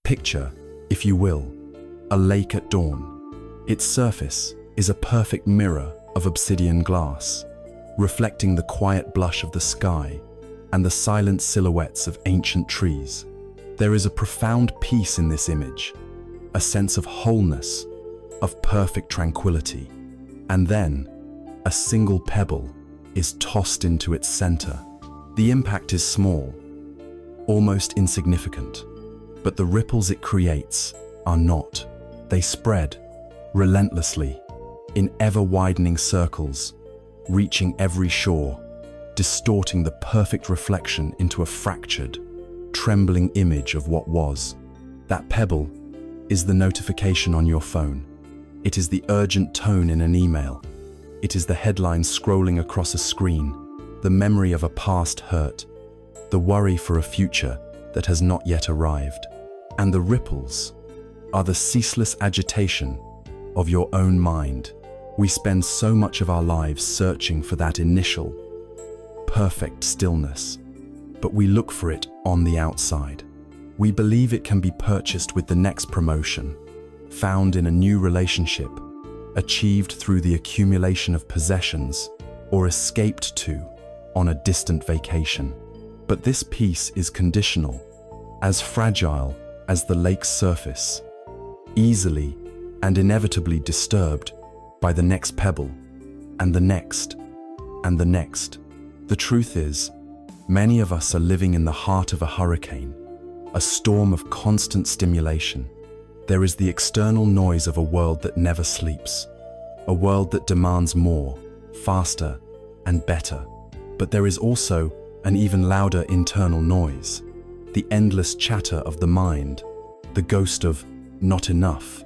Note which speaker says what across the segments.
Speaker 1: Picture, if you will, a lake at dawn. Its surface is a perfect mirror of obsidian glass, reflecting the quiet blush of the sky and the silent silhouettes of ancient trees. There is a profound peace in this image, a sense of wholeness, of perfect tranquility. And then, a single pebble is tossed into its center. The impact is small, almost insignificant, but the ripples it creates are not. They spread relentlessly, in ever-widening circles, reaching every shore, distorting the perfect reflection into a fractured, trembling image of what was. That pebble is the notification on your phone. It is the urgent tone in an email. It is the headline scrolling across a screen, the memory of a past hurt, the worry for a future that has not yet arrived. And the ripples are the ceaseless agitation of your own mind. We spend so much of our lives searching for that initial, perfect stillness, but we look for it on the outside. We believe it can be purchased with the next promotion, found in a new relationship, achieved through the accumulation of possessions, or escaped to on a distant vacation. But this peace is conditional, as fragile as the lake's surface, easily and inevitably disturbed by the next pebble, and the next, and the next. The truth is, many of us are living in the heart of a hurricane, a storm of constant stimulation. There is the external noise of a world that never sleeps, a world that demands more, faster, and better. But there is also an even louder internal noise, the endless chatter of the mind, the ghost of not enough,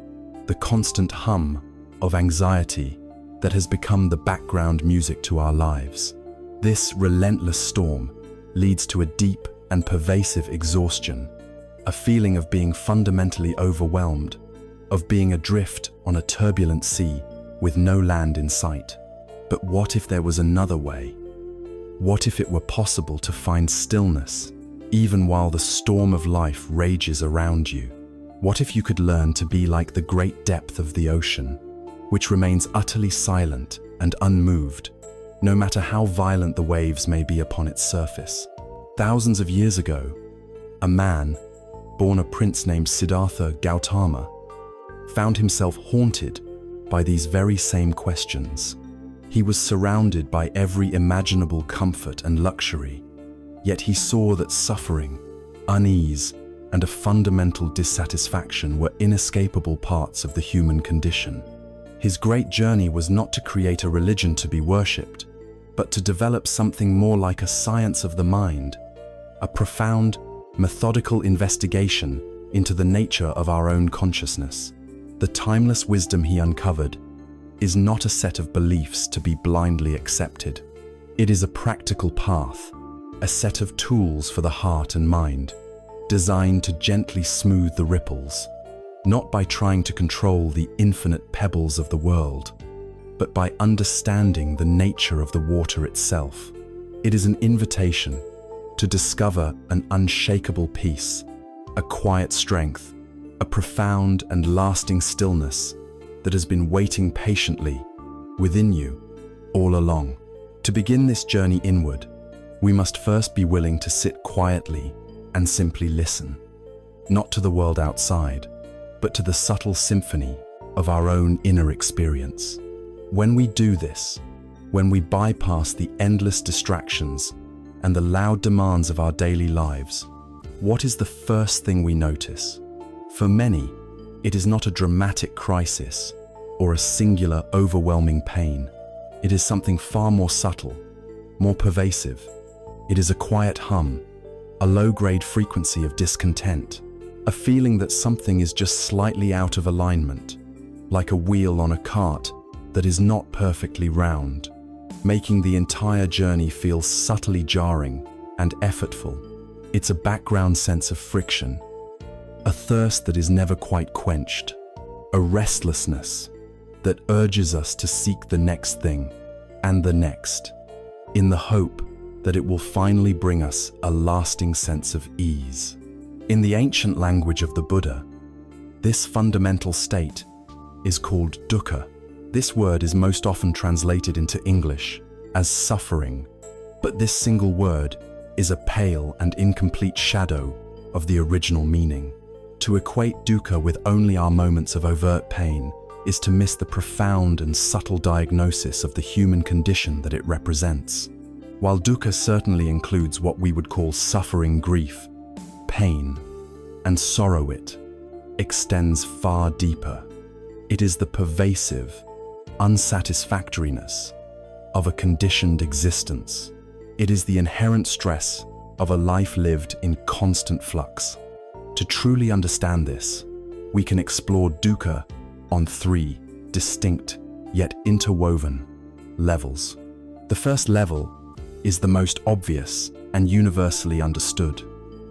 Speaker 1: the constant hum of anxiety that has become the background music to our lives. This relentless storm leads to a deep and pervasive exhaustion, a feeling of being fundamentally overwhelmed, of being adrift on a turbulent sea with no land in sight. But what if there was another way? What if it were possible to find stillness, even while the storm of life rages around you? What if you could learn to be like the great depth of the ocean, which remains utterly silent and unmoved, no matter how violent the waves may be upon its surface? Thousands of years ago, a man, born a prince named Siddhartha Gautama, found himself haunted by these very same questions. He was surrounded by every imaginable comfort and luxury, yet he saw that suffering, unease, and a fundamental dissatisfaction were inescapable parts of the human condition. His great journey was not to create a religion to be worshipped, but to develop something more like a science of the mind, a profound, methodical investigation into the nature of our own consciousness. The timeless wisdom he uncovered is not a set of beliefs to be blindly accepted. It is a practical path, a set of tools for the heart and mind, designed to gently smooth the ripples, not by trying to control the infinite pebbles of the world, but by understanding the nature of the water itself. It is an invitation to discover an unshakable peace, a quiet strength, a profound and lasting stillness that has been waiting patiently within you all along. To begin this journey inward, we must first be willing to sit quietly and simply listen, not to the world outside, but to the subtle symphony of our own inner experience. When we do this, when we bypass the endless distractions and the loud demands of our daily lives, what is the first thing we notice? For many, it is not a dramatic crisis or a singular, overwhelming pain. It is something far more subtle, more pervasive. It is a quiet hum, a low-grade frequency of discontent, a feeling that something is just slightly out of alignment, like a wheel on a cart that is not perfectly round, making the entire journey feel subtly jarring and effortful. It's a background sense of friction, a thirst that is never quite quenched, a restlessness that urges us to seek the next thing and the next, in the hope that it will finally bring us a lasting sense of ease. In the ancient language of the Buddha, this fundamental state is called Dukkha. This word is most often translated into English as suffering, but this single word is a pale and incomplete shadow of the original meaning. To equate dukkha with only our moments of overt pain is to miss the profound and subtle diagnosis of the human condition that it represents. While dukkha certainly includes what we would call suffering, grief, pain, and sorrow, it extends far deeper. It is the pervasive unsatisfactoriness of a conditioned existence. It is the inherent stress of a life lived in constant flux. To truly understand this, we can explore dukkha on three distinct yet interwoven levels. The first level is the most obvious and universally understood.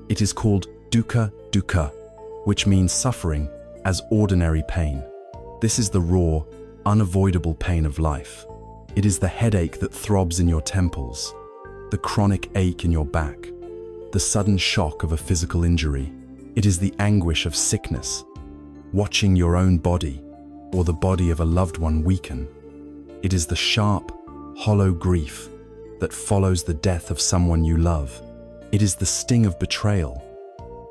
Speaker 1: It is called dukkha, which means suffering as ordinary pain. This is the raw, unavoidable pain of life. It is the headache that throbs in your temples, the chronic ache in your back, the sudden shock of a physical injury. It is the anguish of sickness, watching your own body or the body of a loved one weaken. It is the sharp, hollow grief that follows the death of someone you love. It is the sting of betrayal,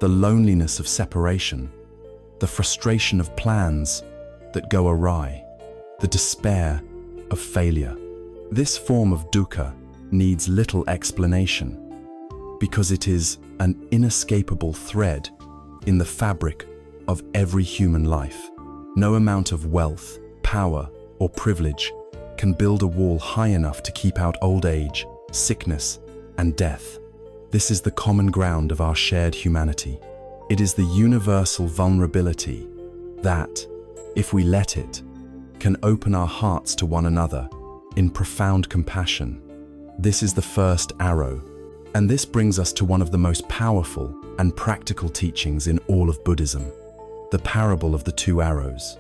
Speaker 1: the loneliness of separation, the frustration of plans that go awry, the despair of failure. This form of dukkha needs little explanation because it is an inescapable thread in the fabric of every human life. No amount of wealth, power, or privilege can build a wall high enough to keep out old age, sickness, and death. This is the common ground of our shared humanity. It is the universal vulnerability that, if we let it, can open our hearts to one another in profound compassion. This is the first arrow, and this brings us to one of the most powerful and practical teachings in all of Buddhism, the parable of the two arrows.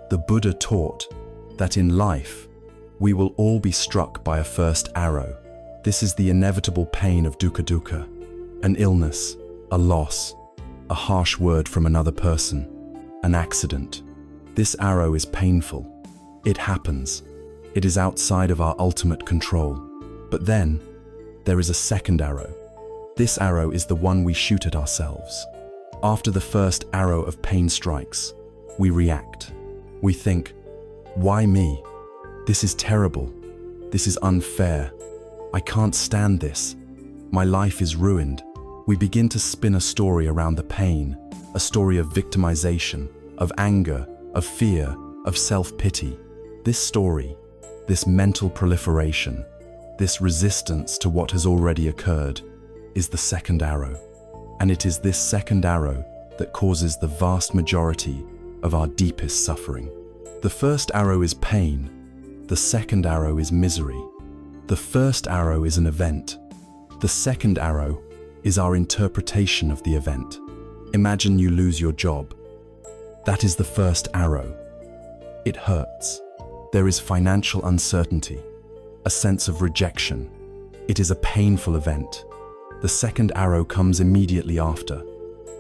Speaker 1: The Buddha taught that in life, we will all be struck by a first arrow. This is the inevitable pain of dukkha, an illness, a loss, a harsh word from another person, an accident. This arrow is painful. It happens. It is outside of our ultimate control. But then, there is a second arrow. This arrow is the one we shoot at ourselves. After the first arrow of pain strikes, we react. We think, why me? This is terrible. This is unfair. I can't stand this. My life is ruined. We begin to spin a story around the pain, a story of victimization, of anger, of fear, of self-pity. This story, this mental proliferation, this resistance to what has already occurred, is the second arrow. And it is this second arrow that causes the vast majority of our deepest suffering. The first arrow is pain. The second arrow is misery. The first arrow is an event. The second arrow is our interpretation of the event. Imagine you lose your job. That is the first arrow. It hurts. There is financial uncertainty, a sense of rejection. It is a painful event. The second arrow comes immediately after.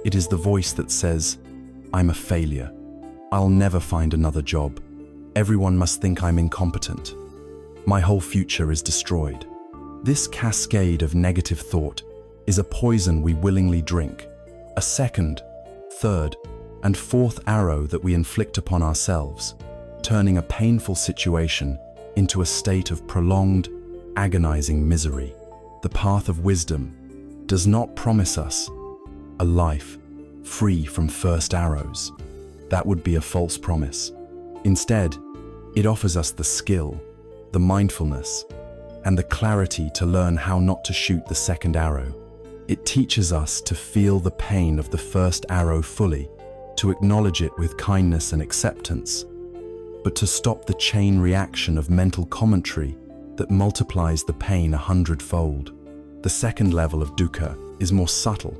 Speaker 1: It is the voice that says, I'm a failure. I'll never find another job. Everyone must think I'm incompetent. My whole future is destroyed. This cascade of negative thought is a poison we willingly drink, a second, third, and fourth arrow that we inflict upon ourselves, turning a painful situation into a state of prolonged, agonizing misery. The path of wisdom does not promise us a life free from first arrows. That would be a false promise. Instead, it offers us the skill, the mindfulness, and the clarity to learn how not to shoot the second arrow. It teaches us to feel the pain of the first arrow fully, to acknowledge it with kindness and acceptance, but to stop the chain reaction of mental commentary that multiplies the pain 100-fold. The second level of dukkha is more subtle.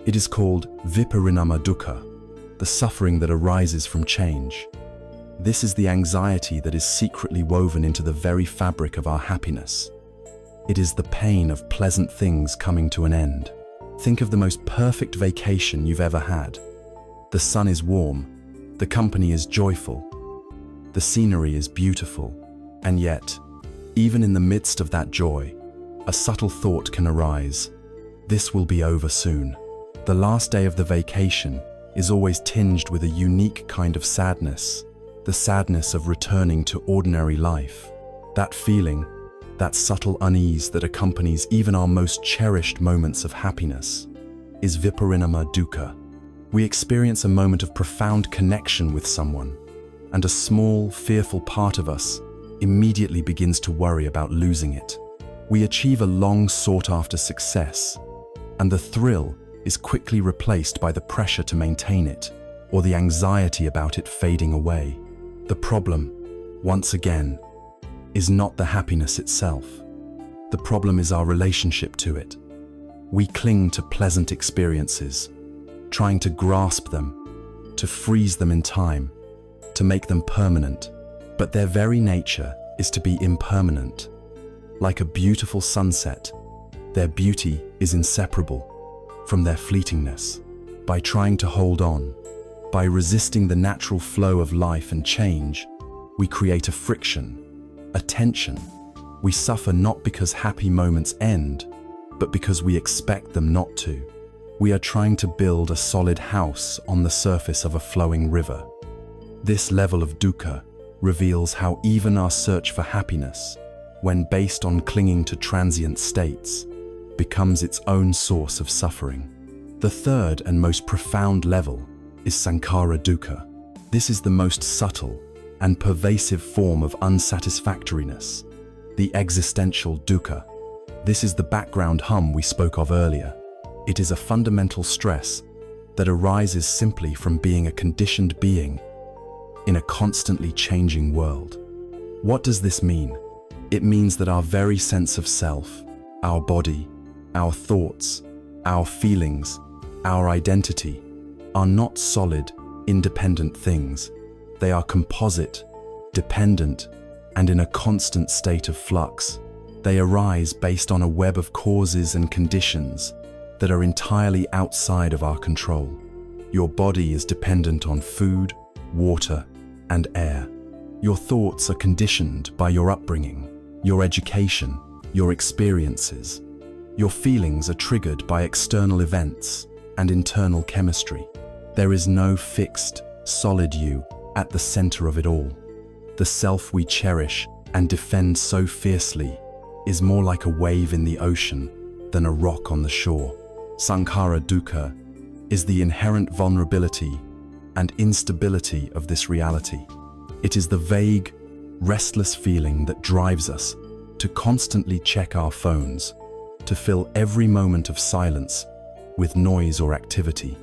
Speaker 1: It is called viparinama dukkha, the suffering that arises from change. This is the anxiety that is secretly woven into the very fabric of our happiness. It is the pain of pleasant things coming to an end. Think of the most perfect vacation you've ever had. The sun is warm, the company is joyful, the scenery is beautiful, and yet, even in the midst of that joy, a subtle thought can arise. This will be over soon. The last day of the vacation is always tinged with a unique kind of sadness, the sadness of returning to ordinary life. That feeling, that subtle unease that accompanies even our most cherished moments of happiness, is viparinama dukkha. We experience a moment of profound connection with someone, and a small, fearful part of us immediately begins to worry about losing it. We achieve a long sought-after success, and the thrill is quickly replaced by the pressure to maintain it, or the anxiety about it fading away. The problem, once again, is not the happiness itself. The problem is our relationship to it. We cling to pleasant experiences, trying to grasp them, to freeze them in time, to make them permanent, but their very nature is to be impermanent. Like a beautiful sunset, their beauty is inseparable from their fleetingness. By trying to hold on, by resisting the natural flow of life and change, we create a friction, a tension. We suffer not because happy moments end, but because we expect them not to. We are trying to build a solid house on the surface of a flowing river. This level of dukkha reveals how even our search for happiness, when based on clinging to transient states, becomes its own source of suffering. The third and most profound level is sankhara dukkha. This is the most subtle and pervasive form of unsatisfactoriness, the existential dukkha. This is the background hum we spoke of earlier. It is a fundamental stress that arises simply from being a conditioned being in a constantly changing world. What does this mean? It means that our very sense of self, our body, our thoughts, our feelings, our identity, are not solid, independent things. They are composite, dependent, and in a constant state of flux. They arise based on a web of causes and conditions that are entirely outside of our control. Your body is dependent on food, water, and air. Your thoughts are conditioned by your upbringing, your education, your experiences. Your feelings are triggered by external events and internal chemistry. There is no fixed, solid you at the center of it all. The self we cherish and defend so fiercely is more like a wave in the ocean than a rock on the shore. Sankhara dukkha is the inherent vulnerability and instability of this reality. It is the vague, restless feeling that drives us to constantly check our phones, to fill every moment of silence with noise or activity.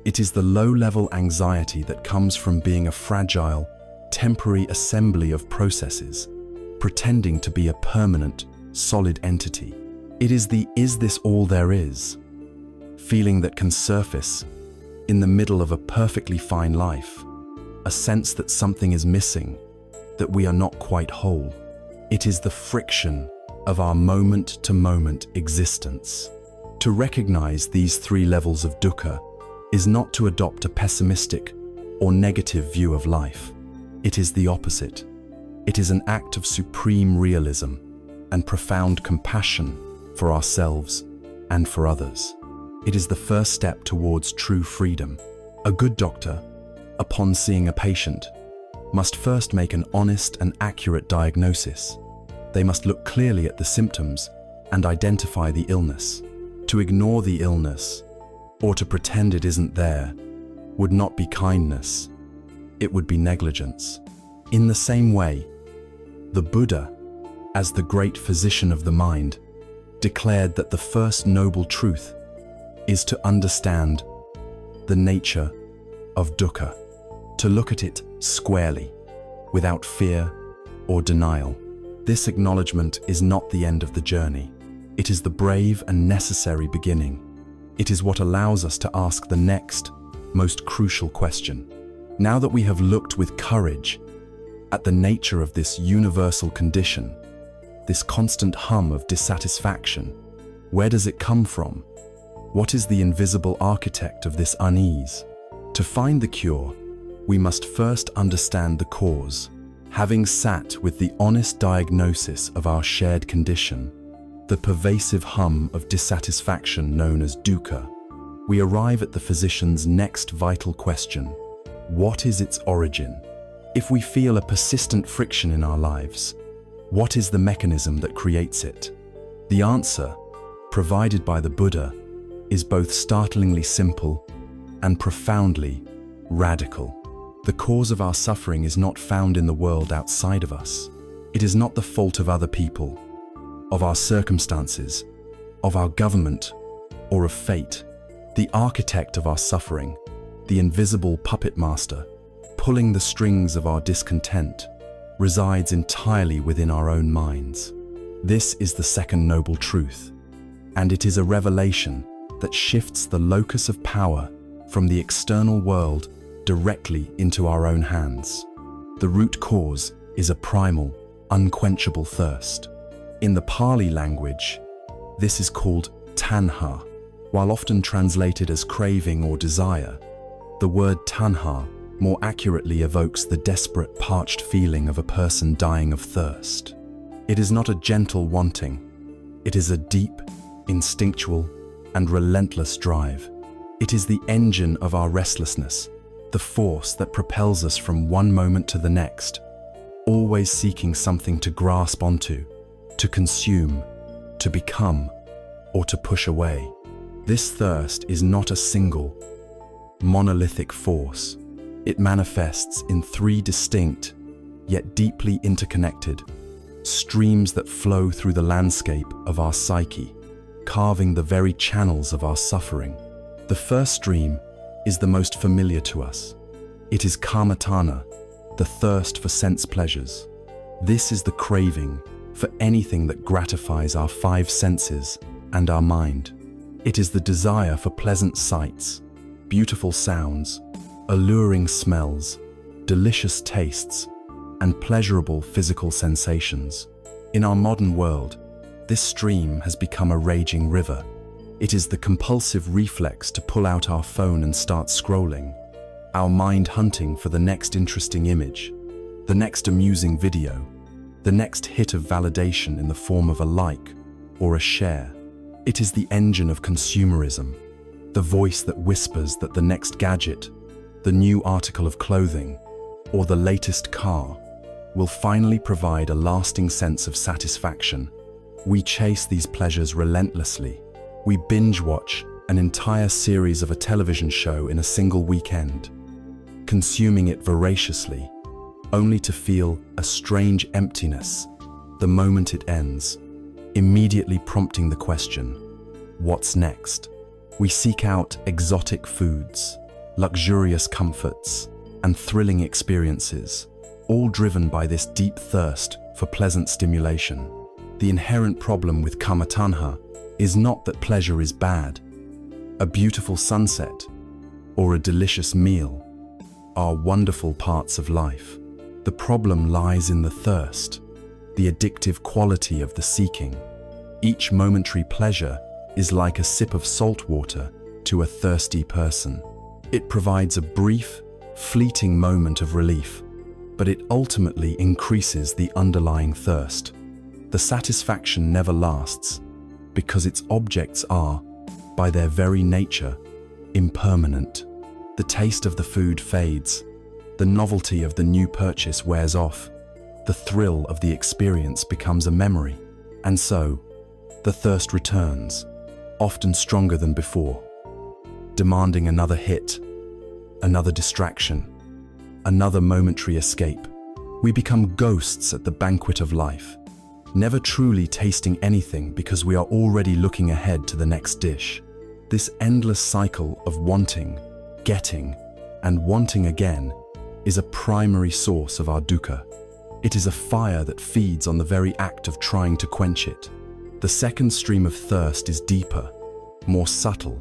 Speaker 1: It is the low-level anxiety that comes from being a fragile, temporary assembly of processes, pretending to be a permanent, solid entity. It is the "is this all there is?" feeling that can surface in the middle of a perfectly fine life, a sense that something is missing, that we are not quite whole. It is the friction of our moment-to-moment existence. To recognize these three levels of dukkha is not to adopt a pessimistic or negative view of life. It is the opposite. It is an act of supreme realism and profound compassion for ourselves and for others. It is the first step towards true freedom. A good doctor, upon seeing a patient, must first make an honest and accurate diagnosis. They must look clearly at the symptoms and identify the illness. To ignore the illness, or to pretend it isn't there, would not be kindness. It would be negligence. In the same way, the Buddha, as the great physician of the mind, declared that the first noble truth is to understand the nature of dukkha, to look at it squarely, without fear or denial. This acknowledgement is not the end of the journey. It is the brave and necessary beginning. It is what allows us to ask the next, most crucial question. Now that we have looked with courage at the nature of this universal condition, this constant hum of dissatisfaction, where does it come from? What is the invisible architect of this unease? To find the cure, we must first understand the cause. Having sat with the honest diagnosis of our shared condition, the pervasive hum of dissatisfaction known as dukkha, we arrive at the physician's next vital question: what is its origin? If we feel a persistent friction in our lives, what is the mechanism that creates it? The answer, provided by the Buddha, is both startlingly simple and profoundly radical. The cause of our suffering is not found in the world outside of us. It is not the fault of other people, of our circumstances, of our government, or of fate. The architect of our suffering, the invisible puppet master, pulling the strings of our discontent, resides entirely within our own minds. This is the second noble truth, and it is a revelation that shifts the locus of power from the external world directly into our own hands. The root cause is a primal, unquenchable thirst. In the Pali language, this is called Tanha. While often translated as craving or desire, the word Tanha more accurately evokes the desperate, parched feeling of a person dying of thirst. It is not a gentle wanting. It is a deep, instinctual, and relentless drive. It is the engine of our restlessness, the force that propels us from one moment to the next, always seeking something to grasp onto, to consume, to become, or to push away. This thirst is not a single, monolithic force. It manifests in three distinct, yet deeply interconnected, streams that flow through the landscape of our psyche, carving the very channels of our suffering. The first stream is the most familiar to us. It is Tanha, the thirst for sense pleasures. This is the craving for anything that gratifies our five senses and our mind. It is the desire for pleasant sights, beautiful sounds, alluring smells, delicious tastes, and pleasurable physical sensations. In our modern world, this stream has become a raging river. It is the compulsive reflex to pull out our phone and start scrolling, our mind hunting for the next interesting image, the next amusing video, the next hit of validation in the form of a like or a share. It is the engine of consumerism, the voice that whispers that the next gadget, the new article of clothing, or the latest car will finally provide a lasting sense of satisfaction. We chase these pleasures relentlessly. We binge watch an entire series of a television show in a single weekend, consuming it voraciously, only to feel a strange emptiness the moment it ends, immediately prompting the question, what's next? We seek out exotic foods, luxurious comforts, and thrilling experiences, all driven by this deep thirst for pleasant stimulation. The inherent problem with Tanha is not that pleasure is bad. A beautiful sunset or a delicious meal are wonderful parts of life. The problem lies in the thirst, the addictive quality of the seeking. Each momentary pleasure is like a sip of salt water to a thirsty person. It provides a brief, fleeting moment of relief, but it ultimately increases the underlying thirst. The satisfaction never lasts, because its objects are, by their very nature, impermanent. The taste of the food fades, the novelty of the new purchase wears off, the thrill of the experience becomes a memory, and so, the thirst returns, often stronger than before, demanding another hit, another distraction, another momentary escape. We become ghosts at the banquet of life, never truly tasting anything because we are already looking ahead to the next dish. This endless cycle of wanting, getting, and wanting again is a primary source of our dukkha. It is a fire that feeds on the very act of trying to quench it. The second stream of thirst is deeper, more subtle,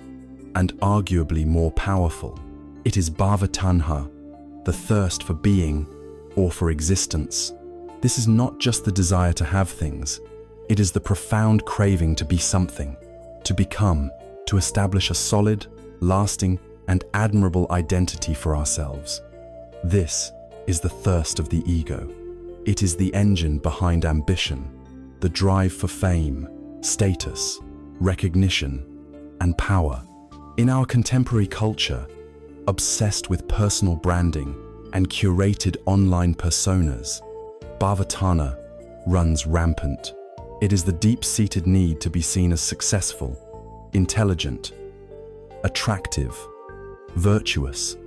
Speaker 1: and arguably more powerful. It is bhava tanha, the thirst for being or for existence. This is not just the desire to have things, it is the profound craving to be something, to become, to establish a solid, lasting, and admirable identity for ourselves. This is the thirst of the ego. It is the engine behind ambition, the drive for fame, status, recognition, and power. In our contemporary culture, obsessed with personal branding and curated online personas, bhava-tanha runs rampant. It is the deep-seated need to be seen as successful, intelligent, attractive, virtuous,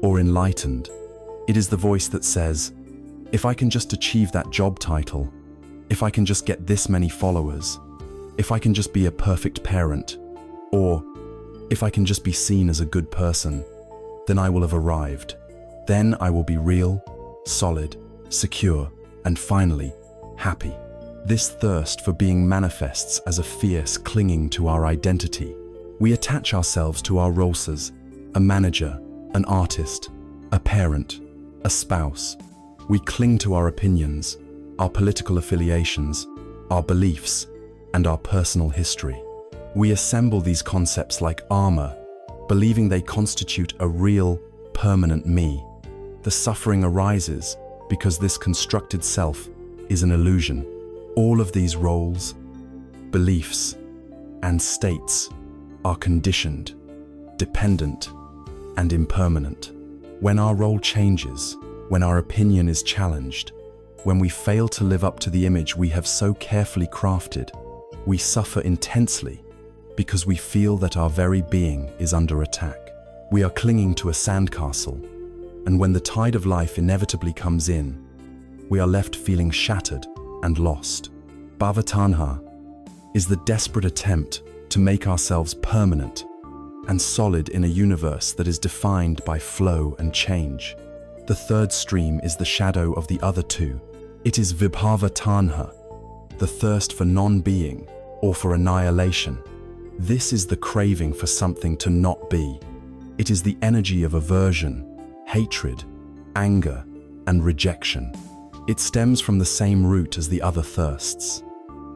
Speaker 1: or enlightened. It is the voice that says, if I can just achieve that job title, if I can just get this many followers, if I can just be a perfect parent, or if I can just be seen as a good person, then I will have arrived. Then I will be real, solid, secure, and finally, happy. This thirst for being manifests as a fierce clinging to our identity. We attach ourselves to our roles as a manager, an artist, a parent, a spouse. We cling to our opinions, our political affiliations, our beliefs, and our personal history. We assemble these concepts like armor, believing they constitute a real, permanent me. The suffering arises because this constructed self is an illusion. All of these roles, beliefs, and states are conditioned, dependent, and impermanent. When our role changes, when our opinion is challenged, when we fail to live up to the image we have so carefully crafted, we suffer intensely because we feel that our very being is under attack. We are clinging to a sandcastle, and when the tide of life inevitably comes in, we are left feeling shattered and lost. Bhava-tanha is the desperate attempt to make ourselves permanent and solid in a universe that is defined by flow and change. The third stream is the shadow of the other two. It is vibhava-tanha, the thirst for non-being or for annihilation. This is the craving for something to not be. It is the energy of aversion, hatred, anger, and rejection. It stems from the same root as the other thirsts,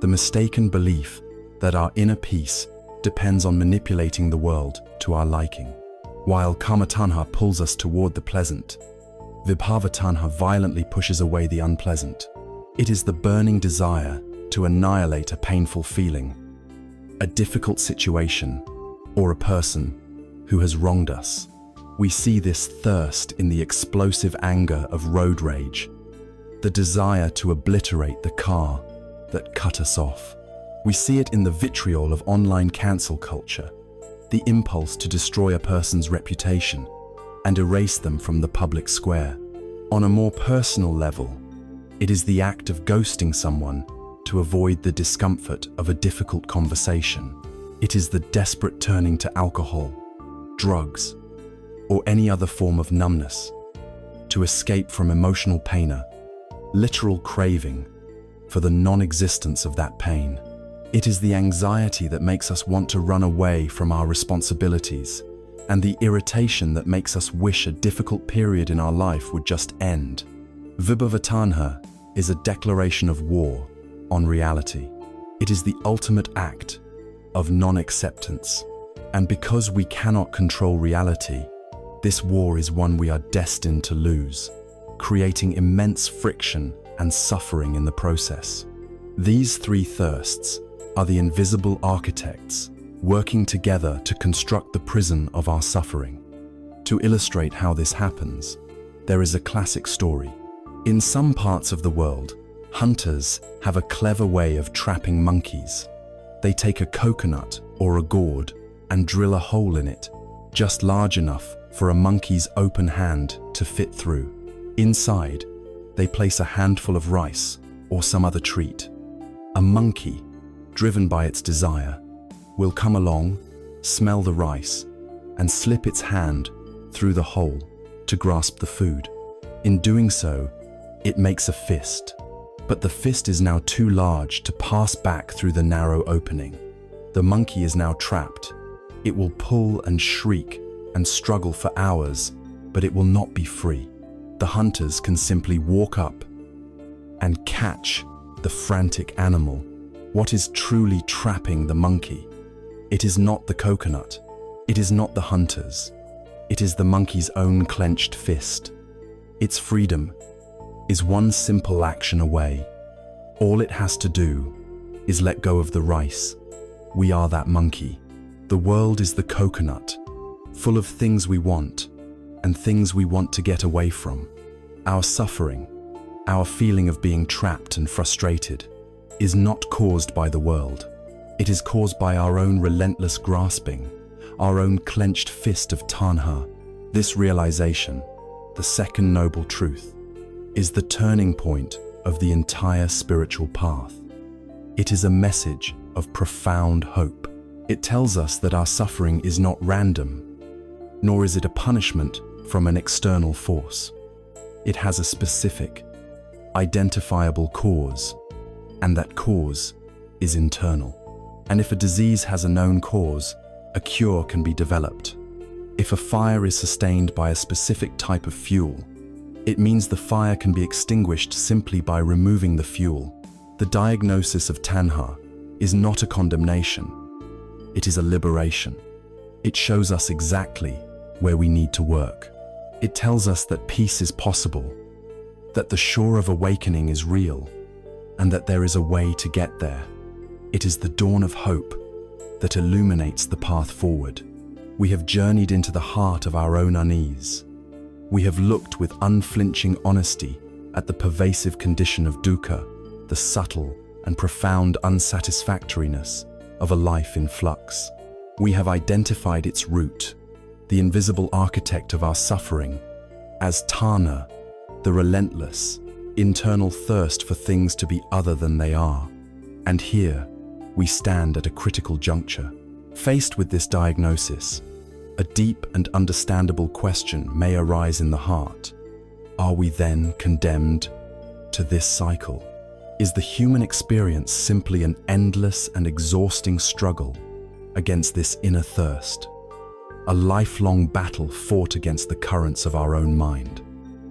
Speaker 1: the mistaken belief that our inner peace depends on manipulating the world to our liking. While kama-tanha pulls us toward the pleasant, vibhava-tanha violently pushes away the unpleasant. It is the burning desire to annihilate a painful feeling, a difficult situation, or a person who has wronged us. We see this thirst in the explosive anger of road rage, the desire to obliterate the car that cut us off. We see it in the vitriol of online cancel culture, the impulse to destroy a person's reputation and erase them from the public square. On a more personal level, it is the act of ghosting someone to avoid the discomfort of a difficult conversation. It is the desperate turning to alcohol, drugs, or any other form of numbness to escape from emotional pain, a literal craving for the non-existence of that pain. It is the anxiety that makes us want to run away from our responsibilities, and the irritation that makes us wish a difficult period in our life would just end. Vibhava-tanha is a declaration of war on reality. It is the ultimate act of non-acceptance. And because we cannot control reality, this war is one we are destined to lose, creating immense friction and suffering in the process. These three thirsts are the invisible architects working together to construct the prison of our suffering. To illustrate how this happens, there is a classic story. In some parts of the world, hunters have a clever way of trapping monkeys. They take a coconut or a gourd and drill a hole in it, just large enough for a monkey's open hand to fit through. Inside, they place a handful of rice or some other treat. A monkey, driven by its desire, will come along, smell the rice, and slip its hand through the hole to grasp the food. In doing so, it makes a fist, but the fist is now too large to pass back through the narrow opening. The monkey is now trapped. It will pull and shriek and struggle for hours, but it will not be free. The hunters can simply walk up and catch the frantic animal. What is truly trapping the monkey? It is not the coconut. It is not the hunter's. It is the monkey's own clenched fist. Its freedom is one simple action away. All it has to do is let go of the rice. We are that monkey. The world is the coconut, full of things we want and things we want to get away from. Our suffering, our feeling of being trapped and frustrated, is not caused by the world. It is caused by our own relentless grasping, our own clenched fist of Tanha. This realization, the second noble truth, is the turning point of the entire spiritual path. It is a message of profound hope. It tells us that our suffering is not random, nor is it a punishment from an external force. It has a specific, identifiable cause, and that cause is internal. And if a disease has a known cause, a cure can be developed. If a fire is sustained by a specific type of fuel, it means the fire can be extinguished simply by removing the fuel. The diagnosis of Tanha is not a condemnation. It is a liberation. It shows us exactly where we need to work. It tells us that peace is possible, that the shore of awakening is real, and that there is a way to get there. It is the dawn of hope that illuminates the path forward. We have journeyed into the heart of our own unease. We have looked with unflinching honesty at the pervasive condition of dukkha, the subtle and profound unsatisfactoriness of a life in flux. We have identified its root, the invisible architect of our suffering, as Tanha, the relentless, internal thirst for things to be other than they are. And here, we stand at a critical juncture. Faced with this diagnosis, a deep and understandable question may arise in the heart. Are we then condemned to this cycle? Is the human experience simply an endless and exhausting struggle against this inner thirst? A lifelong battle fought against the currents of our own mind?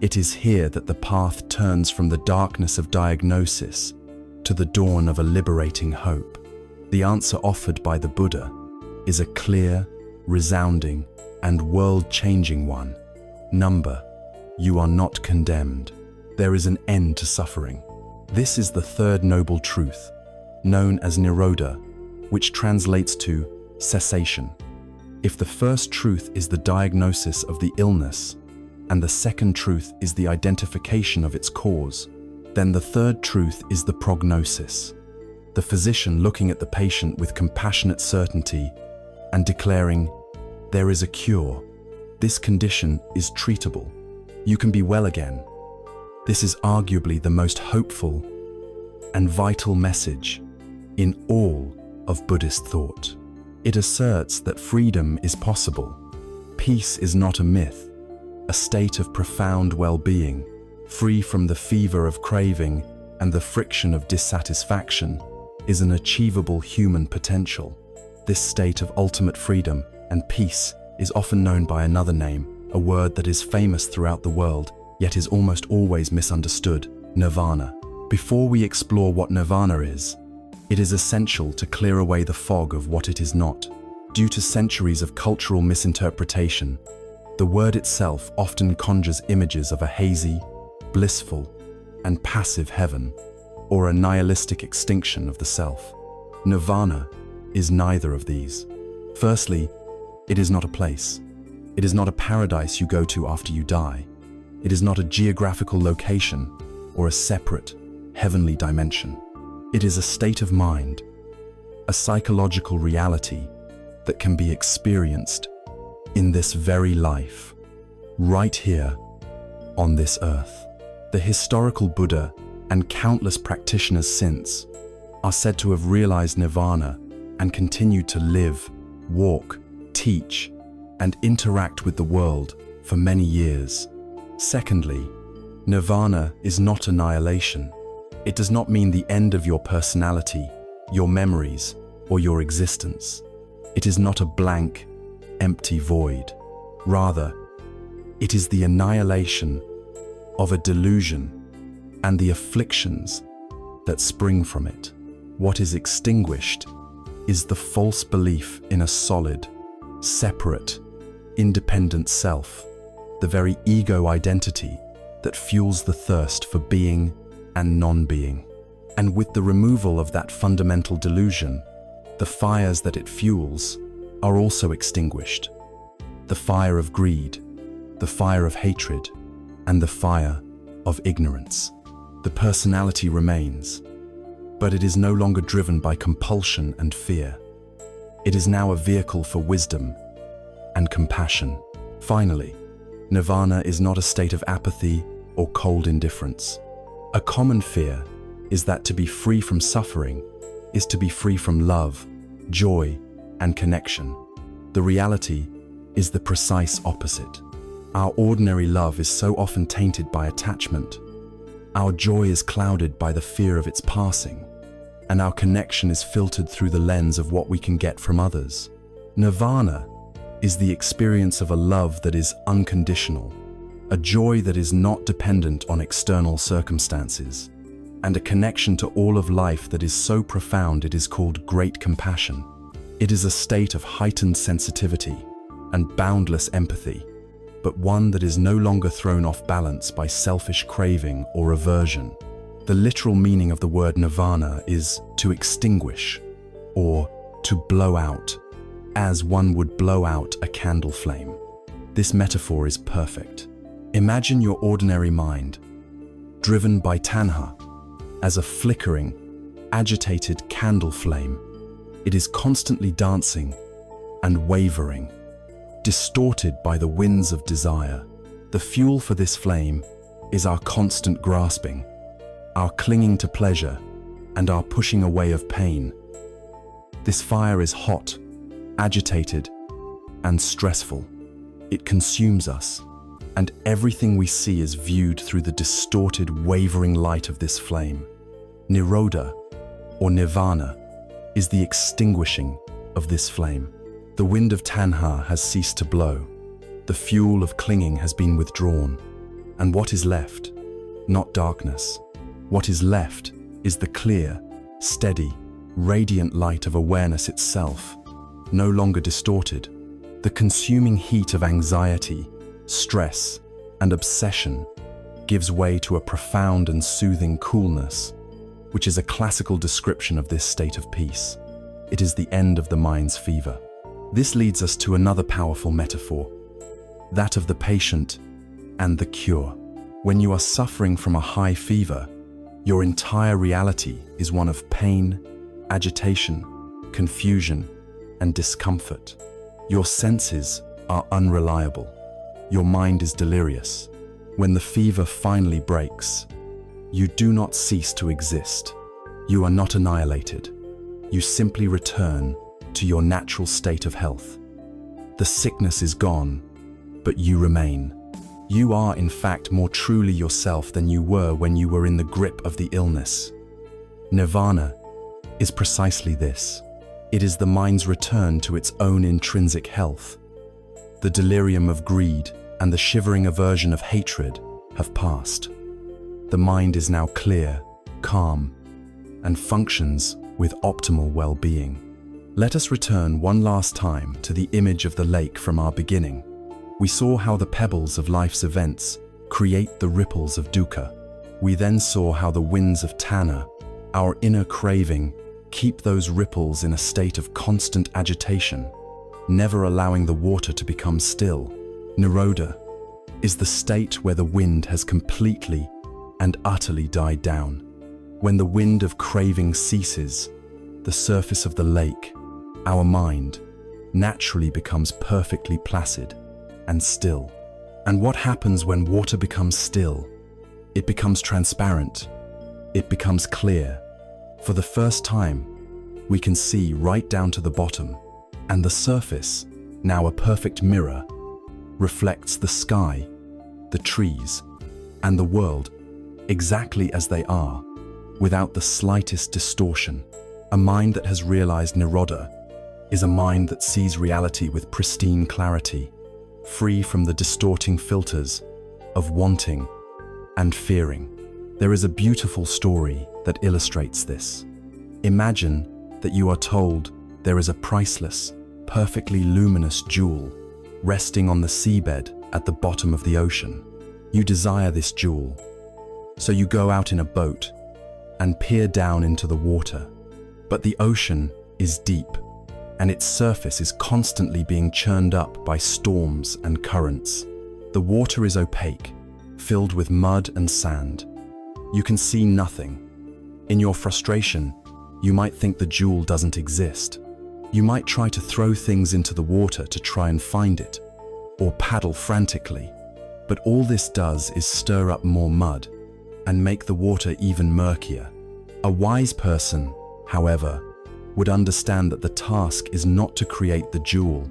Speaker 1: It is here that the path turns from the darkness of diagnosis to the dawn of a liberating hope. The answer offered by the Buddha is a clear, resounding, and world-changing one. Number, you are not condemned. There is an end to suffering. This is the third noble truth, known as Nirodha, which translates to cessation. If the first truth is the diagnosis of the illness, and the second truth is the identification of its cause, then the third truth is the prognosis. The physician looking at the patient with compassionate certainty and declaring, there is a cure. This condition is treatable. You can be well again. This is arguably the most hopeful and vital message in all of Buddhist thought. It asserts that freedom is possible. Peace is not a myth, a state of profound well-being, free from the fever of craving and the friction of dissatisfaction, is an achievable human potential. This state of ultimate freedom and peace is often known by another name, a word that is famous throughout the world, yet is almost always misunderstood: nirvana. Before we explore what nirvana is, it is essential to clear away the fog of what it is not. Due to centuries of cultural misinterpretation, the word itself often conjures images of a hazy, blissful, and passive heaven, or a nihilistic extinction of the self. Nirvana is neither of these. Firstly, it is not a place. It is not a paradise you go to after you die. It is not a geographical location or a separate, heavenly dimension. It is a state of mind, a psychological reality that can be experienced in this very life, right here on this earth. The historical Buddha and countless practitioners since are said to have realized nirvana and continued to live, walk, teach, and interact with the world for many years. Secondly, nirvana is not annihilation. It does not mean the end of your personality, your memories, or your existence. It is not a blank, empty void. Rather, it is the annihilation of a delusion and the afflictions that spring from it. What is extinguished is the false belief in a solid, separate, independent self, the very ego identity that fuels the thirst for being and non-being. And with the removal of that fundamental delusion, the fires that it fuels are also extinguished. The fire of greed, the fire of hatred, and the fire of ignorance. The personality remains, but it is no longer driven by compulsion and fear. It is now a vehicle for wisdom and compassion. Finally, nirvana is not a state of apathy or cold indifference. A common fear is that to be free from suffering is to be free from love, joy, and connection. The reality is the precise opposite. Our ordinary love is so often tainted by attachment. Our joy is clouded by the fear of its passing, and our connection is filtered through the lens of what we can get from others. Nirvana is the experience of a love that is unconditional, a joy that is not dependent on external circumstances, and a connection to all of life that is so profound it is called great compassion. It is a state of heightened sensitivity and boundless empathy, but one that is no longer thrown off balance by selfish craving or aversion. The literal meaning of the word nirvana is to extinguish or to blow out, as one would blow out a candle flame. This metaphor is perfect. Imagine your ordinary mind, driven by Tanha, as a flickering, agitated candle flame. It is constantly dancing and wavering, distorted by the winds of desire. The fuel for this flame is our constant grasping, our clinging to pleasure, and our pushing away of pain. This fire is hot, agitated, and stressful. It consumes us, and everything we see is viewed through the distorted, wavering light of this flame. Nirodha, or nirvana, is the extinguishing of this flame. The wind of Tanha has ceased to blow. The fuel of clinging has been withdrawn. And what is left? Not darkness. What is left is the clear, steady, radiant light of awareness itself, no longer distorted. The consuming heat of anxiety, stress, and obsession gives way to a profound and soothing coolness, which is a classical description of this state of peace. It is the end of the mind's fever. This leads us to another powerful metaphor, that of the patient and the cure. When you are suffering from a high fever, your entire reality is one of pain, agitation, confusion, and discomfort. Your senses are unreliable. Your mind is delirious. When the fever finally breaks, you do not cease to exist. You are not annihilated. You simply return to your natural state of health. The sickness is gone, but you remain. You are, in fact, more truly yourself than you were when you were in the grip of the illness. Nirvana is precisely this. It is the mind's return to its own intrinsic health. The delirium of greed and the shivering aversion of hatred have passed. The mind is now clear, calm, and functions with optimal well-being. Let us return one last time to the image of the lake from our beginning. We saw how the pebbles of life's events create the ripples of dukkha. We then saw how the winds of Tanha, our inner craving, keep those ripples in a state of constant agitation, never allowing the water to become still. Nirodha is the state where the wind has completely and utterly died down. When the wind of craving ceases, the surface of the lake, our mind, naturally becomes perfectly placid and still. And what happens when water becomes still? It becomes transparent. It becomes clear. For the first time, we can see right down to the bottom, and the surface, now a perfect mirror, reflects the sky, the trees, and the world exactly as they are, without the slightest distortion. A mind that has realized Nirodha is a mind that sees reality with pristine clarity, free from the distorting filters of wanting and fearing. There is a beautiful story that illustrates this. Imagine that you are told there is a priceless, perfectly luminous jewel resting on the seabed at the bottom of the ocean. You desire this jewel, so you go out in a boat and peer down into the water. But the ocean is deep, and its surface is constantly being churned up by storms and currents. The water is opaque, filled with mud and sand. You can see nothing. In your frustration, you might think the jewel doesn't exist. You might try to throw things into the water to try and find it, or paddle frantically. But all this does is stir up more mud and make the water even murkier. A wise person, however, would understand that the task is not to create the jewel.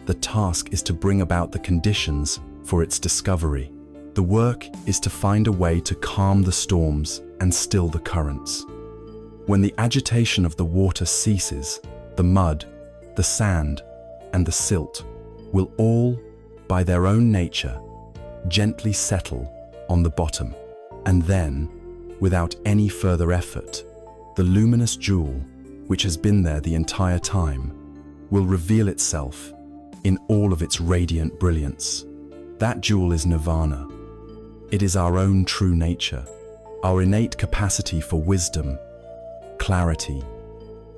Speaker 1: The task is to bring about the conditions for its discovery. The work is to find a way to calm the storms and still the currents. When the agitation of the water ceases, the mud, the sand, and the silt will all, by their own nature, gently settle on the bottom. And then, without any further effort, the luminous jewel, which has been there the entire time, will reveal itself in all of its radiant brilliance. That jewel is nirvana. It is our own true nature, our innate capacity for wisdom, clarity,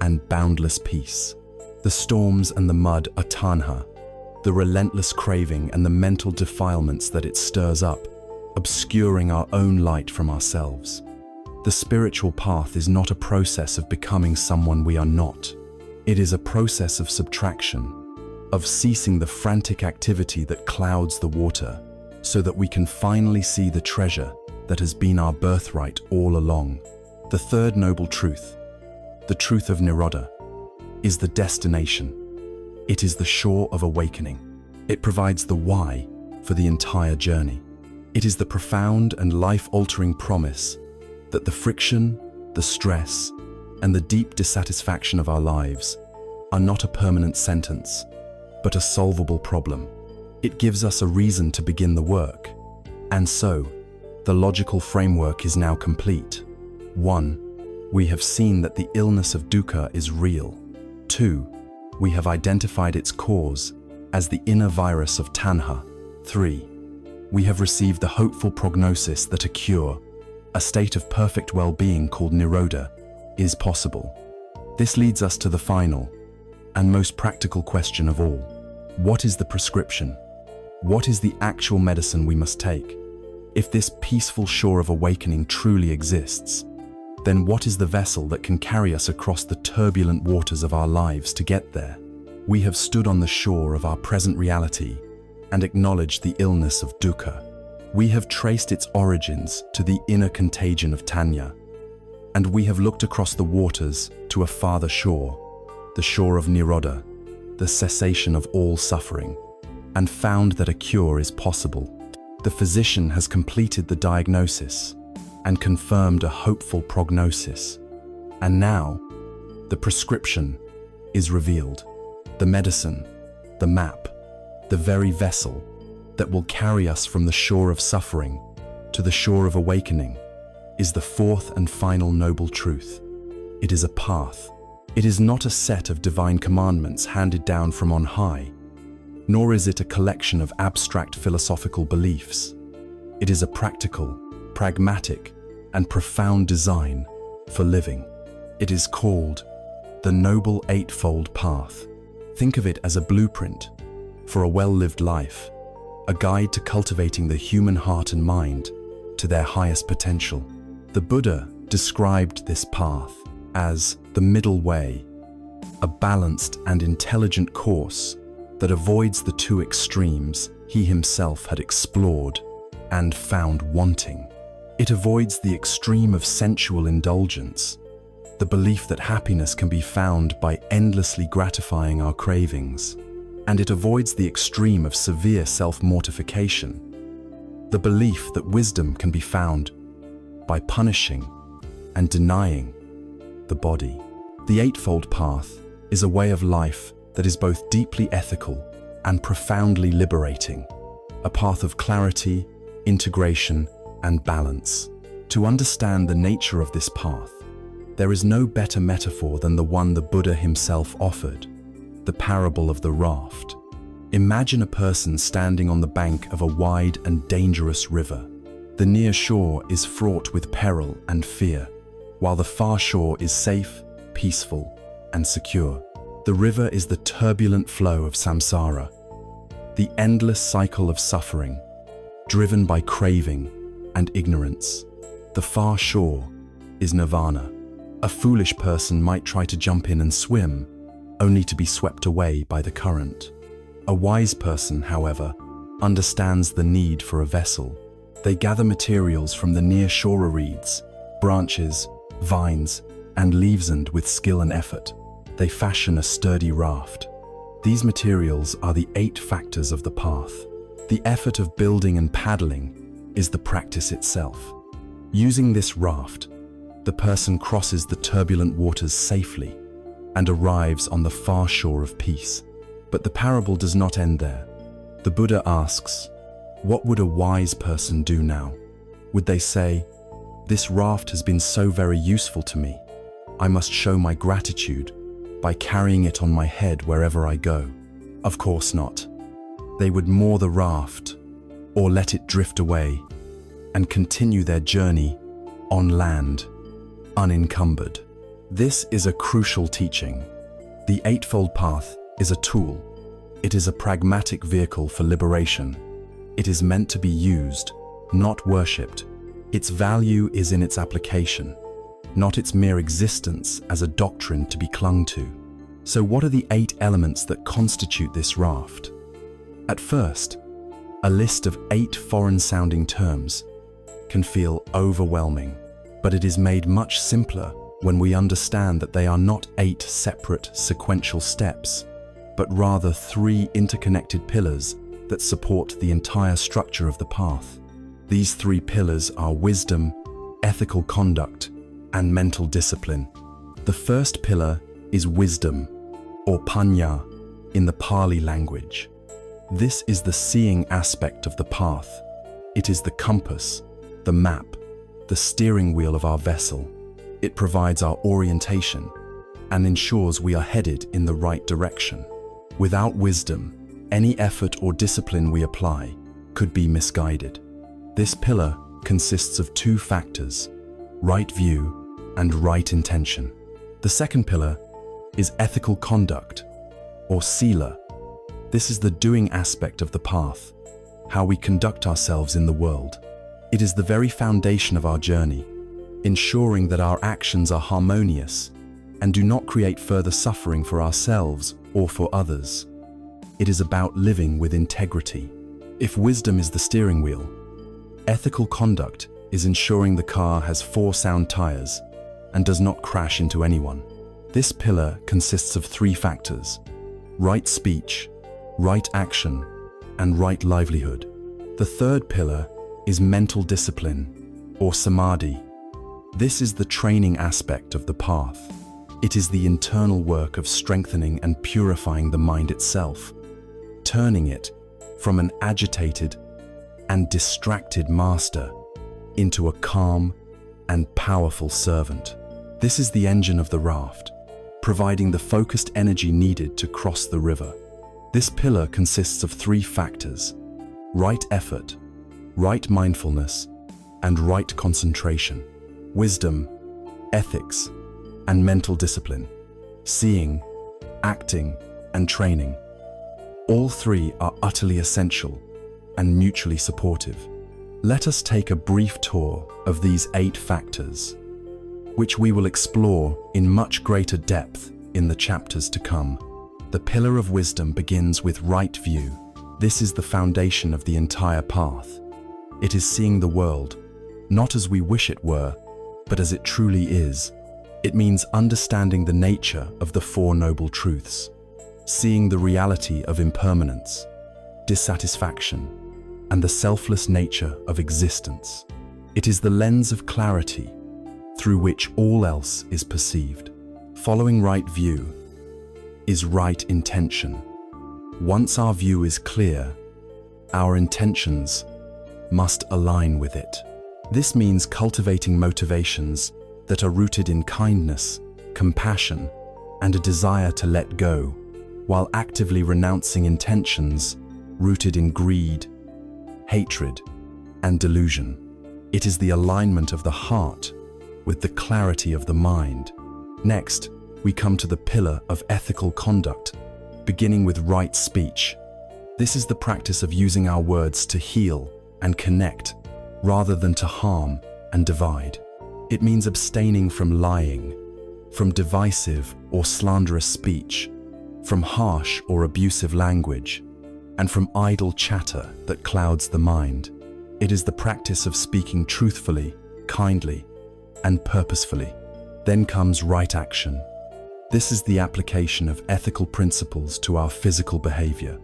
Speaker 1: and boundless peace. The storms and the mud are Tanha, the relentless craving and the mental defilements that it stirs up, obscuring our own light from ourselves. The spiritual path is not a process of becoming someone we are not. It is a process of subtraction, of ceasing the frantic activity that clouds the water, so that we can finally see the treasure that has been our birthright all along. The third noble truth, the truth of Nirodha, is the destination. It is the shore of awakening. It provides the why for the entire journey. It is the profound and life-altering promise that the friction, the stress, and the deep dissatisfaction of our lives are not a permanent sentence, but a solvable problem. It gives us a reason to begin the work. And so, the logical framework is now complete. 1. We have seen that the illness of dukkha is real. 2. We have identified its cause as the inner virus of Tanha. 3. We have received the hopeful prognosis that a cure, a state of perfect well-being called Nirodha, is possible. This leads us to the final and most practical question of all. What is the prescription? What is the actual medicine we must take? If this peaceful shore of awakening truly exists, then what is the vessel that can carry us across the turbulent waters of our lives to get there? We have stood on the shore of our present reality and acknowledged the illness of dukkha. We have traced its origins to the inner contagion of Tanha, and we have looked across the waters to a farther shore, the shore of Nirodha, the cessation of all suffering, and found that a cure is possible. The physician has completed the diagnosis and confirmed a hopeful prognosis. And now, the prescription is revealed. The medicine, the map, the very vessel that will carry us from the shore of suffering to the shore of awakening is the fourth and final noble truth. It is a path. It is not a set of divine commandments handed down from on high, nor is it a collection of abstract philosophical beliefs. It is a practical, pragmatic, and profound design for living. It is called the Noble Eightfold Path. Think of it as a blueprint for a well-lived life, a guide to cultivating the human heart and mind to their highest potential. The Buddha described this path as the middle way, a balanced and intelligent course that avoids the two extremes he himself had explored and found wanting. It avoids the extreme of sensual indulgence, the belief that happiness can be found by endlessly gratifying our cravings, and it avoids the extreme of severe self-mortification, the belief that wisdom can be found by punishing and denying the body. The Eightfold Path is a way of life that is both deeply ethical and profoundly liberating, a path of clarity, integration, and balance. To understand the nature of this path, There is no better metaphor than the one the Buddha himself offered, the parable of the raft. Imagine a person standing on the bank of a wide and dangerous river. The near shore is fraught with peril and fear, while the far shore is safe, peaceful, and secure. The river is the turbulent flow of samsara, the endless cycle of suffering, driven by craving and ignorance. The far shore is nirvana. A foolish person might try to jump in and swim, only to be swept away by the current. A wise person, however, understands the need for a vessel. They gather materials from the near-shore reeds, branches, vines, and leaves, and with skill and effort, they fashion a sturdy raft. These materials are the 8 factors of the path. The effort of building and paddling is the practice itself. Using this raft, the person crosses the turbulent waters safely and arrives on the far shore of peace. But the parable does not end there. The Buddha asks, what would a wise person do now? Would they say, this raft has been so very useful to me. I must show my gratitude by carrying it on my head wherever I go? Of course not. They would moor the raft or let it drift away and continue their journey on land, unencumbered. This is a crucial teaching. The Eightfold Path is a tool. It is a pragmatic vehicle for liberation. It is meant to be used, not worshipped. Its value is in its application, not its mere existence as a doctrine to be clung to. So what are the 8 elements that constitute this raft? At first, a list of 8 foreign-sounding terms can feel overwhelming, but it is made much simpler when we understand that they are not 8 separate sequential steps, but rather 3 interconnected pillars that support the entire structure of the path. These 3 pillars are wisdom, ethical conduct, and mental discipline. The first pillar is wisdom, or panya in the Pali language. This is the seeing aspect of the path. It is the compass, the map, the steering wheel of our vessel. It provides our orientation and ensures we are headed in the right direction. Without wisdom, any effort or discipline we apply could be misguided. This pillar consists of 2 factors, right view and right intention. The second pillar is ethical conduct, or sila. This is the doing aspect of the path, how we conduct ourselves in the world. It is the very foundation of our journey, ensuring that our actions are harmonious and do not create further suffering for ourselves or for others. It is about living with integrity. If wisdom is the steering wheel, ethical conduct is ensuring the car has 4 sound tires and does not crash into anyone. This pillar consists of 3 factors: right speech, right action, and right livelihood. The third pillar is mental discipline, or samadhi. This is the training aspect of the path. It is the internal work of strengthening and purifying the mind itself, turning it from an agitated and distracted master into a calm and powerful servant. This is the engine of the raft, providing the focused energy needed to cross the river. This pillar consists of 3 factors: right effort, right mindfulness, and right concentration. Wisdom, ethics, and mental discipline. Seeing, acting, and training. All 3 are utterly essential and mutually supportive. Let us take a brief tour of these 8 factors, which we will explore in much greater depth in the chapters to come. The pillar of wisdom begins with right view. This is the foundation of the entire path. It is seeing the world, not as we wish it were, but as it truly is. It means understanding the nature of the 4 noble truths, seeing the reality of impermanence, dissatisfaction, and the selfless nature of existence. It is the lens of clarity through which all else is perceived. Following right view is right intention. Once our view is clear, our intentions must align with it. This means cultivating motivations that are rooted in kindness, compassion, and a desire to let go, while actively renouncing intentions rooted in greed, hatred, and delusion. It is the alignment of the heart with the clarity of the mind. Next, we come to the pillar of ethical conduct, beginning with right speech. This is the practice of using our words to heal and connect, rather than to harm and divide. It means abstaining from lying, from divisive or slanderous speech, from harsh or abusive language, and from idle chatter that clouds the mind. It is the practice of speaking truthfully, kindly, and purposefully. Then comes right action. This is the application of ethical principles to our physical behavior.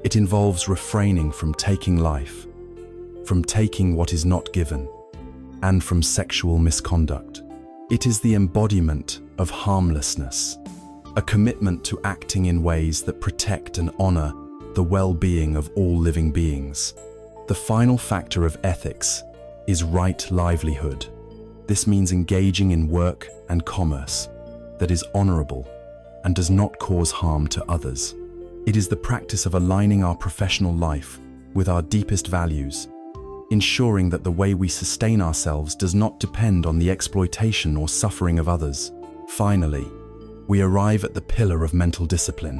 Speaker 1: It involves refraining from taking life, from taking what is not given, and from sexual misconduct. It is the embodiment of harmlessness, a commitment to acting in ways that protect and honor the well-being of all living beings. The final factor of ethics is right livelihood. This means engaging in work and commerce that is honorable and does not cause harm to others. It is the practice of aligning our professional life with our deepest values, ensuring that the way we sustain ourselves does not depend on the exploitation or suffering of others. Finally, we arrive at the pillar of mental discipline,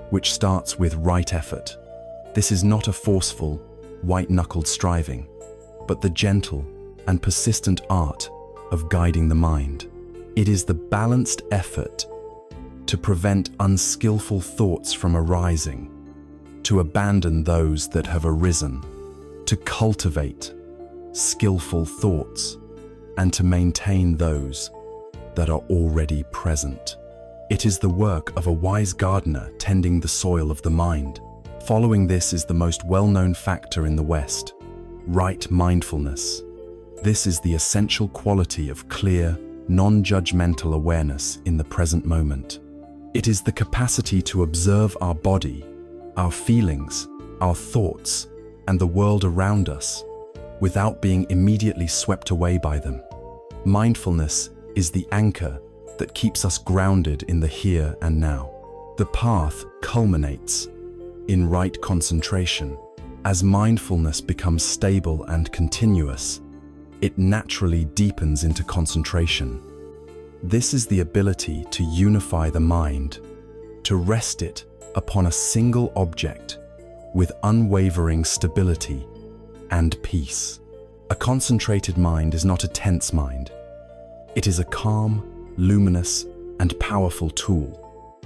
Speaker 1: which starts with right effort. This is not a forceful, white-knuckled striving, but the gentle and persistent art of guiding the mind. It is the balanced effort to prevent unskillful thoughts from arising, to abandon those that have arisen, to cultivate skillful thoughts, and to maintain those that are already present. It is the work of a wise gardener tending the soil of the mind. Following this is the most well-known factor in the West, right mindfulness. This is the essential quality of clear, non-judgmental awareness in the present moment. It is the capacity to observe our body, our feelings, our thoughts, and the world around us without being immediately swept away by them. Mindfulness is the anchor that keeps us grounded in the here and now. The path culminates in right concentration. As mindfulness becomes stable and continuous, it naturally deepens into concentration. This is the ability to unify the mind, to rest it upon a single object with unwavering stability and peace. A concentrated mind is not a tense mind. It is a calm, luminous, and powerful tool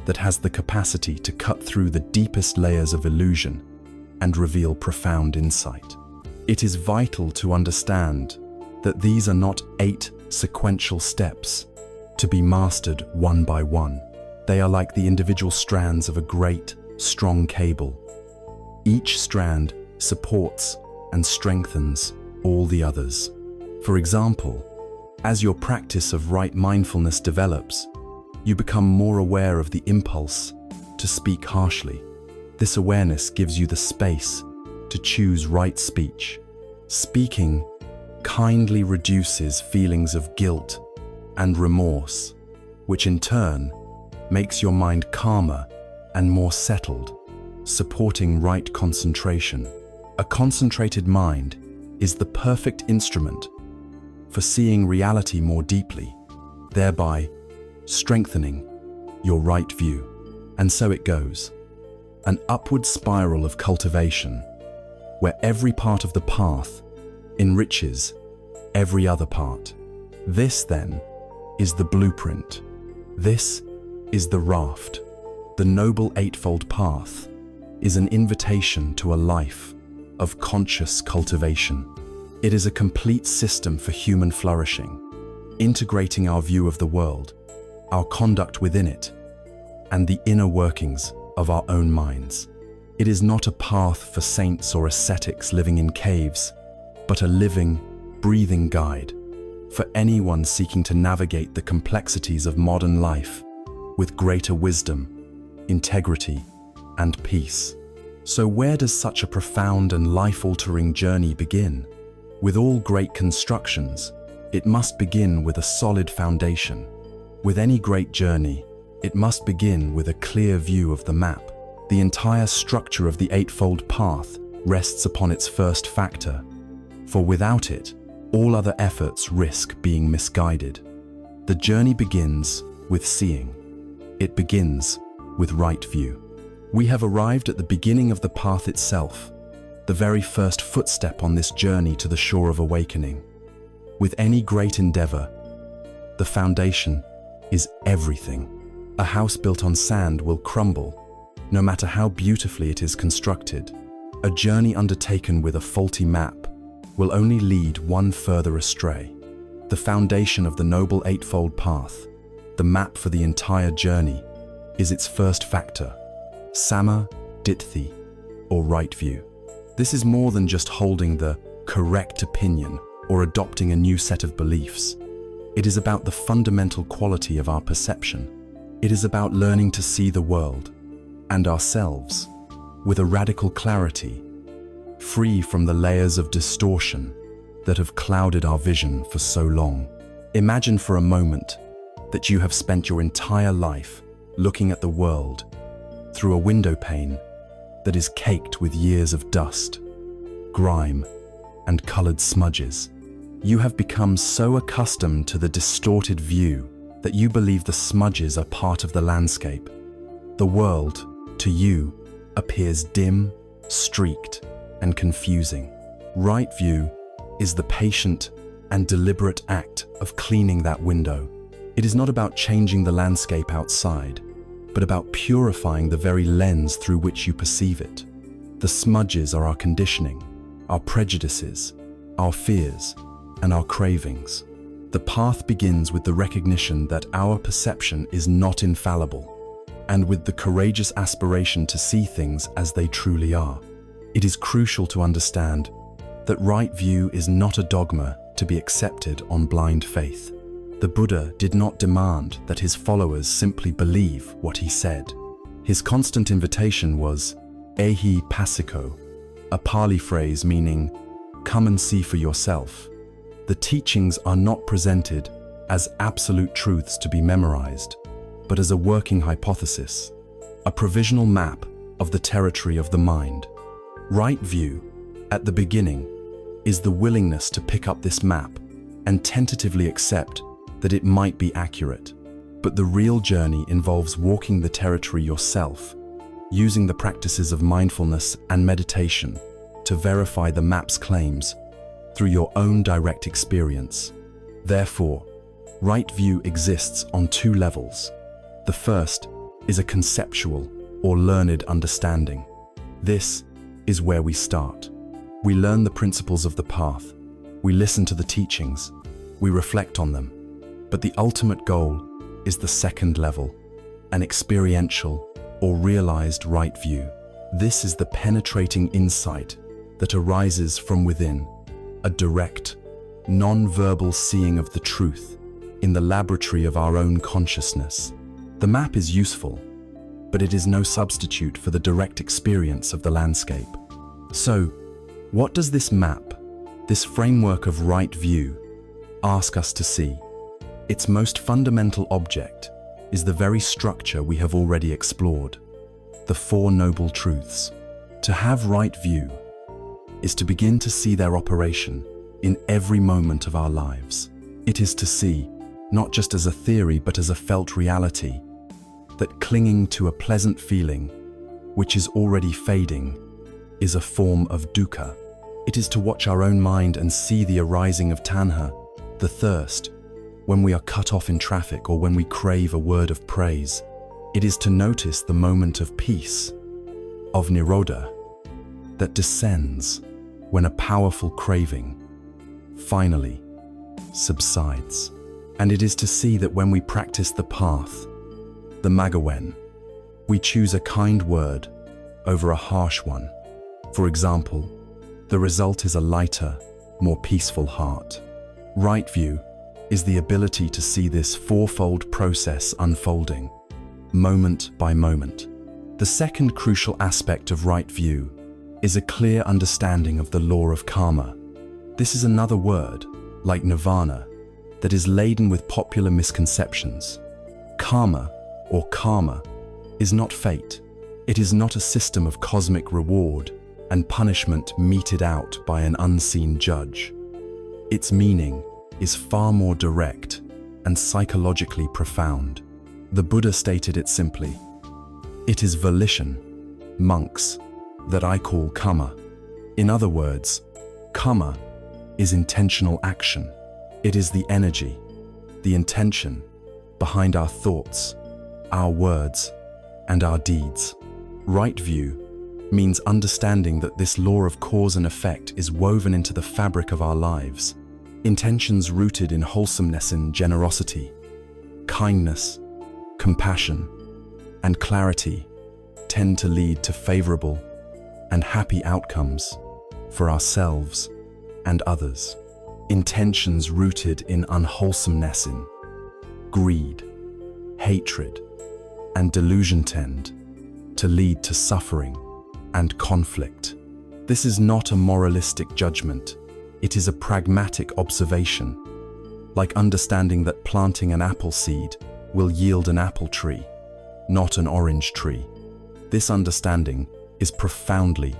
Speaker 1: that has the capacity to cut through the deepest layers of illusion and reveal profound insight. It is vital to understand that these are not 8 sequential steps to be mastered one by one. They are like the individual strands of a great, strong cable. Each strand supports and strengthens all the others. For example, as your practice of right mindfulness develops, you become more aware of the impulse to speak harshly. This awareness gives you the space to choose right speech. Speaking kindly reduces feelings of guilt and remorse, which in turn makes your mind calmer and more settled, supporting right concentration. A concentrated mind is the perfect instrument for seeing reality more deeply, thereby strengthening your right view. And so it goes, an upward spiral of cultivation, where every part of the path enriches every other part. This, then, is the blueprint. This is the raft. The noble Eightfold Path is an invitation to a life of conscious cultivation. It is a complete system for human flourishing, integrating our view of the world, our conduct within it, and the inner workings of our own minds. It is not a path for saints or ascetics living in caves, but a living, breathing guide for anyone seeking to navigate the complexities of modern life with greater wisdom, integrity, and peace. So where does such a profound and life-altering journey begin? With all great constructions, it must begin with a solid foundation. With any great journey, it must begin with a clear view of the map. The entire structure of the Eightfold Path rests upon its first factor, for without it, all other efforts risk being misguided. The journey begins with seeing. It begins with right view. We have arrived at the beginning of the path itself, the very first footstep on this journey to the shore of awakening. With any great endeavor, the foundation is everything. A house built on sand will crumble, no matter how beautifully it is constructed. A journey undertaken with a faulty map will only lead one further astray. The foundation of the Noble Eightfold Path, the map for the entire journey, is its first factor, Samma Ditthi, or right view. This is more than just holding the correct opinion or adopting a new set of beliefs. It is about the fundamental quality of our perception. It is about learning to see the world and ourselves with a radical clarity, free from the layers of distortion that have clouded our vision for so long. Imagine for a moment that you have spent your entire life looking at the world through a window pane that is caked with years of dust, grime, and colored smudges. You have become so accustomed to the distorted view that you believe the smudges are part of the landscape. The world, to you, appears dim, streaked, and confusing. Right view is the patient and deliberate act of cleaning that window. It is not about changing the landscape outside, but about purifying the very lens through which you perceive it. The smudges are our conditioning, our prejudices, our fears, and our cravings. The path begins with the recognition that our perception is not infallible, and with the courageous aspiration to see things as they truly are. It is crucial to understand that right view is not a dogma to be accepted on blind faith. The Buddha did not demand that his followers simply believe what he said. His constant invitation was ehi passiko, a Pali phrase meaning, "Come and see for yourself." The teachings are not presented as absolute truths to be memorized, but as a working hypothesis, a provisional map of the territory of the mind. Right view, at the beginning, is the willingness to pick up this map and tentatively accept that it might be accurate. But the real journey involves walking the territory yourself, using the practices of mindfulness and meditation to verify the map's claims through your own direct experience. Therefore, right view exists on two levels. The first is a conceptual or learned understanding. This is where we start. We learn the principles of the path, we listen to the teachings, we reflect on them. But the ultimate goal is the second level, an experiential or realized right view. This is the penetrating insight that arises from within, a direct, non-verbal seeing of the truth in the laboratory of our own consciousness. The map is useful, but it is no substitute for the direct experience of the landscape. So, what does this map, this framework of right view, ask us to see? Its most fundamental object is the very structure we have already explored, the Four Noble Truths. To have right view is to begin to see their operation in every moment of our lives. It is to see, not just as a theory but as a felt reality, that clinging to a pleasant feeling, which is already fading, is a form of dukkha. It is to watch our own mind and see the arising of Tanha, the thirst, when we are cut off in traffic or when we crave a word of praise. It is to notice the moment of peace, of nirodha, that descends when a powerful craving finally subsides. And it is to see that when we practice the path, the Magawen, we choose a kind word over a harsh one. For example, the result is a lighter, more peaceful heart. Right view is the ability to see this fourfold process unfolding, moment by moment. The second crucial aspect of right view is a clear understanding of the law of karma. This is another word, like nirvana, that is laden with popular misconceptions. Karma, or karma, is not fate. It is not a system of cosmic reward and punishment meted out by an unseen judge. Its meaning is far more direct and psychologically profound. The Buddha stated it simply: "It is volition, monks, that I call karma." In other words, karma is intentional action. It is the energy, the intention behind our thoughts, our words, and our deeds. Right view means understanding that this law of cause and effect is woven into the fabric of our lives. Intentions rooted in wholesomeness and generosity, kindness, compassion, and clarity tend to lead to favorable and happy outcomes for ourselves and others. Intentions rooted in unwholesomeness, in greed, hatred, and delusion tend to lead to suffering and conflict. This is not a moralistic judgment. It is a pragmatic observation, like understanding that planting an apple seed will yield an apple tree, not an orange tree. This understanding is profoundly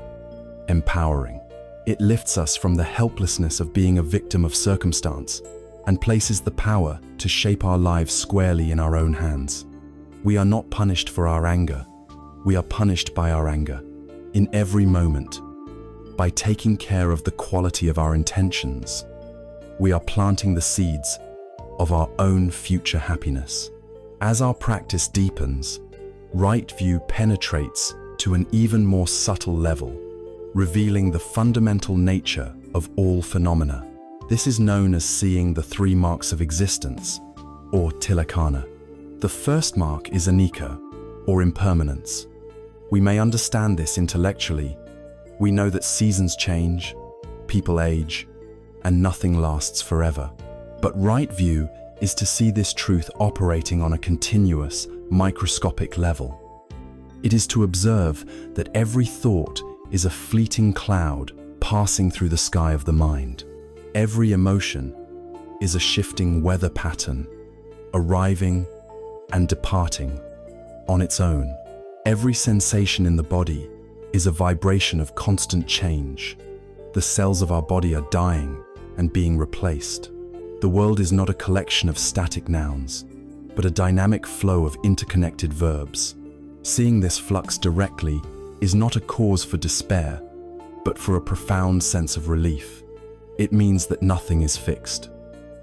Speaker 1: empowering. It lifts us from the helplessness of being a victim of circumstance and places the power to shape our lives squarely in our own hands. We are not punished for our anger. We are punished by our anger in every moment. By taking care of the quality of our intentions, we are planting the seeds of our own future happiness. As our practice deepens, right view penetrates to an even more subtle level, revealing the fundamental nature of all phenomena. This is known as seeing the three marks of existence, or tilakkhana. The first mark is anicca, or impermanence. We may understand this intellectually. We know that seasons change, people age, and nothing lasts forever. But right view is to see this truth operating on a continuous, microscopic level. It is to observe that every thought is a fleeting cloud passing through the sky of the mind. Every emotion is a shifting weather pattern, arriving and departing on its own. Every sensation in the body is a vibration of constant change. The cells of our body are dying and being replaced. The world is not a collection of static nouns, but a dynamic flow of interconnected verbs. Seeing this flux directly is not a cause for despair, but for a profound sense of relief. It means that nothing is fixed.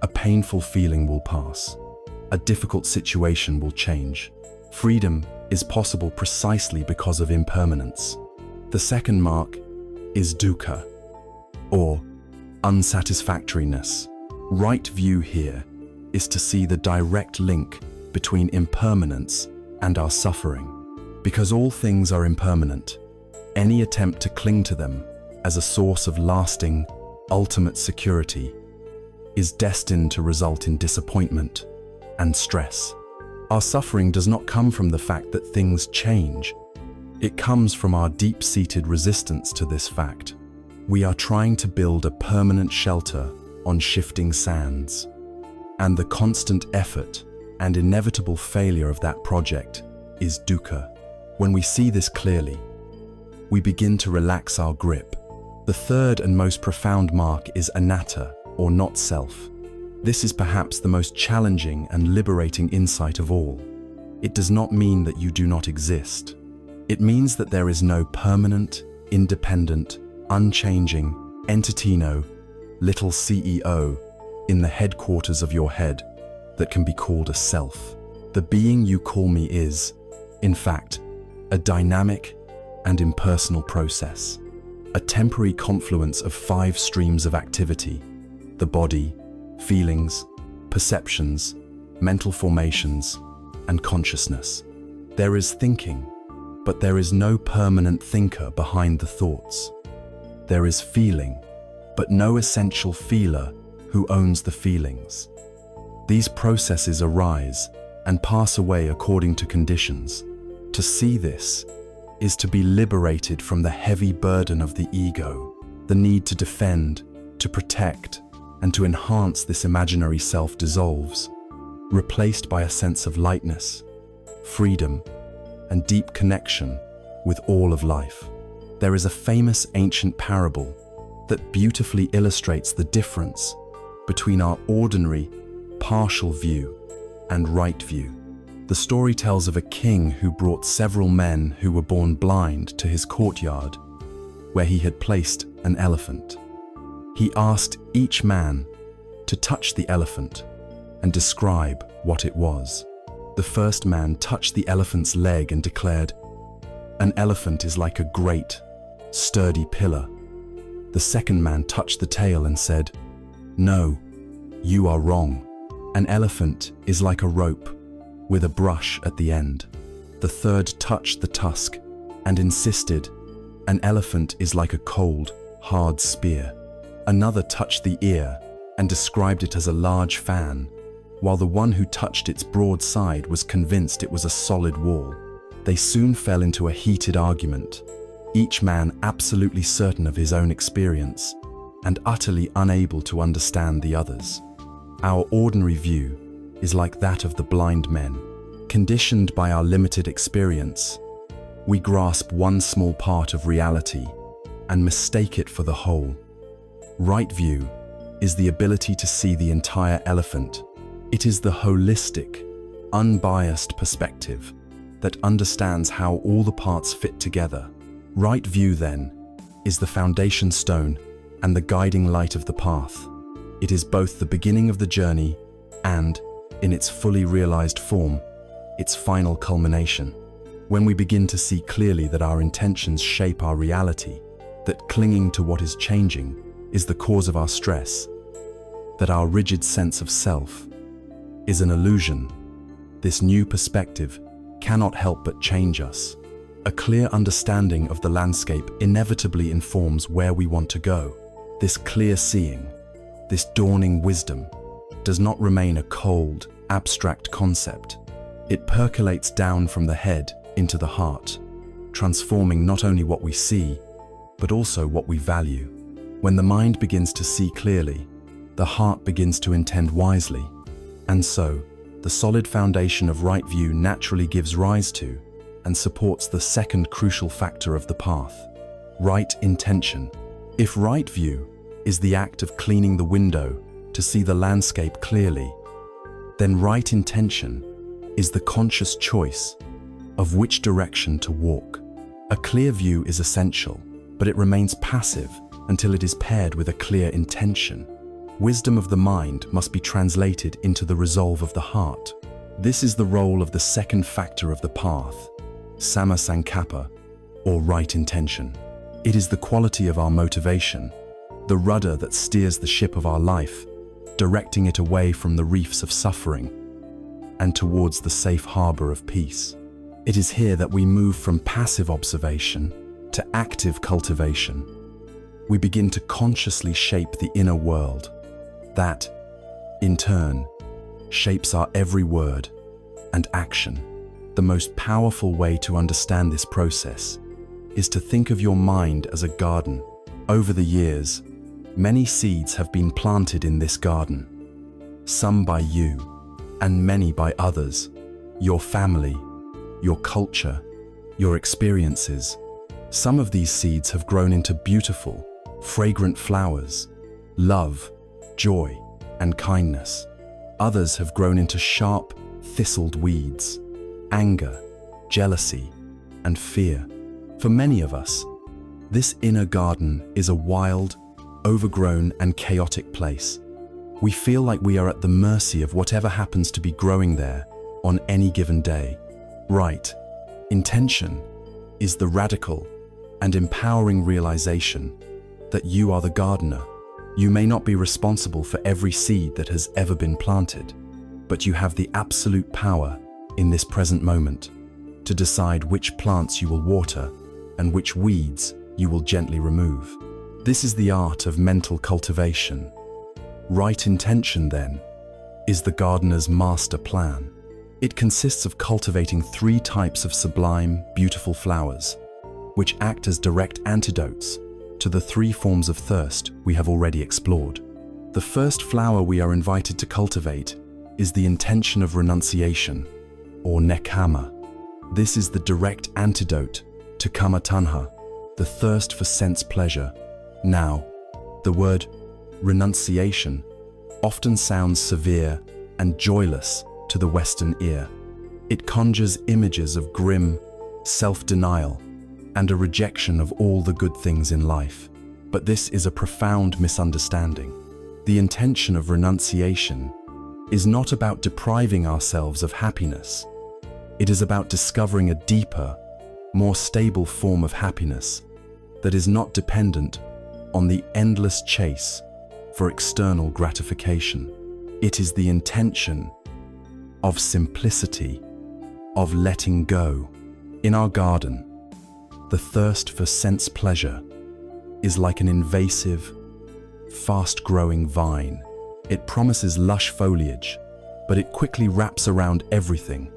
Speaker 1: A painful feeling will pass. A difficult situation will change. Freedom is possible precisely because of impermanence. The second mark is dukkha, or unsatisfactoriness. Right view here is to see the direct link between impermanence and our suffering. Because all things are impermanent, any attempt to cling to them as a source of lasting, ultimate security is destined to result in disappointment and stress. Our suffering does not come from the fact that things change. It comes from our deep-seated resistance to this fact. We are trying to build a permanent shelter on shifting sands, and the constant effort and inevitable failure of that project is dukkha. When we see this clearly, we begin to relax our grip. The third and most profound mark is anatta, or not self. This is perhaps the most challenging and liberating insight of all. It does not mean that you do not exist. It means that there is no permanent, independent, unchanging entity, no little CEO in the headquarters of your head that can be called a self. The being you call me is, in fact, a dynamic and impersonal process, a temporary confluence of 5 streams of activity: the body, feelings, perceptions, mental formations, and consciousness. There is thinking, but there is no permanent thinker behind the thoughts. There is feeling, but no essential feeler who owns the feelings. These processes arise and pass away according to conditions. To see this is to be liberated from the heavy burden of the ego, the need to defend, to protect, and to enhance this imaginary self dissolves, replaced by a sense of lightness, freedom, and deep connection with all of life. There is a famous ancient parable that beautifully illustrates the difference between our ordinary, partial view and right view. The story tells of a king who brought several men who were born blind to his courtyard, where he had placed an elephant. He asked each man to touch the elephant and describe what it was. The first man touched the elephant's leg and declared, "An elephant is like a great, sturdy pillar." The second man touched the tail and said, "No, you are wrong. An elephant is like a rope with a brush at the end." The third touched the tusk and insisted, "An elephant is like a cold, hard spear." Another touched the ear and described it as a large fan, while the one who touched its broad side was convinced it was a solid wall. They soon fell into a heated argument, each man absolutely certain of his own experience and utterly unable to understand the others. Our ordinary view is like that of the blind men. Conditioned by our limited experience, we grasp one small part of reality and mistake it for the whole. Right view is the ability to see the entire elephant. It is the holistic, unbiased perspective that understands how all the parts fit together. Right view, then, is the foundation stone and the guiding light of the path. It is both the beginning of the journey and, in its fully realized form, its final culmination. When we begin to see clearly that our intentions shape our reality, that clinging to what is changing is the cause of our stress, that our rigid sense of self is an illusion, this new perspective cannot help but change us. A clear understanding of the landscape inevitably informs where we want to go. This clear seeing, this dawning wisdom, does not remain a cold, abstract concept. It percolates down from the head into the heart, transforming not only what we see, but also what we value. When the mind begins to see clearly, the heart begins to intend wisely, and so, the solid foundation of right view naturally gives rise to and supports the second crucial factor of the path, right intention. If right view is the act of cleaning the window to see the landscape clearly, then right intention is the conscious choice of which direction to walk. A clear view is essential, but it remains passive until it is paired with a clear intention. Wisdom of the mind must be translated into the resolve of the heart. This is the role of the second factor of the path, Samma Sankappa, or right intention. It is the quality of our motivation, the rudder that steers the ship of our life, directing it away from the reefs of suffering and towards the safe harbor of peace. It is here that we move from passive observation to active cultivation. We begin to consciously shape the inner world that, in turn, shapes our every word and action. The most powerful way to understand this process is to think of your mind as a garden. Over the years, many seeds have been planted in this garden, some by you and many by others, your family, your culture, your experiences. Some of these seeds have grown into beautiful, fragrant flowers, love, joy, and kindness. Others have grown into sharp, thistled weeds, anger, jealousy, and fear. For many of us, this inner garden is a wild, overgrown, and chaotic place. We feel like we are at the mercy of whatever happens to be growing there on any given day. Right intention is the radical and empowering realization that you are the gardener. You may not be responsible for every seed that has ever been planted, but you have the absolute power in this present moment to decide which plants you will water and which weeds you will gently remove. This is the art of mental cultivation. Right intention, then, is the gardener's master plan. It consists of cultivating 3 types of sublime, beautiful flowers, which act as direct antidotes to the 3 forms of thirst we have already explored. The first flower we are invited to cultivate is the intention of renunciation, or nekkhamma. This is the direct antidote to kama tanha, the thirst for sense pleasure. Now, the word renunciation often sounds severe and joyless to the Western ear. It conjures images of grim self-denial and a rejection of all the good things in life. But this is a profound misunderstanding. The intention of renunciation is not about depriving ourselves of happiness. It is about discovering a deeper, more stable form of happiness that is not dependent on the endless chase for external gratification. It is the intention of simplicity, of letting go. In our garden, the thirst for sense pleasure is like an invasive, fast-growing vine. It promises lush foliage, but it quickly wraps around everything,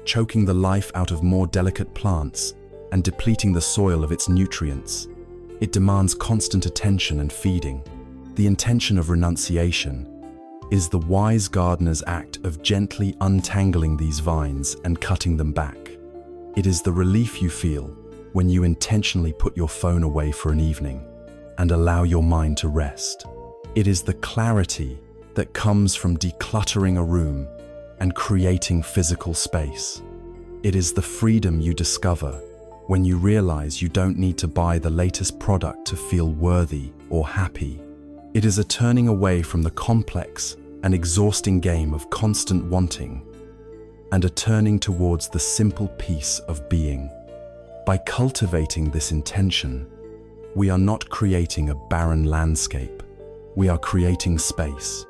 Speaker 1: choking the life out of more delicate plants and depleting the soil of its nutrients. It demands constant attention and feeding. The intention of renunciation is the wise gardener's act of gently untangling these vines and cutting them back. It is the relief you feel when you intentionally put your phone away for an evening and allow your mind to rest. It is the clarity that comes from decluttering a room and creating physical space. It is the freedom you discover when you realize you don't need to buy the latest product to feel worthy or happy. It is a turning away from the complex and exhausting game of constant wanting and a turning towards the simple peace of being. By cultivating this intention, we are not creating a barren landscape. We are creating space.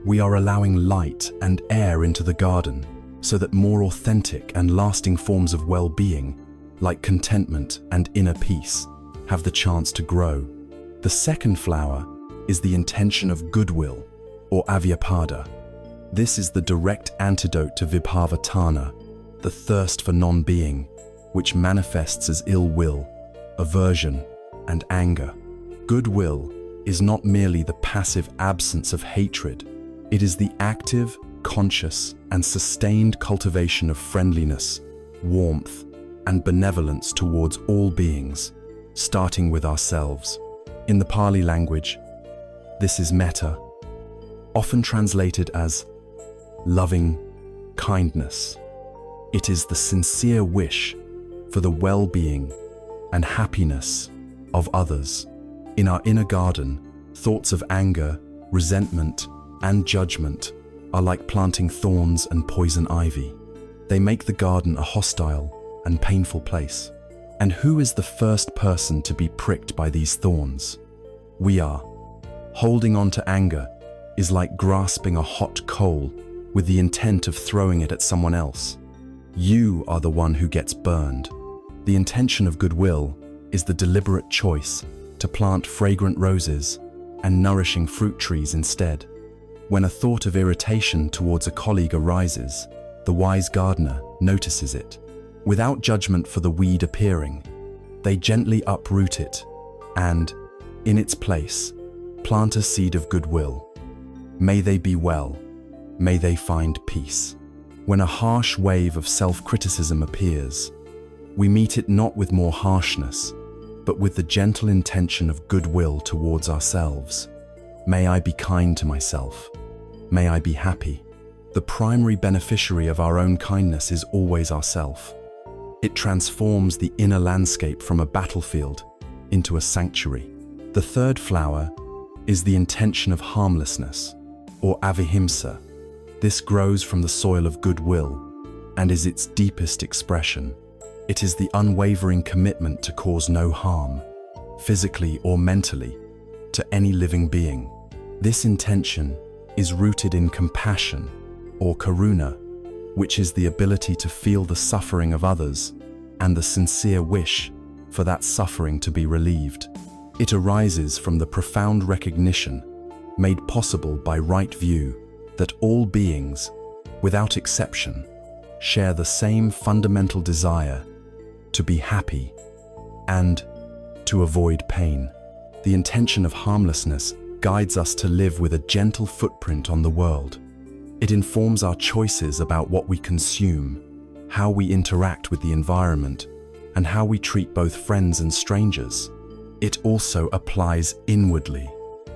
Speaker 1: We are allowing light and air into the garden so that more authentic and lasting forms of well-being, like contentment and inner peace, have the chance to grow. The second flower is the intention of goodwill, or avyapada. This is the direct antidote to vibhava-tanha, the thirst for non-being, which manifests as ill will, aversion, and anger. Goodwill is not merely the passive absence of hatred. It is the active, conscious, and sustained cultivation of friendliness, warmth, and benevolence towards all beings, starting with ourselves. In the Pali language, this is metta, often translated as loving kindness. It is the sincere wish for the well-being and happiness of others. In our inner garden, thoughts of anger, resentment, and judgment are like planting thorns and poison ivy. They make the garden a hostile and painful place. And who is the first person to be pricked by these thorns? We are. Holding on to anger is like grasping a hot coal with the intent of throwing it at someone else. You are the one who gets burned. The intention of goodwill is the deliberate choice to plant fragrant roses and nourishing fruit trees instead. When a thought of irritation towards a colleague arises, the wise gardener notices it. Without judgment for the weed appearing, they gently uproot it and, in its place, plant a seed of goodwill. May they be well. May they find peace. When a harsh wave of self-criticism appears, we meet it not with more harshness, but with the gentle intention of goodwill towards ourselves. May I be kind to myself. May I be happy. The primary beneficiary of our own kindness is always ourself. It transforms the inner landscape from a battlefield into a sanctuary. The third flower is the intention of harmlessness, or avihimsa. This grows from the soil of goodwill and is its deepest expression. It is the unwavering commitment to cause no harm, physically or mentally, to any living being. This intention is rooted in compassion, or karuna, which is the ability to feel the suffering of others and the sincere wish for that suffering to be relieved. It arises from the profound recognition, made possible by right view, that all beings, without exception, share the same fundamental desire to be happy and to avoid pain. The intention of harmlessness guides us to live with a gentle footprint on the world. It informs our choices about what we consume, how we interact with the environment, and how we treat both friends and strangers. It also applies inwardly.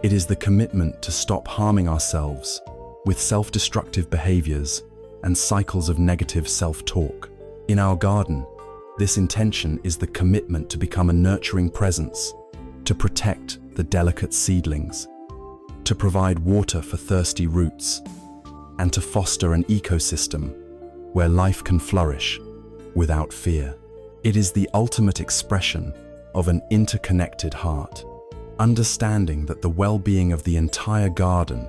Speaker 1: It is the commitment to stop harming ourselves with self-destructive behaviors and cycles of negative self-talk. In our garden, this intention is the commitment to become a nurturing presence, to protect the delicate seedlings, to provide water for thirsty roots, and to foster an ecosystem where life can flourish without fear. It is the ultimate expression of an interconnected heart, understanding that the well-being of the entire garden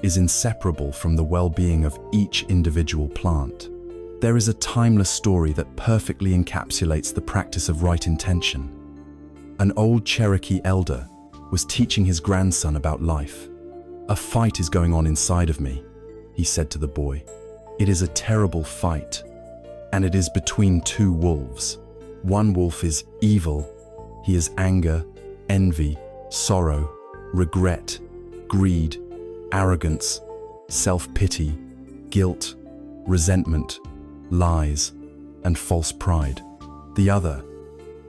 Speaker 1: is inseparable from the well-being of each individual plant. There is a timeless story that perfectly encapsulates the practice of right intention. An old Cherokee elder was teaching his grandson about life. "A fight is going on inside of me," he said to the boy. "It is a terrible fight, and it is between two wolves. One wolf is evil. He is anger, envy, sorrow, regret, greed, arrogance, self-pity, guilt, resentment, lies, and false pride. The other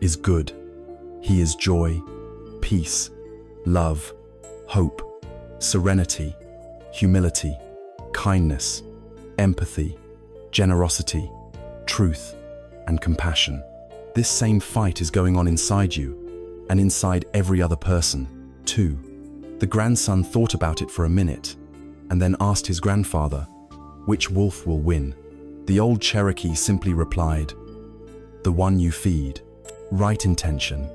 Speaker 1: is good. He is joy, peace, love, hope, serenity, humility, kindness, empathy, generosity, truth, and compassion. This same fight is going on inside you, and inside every other person, too." The grandson thought about it for a minute, and then asked his grandfather, "Which wolf will win?" The old Cherokee simply replied, "The one you feed." Right intention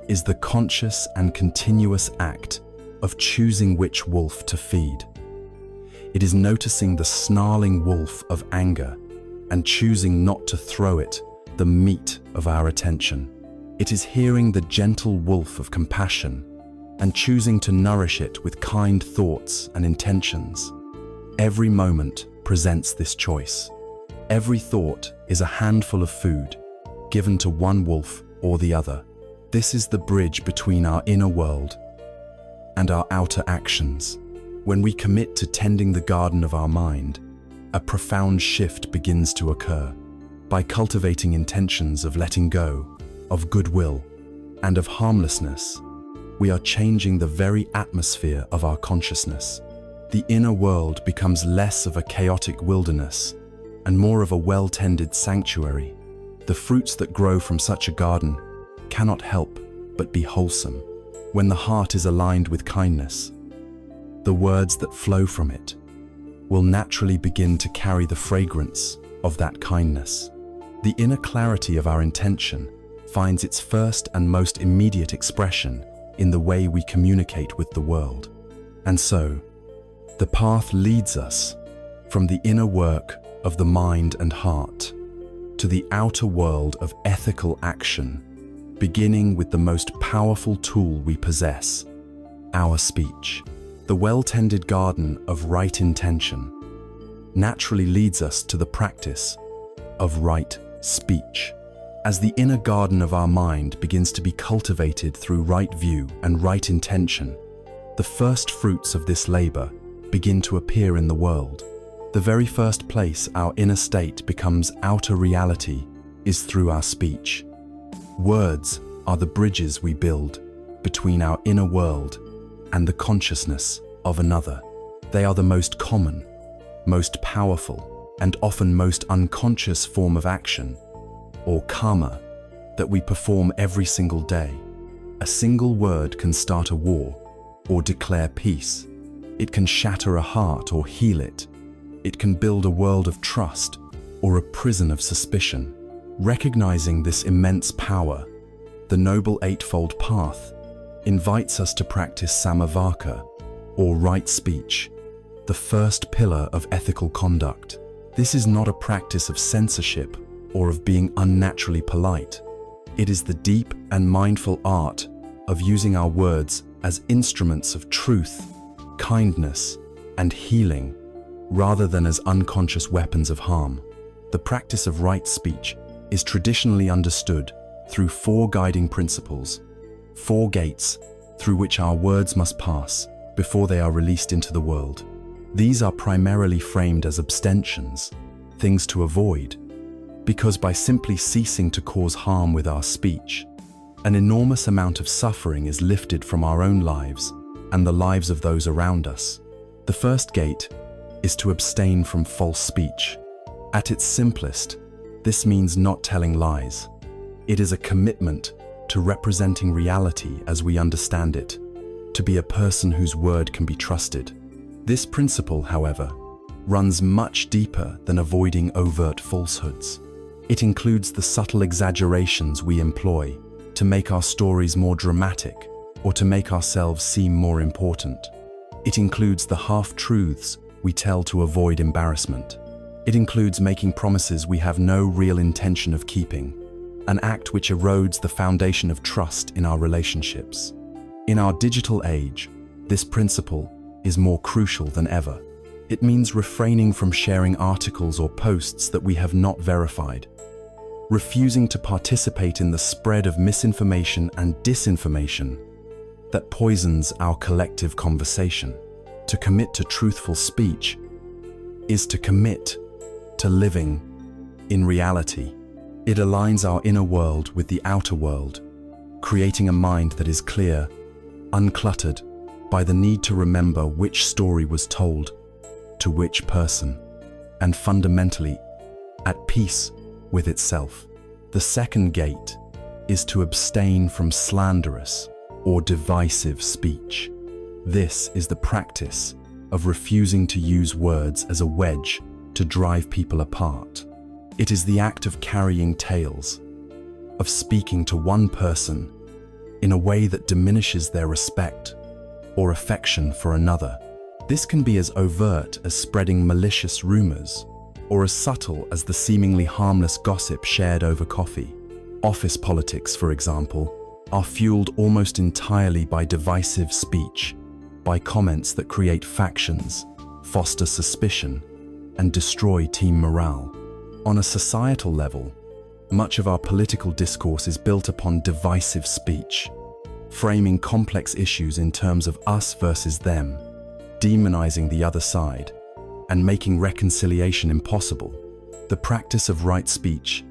Speaker 1: is the conscious and continuous act of choosing which wolf to feed. It is noticing the snarling wolf of anger and choosing not to throw it the meat of our attention. It is hearing the gentle wolf of compassion and choosing to nourish it with kind thoughts and intentions. Every moment presents this choice. Every thought is a handful of food given to one wolf or the other. This is the bridge between our inner world and our outer actions. When we commit to tending the garden of our mind, a profound shift begins to occur. By cultivating intentions of letting go, of goodwill, and of harmlessness, we are changing the very atmosphere of our consciousness. The inner world becomes less of a chaotic wilderness and more of a well-tended sanctuary. The fruits that grow from such a garden cannot help but be wholesome. When the heart is aligned with kindness, the words that flow from it will naturally begin to carry the fragrance of that kindness. The inner clarity of our intention finds its first and most immediate expression in the way we communicate with the world. And so, the path leads us from the inner work of the mind and heart to the outer world of ethical action, beginning with the most powerful tool we possess, our speech. The well-tended garden of right intention naturally leads us to the practice of right speech. As the inner garden of our mind begins to be cultivated through right view and right intention, the first fruits of this labor begin to appear in the world. The very first place our inner state becomes outer reality is through our speech. Words are the bridges we build between our inner world and the consciousness of another. They are the most common, most powerful, and often most unconscious form of action, or karma, that we perform every single day. A single word can start a war or declare peace. It can shatter a heart or heal it. It can build a world of trust or a prison of suspicion. Recognizing this immense power, the Noble Eightfold Path invites us to practice samavaka, or right speech, the first pillar of ethical conduct. This is not a practice of censorship or of being unnaturally polite. It is the deep and mindful art of using our words as instruments of truth, kindness, and healing, rather than as unconscious weapons of harm. The practice of right speech is traditionally understood through four guiding principles, four gates through which our words must pass before they are released into the world. These are primarily framed as abstentions, things to avoid, because by simply ceasing to cause harm with our speech, an enormous amount of suffering is lifted from our own lives and the lives of those around us. The first gate is to abstain from false speech. At its simplest, this means not telling lies. It is a commitment to representing reality as we understand it, to be a person whose word can be trusted. This principle, however, runs much deeper than avoiding overt falsehoods. It includes the subtle exaggerations we employ to make our stories more dramatic or to make ourselves seem more important. It includes the half-truths we tell to avoid embarrassment. It includes making promises we have no real intention of keeping, an act which erodes the foundation of trust in our relationships. In our digital age, this principle is more crucial than ever. It means refraining from sharing articles or posts that we have not verified, refusing to participate in the spread of misinformation and disinformation that poisons our collective conversation. To commit to truthful speech is to commit to living in reality. It aligns our inner world with the outer world, creating a mind that is clear, uncluttered by the need to remember which story was told to which person, and fundamentally at peace with itself. The second gate is to abstain from slanderous or divisive speech. This is the practice of refusing to use words as a wedge to drive people apart. It is the act of carrying tales, of speaking to one person in a way that diminishes their respect or affection for another. This can be as overt as spreading malicious rumors, or as subtle as the seemingly harmless gossip shared over coffee. Office politics, for example, are fueled almost entirely by divisive speech, by comments that create factions, foster suspicion, and destroy team morale. On a societal level, much of our political discourse is built upon divisive speech, framing complex issues in terms of us versus them, demonizing the other side, and making reconciliation impossible. The practice of right speech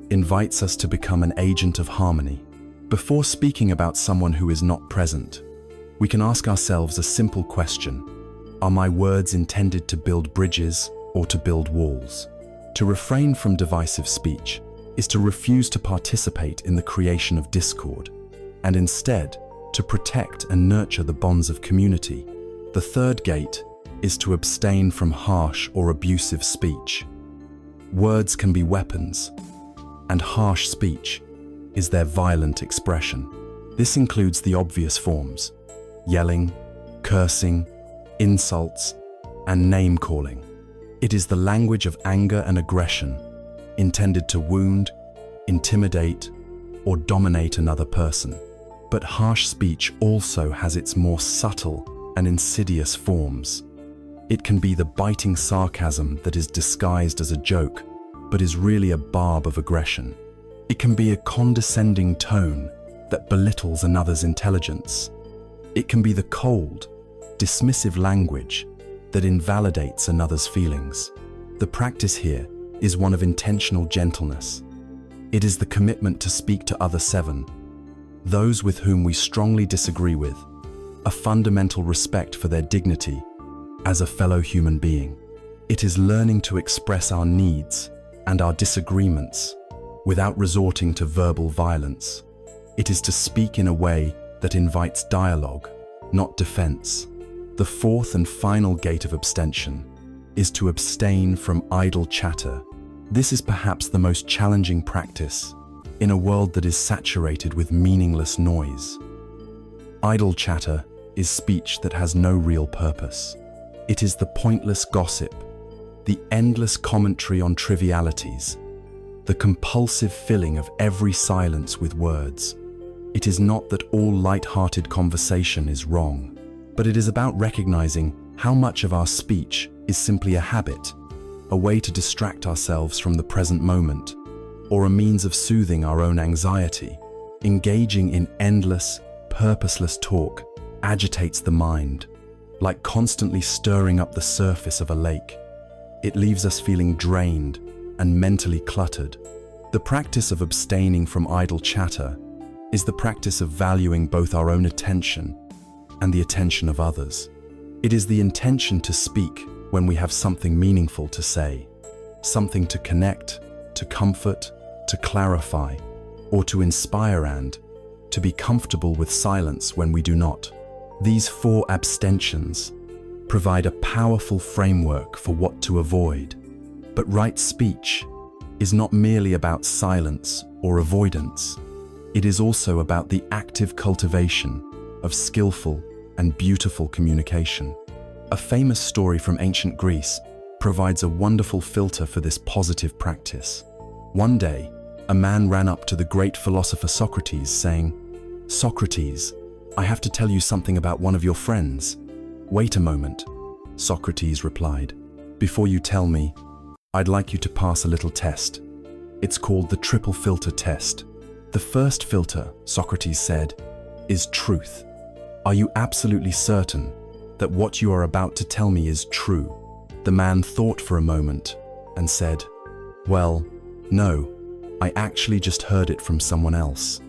Speaker 1: invites us to become an agent of harmony. Before speaking about someone who is not present, we can ask ourselves a simple question: are my words intended to build bridges or to build walls? To refrain from divisive speech is to refuse to participate in the creation of discord, and instead to protect and nurture the bonds of community. The third gate is to abstain from harsh or abusive speech. Words can be weapons, and harsh speech is their violent expression. This includes the obvious forms: yelling, cursing, insults, and name-calling. It is the language of anger and aggression, intended to wound, intimidate, or dominate another person. But harsh speech also has its more subtle and insidious forms. It can be the biting sarcasm that is disguised as a joke, but is really a barb of aggression. It can be a condescending tone that belittles another's intelligence. It can be the cold, dismissive language that invalidates another's feelings. The practice here is one of intentional gentleness. It is the commitment to speak to other seven, those with whom we strongly disagree with, a fundamental respect for their dignity as a fellow human being. It is learning to express our needs and our disagreements without resorting to verbal violence. It is to speak in a way that invites dialogue, not defense. The fourth and final gate of abstention is to abstain from idle chatter. This is perhaps the most challenging practice in a world that is saturated with meaningless noise. Idle chatter is speech that has no real purpose. It is the pointless gossip, the endless commentary on trivialities, the compulsive filling of every silence with words. It is not that all light-hearted conversation is wrong, but it is about recognizing how much of our speech is simply a habit, a way to distract ourselves from the present moment, or a means of soothing our own anxiety. Engaging in endless, purposeless talk agitates the mind, like constantly stirring up the surface of a lake. It leaves us feeling drained and mentally cluttered. The practice of abstaining from idle chatter is the practice of valuing both our own attention and the attention of others. It is the intention to speak when we have something meaningful to say, something to connect, to comfort, to clarify, or to inspire, and to be comfortable with silence when we do not. These 4 abstentions provide a powerful framework for what to avoid. But right speech is not merely about silence or avoidance. It is also about the active cultivation of skillful and beautiful communication. A famous story from ancient Greece provides a wonderful filter for this positive practice. One day, a man ran up to the great philosopher Socrates, saying, "Socrates, I have to tell you something about one of your friends." "Wait a moment," Socrates replied. "Before you tell me, I'd like you to pass a little test. It's called the triple filter test. The first filter," Socrates said, "is truth. Are you absolutely certain that what you are about to tell me is true?" The man thought for a moment and said, "Well, no, I actually just heard it from someone else."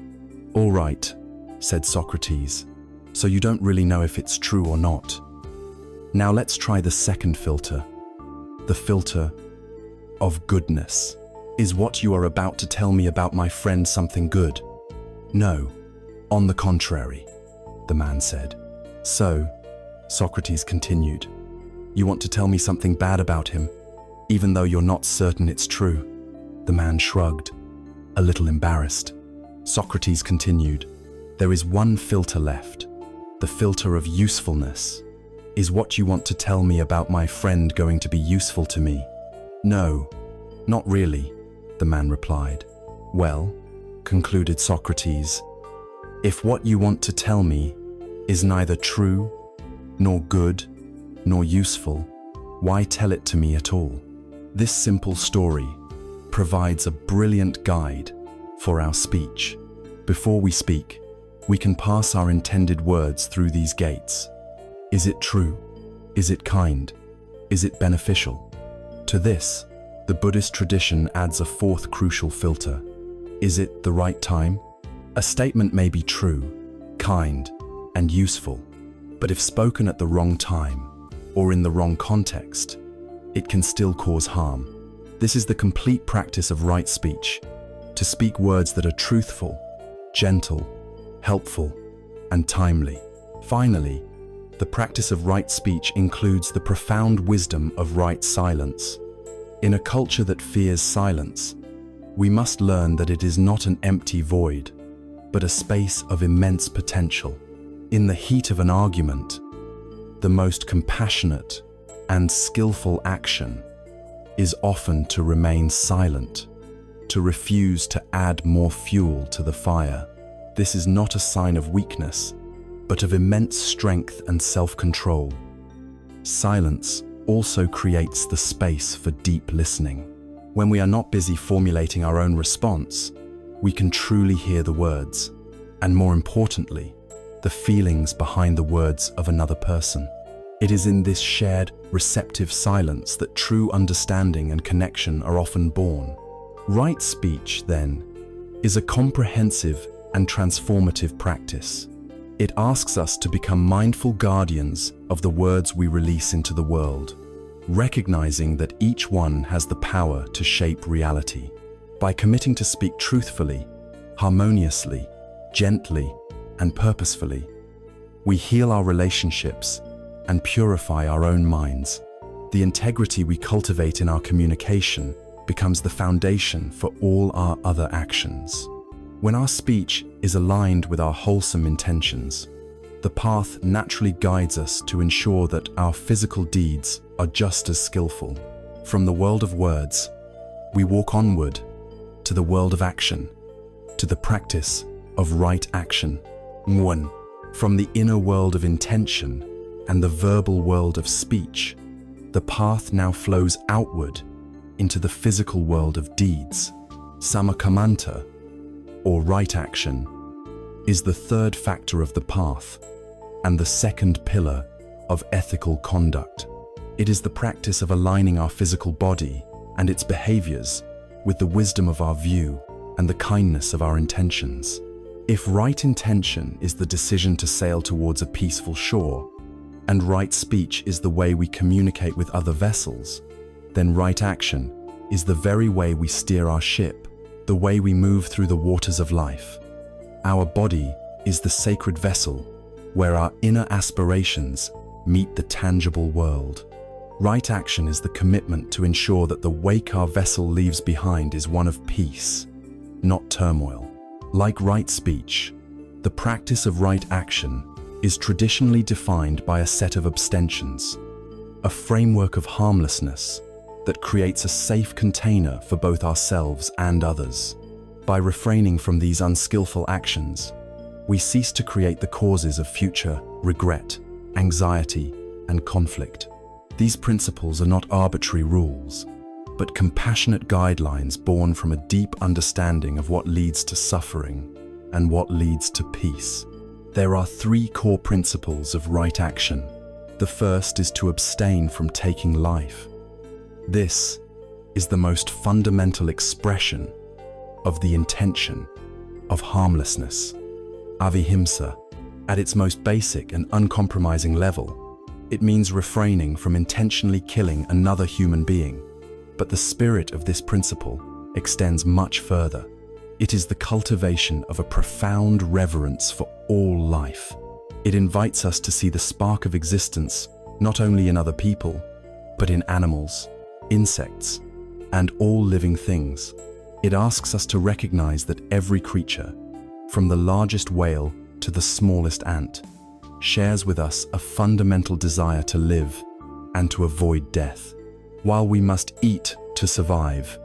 Speaker 1: "All right," said Socrates, "so you don't really know if it's true or not. Now let's try the second filter, the filter of goodness. Is what you are about to tell me about my friend something good?" "No, on the contrary," the man said. "So," Socrates continued, "you want to tell me something bad about him, even though you're not certain it's true?" The man shrugged, a little embarrassed. Socrates continued, "There is one filter left, the filter of usefulness. Is what you want to tell me about my friend going to be useful to me?" "No, not really," the man replied. "Well," concluded Socrates, "if what you want to tell me is neither true, nor good, nor useful, why tell it to me at all?" This simple story provides a brilliant guide for our speech. Before we speak, we can pass our intended words through these gates. Is it true? Is it kind? Is it beneficial? To this, the Buddhist tradition adds a 4th crucial filter. Is it the right time? A statement may be true, kind, and useful, but if spoken at the wrong time or in the wrong context, it can still cause harm. This is the complete practice of right speech, to speak words that are truthful, gentle, helpful, and timely. Finally, the practice of right speech includes the profound wisdom of right silence. In a culture that fears silence, we must learn that it is not an empty void, but a space of immense potential. In the heat of an argument, the most compassionate and skillful action is often to remain silent, to refuse to add more fuel to the fire. This is not a sign of weakness, but of immense strength and self-control. Silence also creates the space for deep listening. When we are not busy formulating our own response, we can truly hear the words, and more importantly, the feelings behind the words of another person. It is in this shared, receptive silence that true understanding and connection are often born. Right speech, then, is a comprehensive and transformative practice. It asks us to become mindful guardians of the words we release into the world, recognizing that each one has the power to shape reality. By committing to speak truthfully, harmoniously, gently, and purposefully, we heal our relationships and purify our own minds. The integrity we cultivate in our communication becomes the foundation for all our other actions. When our speech is aligned with our wholesome intentions, the path naturally guides us to ensure that our physical deeds are just as skillful. From the world of words, we walk onward to the world of action, to the practice of right action. 1. From the inner world of intention and the verbal world of speech, the path now flows outward into the physical world of deeds. Samakamanta, or right action, is the third factor of the path and the second pillar of ethical conduct. It is the practice of aligning our physical body and its behaviors with the wisdom of our view and the kindness of our intentions. If right intention is the decision to sail towards a peaceful shore, and right speech is the way we communicate with other vessels, then right action is the very way we steer our ship, the way we move through the waters of life. Our body is the sacred vessel where our inner aspirations meet the tangible world. Right action is the commitment to ensure that the wake our vessel leaves behind is one of peace, not turmoil. Like right speech, the practice of right action is traditionally defined by a set of abstentions, a framework of harmlessness that creates a safe container for both ourselves and others. By refraining from these unskillful actions, we cease to create the causes of future regret, anxiety, and conflict. These principles are not arbitrary rules, but compassionate guidelines born from a deep understanding of what leads to suffering and what leads to peace. There are three core principles of right action. The first is to abstain from taking life. This is the most fundamental expression of the intention of harmlessness, avihimsa. At its most basic and uncompromising level, it means refraining from intentionally killing another human being. But the spirit of this principle extends much further. It is the cultivation of a profound reverence for all life. It invites us to see the spark of existence not only in other people, but in animals, insects, and all living things. It asks us to recognize that every creature, from the largest whale to the smallest ant, shares with us a fundamental desire to live and to avoid death. While we must eat to survive,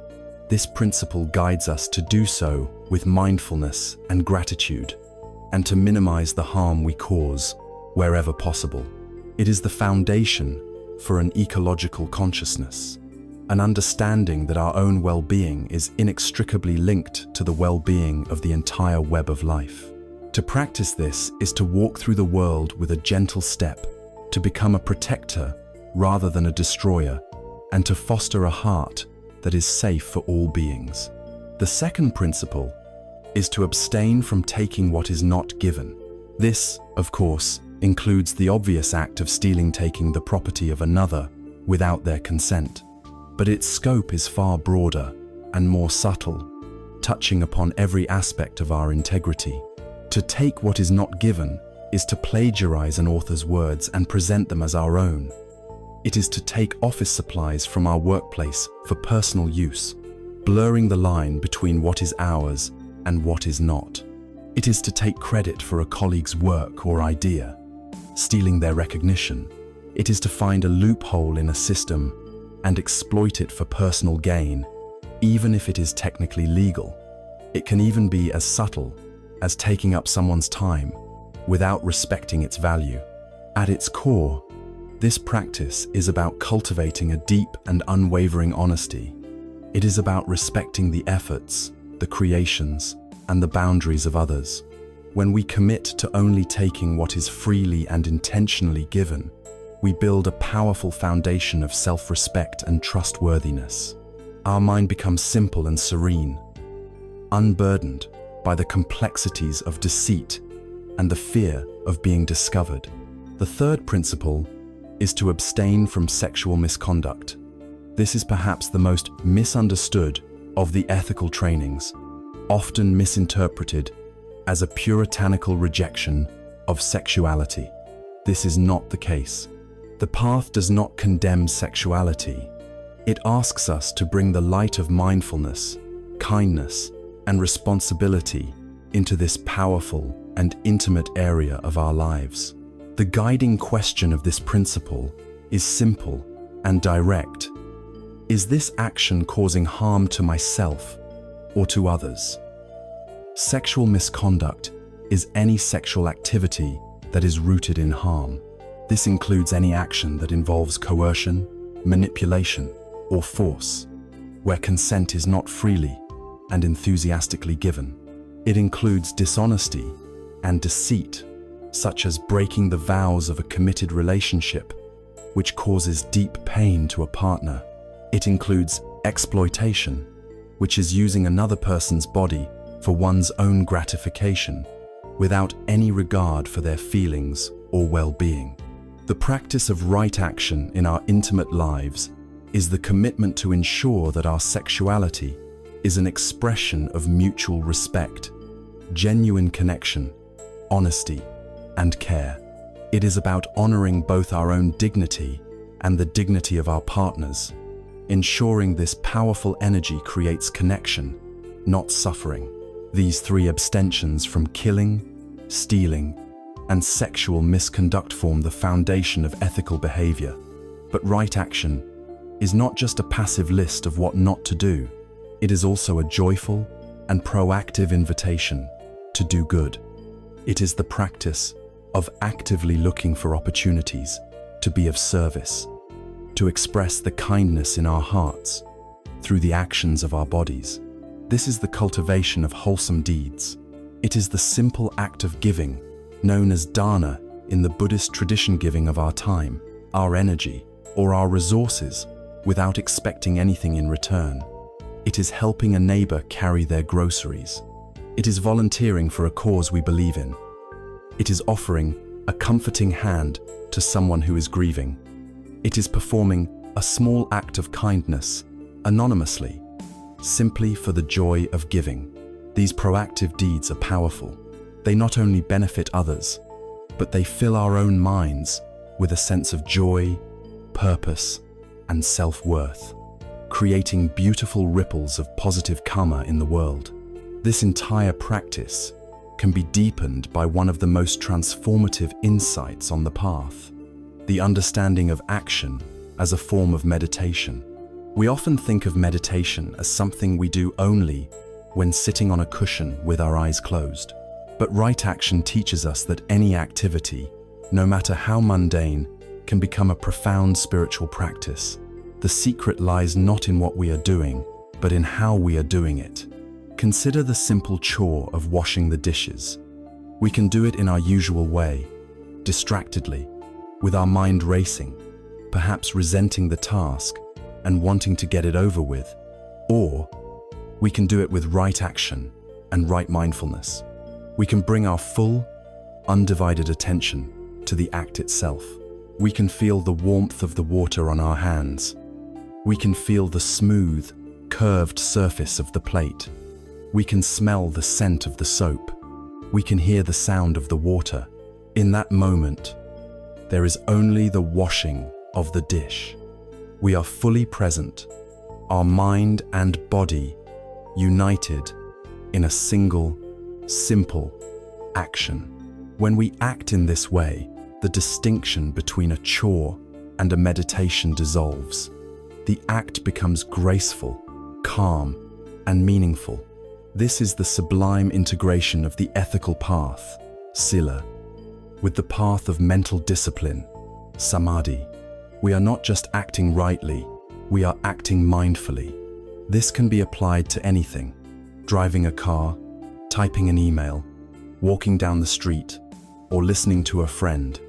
Speaker 1: this principle guides us to do so with mindfulness and gratitude, and to minimize the harm we cause wherever possible. It is the foundation for an ecological consciousness, an understanding that our own well-being is inextricably linked to the well-being of the entire web of life. To practice this is to walk through the world with a gentle step, to become a protector rather than a destroyer, and to foster a heart that is safe for all beings. The second principle is to abstain from taking what is not given. This, of course, includes the obvious act of stealing, taking the property of another without their consent. But its scope is far broader and more subtle, touching upon every aspect of our integrity. To take what is not given is to plagiarize an author's words and present them as our own. It is to take office supplies from our workplace for personal use, blurring the line between what is ours and what is not. It is to take credit for a colleague's work or idea, stealing their recognition. It is to find a loophole in a system and exploit it for personal gain, even if it is technically legal. It can even be as subtle as taking up someone's time without respecting its value. At its core, this practice is about cultivating a deep and unwavering honesty. It is about respecting the efforts, the creations, and the boundaries of others. When we commit to only taking what is freely and intentionally given, we build a powerful foundation of self-respect and trustworthiness. Our mind becomes simple and serene, unburdened by the complexities of deceit and the fear of being discovered. The third principle is to abstain from sexual misconduct. This is perhaps the most misunderstood of the ethical trainings, often misinterpreted as a puritanical rejection of sexuality. This is not the case. The path does not condemn sexuality. It asks us to bring the light of mindfulness, kindness, and responsibility into this powerful and intimate area of our lives. The guiding question of this principle is simple and direct. Is this action causing harm to myself or to others? Sexual misconduct is any sexual activity that is rooted in harm. This includes any action that involves coercion, manipulation, or force, where consent is not freely and enthusiastically given. It includes dishonesty and deceit, such as breaking the vows of a committed relationship, which causes deep pain to a partner. It includes exploitation, which is using another person's body for one's own gratification, without any regard for their feelings or well-being. The practice of right action in our intimate lives is the commitment to ensure that our sexuality is an expression of mutual respect, genuine connection, honesty, and care. It is about honoring both our own dignity and the dignity of our partners, ensuring this powerful energy creates connection, not suffering. These three abstentions from killing, stealing, and sexual misconduct form the foundation of ethical behavior. But right action is not just a passive list of what not to do. It is also a joyful and proactive invitation to do good. It is the practice of actively looking for opportunities to be of service, to express the kindness in our hearts through the actions of our bodies. This is the cultivation of wholesome deeds. It is the simple act of giving, known as dana in the Buddhist tradition, giving of our time, our energy, or our resources without expecting anything in return. It is helping a neighbor carry their groceries. It is volunteering for a cause we believe in. It is offering a comforting hand to someone who is grieving. It is performing a small act of kindness, anonymously, simply for the joy of giving. These proactive deeds are powerful. They not only benefit others, but they fill our own minds with a sense of joy, purpose, and self-worth, creating beautiful ripples of positive karma in the world. This entire practice can be deepened by one of the most transformative insights on the path, the understanding of action as a form of meditation. We often think of meditation as something we do only when sitting on a cushion with our eyes closed. But right action teaches us that any activity, no matter how mundane, can become a profound spiritual practice. The secret lies not in what we are doing, but in how we are doing it. Consider the simple chore of washing the dishes. We can do it in our usual way, distractedly, with our mind racing, perhaps resenting the task and wanting to get it over with. Or we can do it with right action and right mindfulness. We can bring our full, undivided attention to the act itself. We can feel the warmth of the water on our hands. We can feel the smooth, curved surface of the plate. We can smell the scent of the soap. We can hear the sound of the water. In that moment, there is only the washing of the dish. We are fully present, our mind and body united in a single, simple action. When we act in this way, the distinction between a chore and a meditation dissolves. The act becomes graceful, calm, and meaningful. This is the sublime integration of the ethical path, sila, with the path of mental discipline, samadhi. We are not just acting rightly, we are acting mindfully. This can be applied to anything: driving a car, typing an email, walking down the street, or listening to a friend.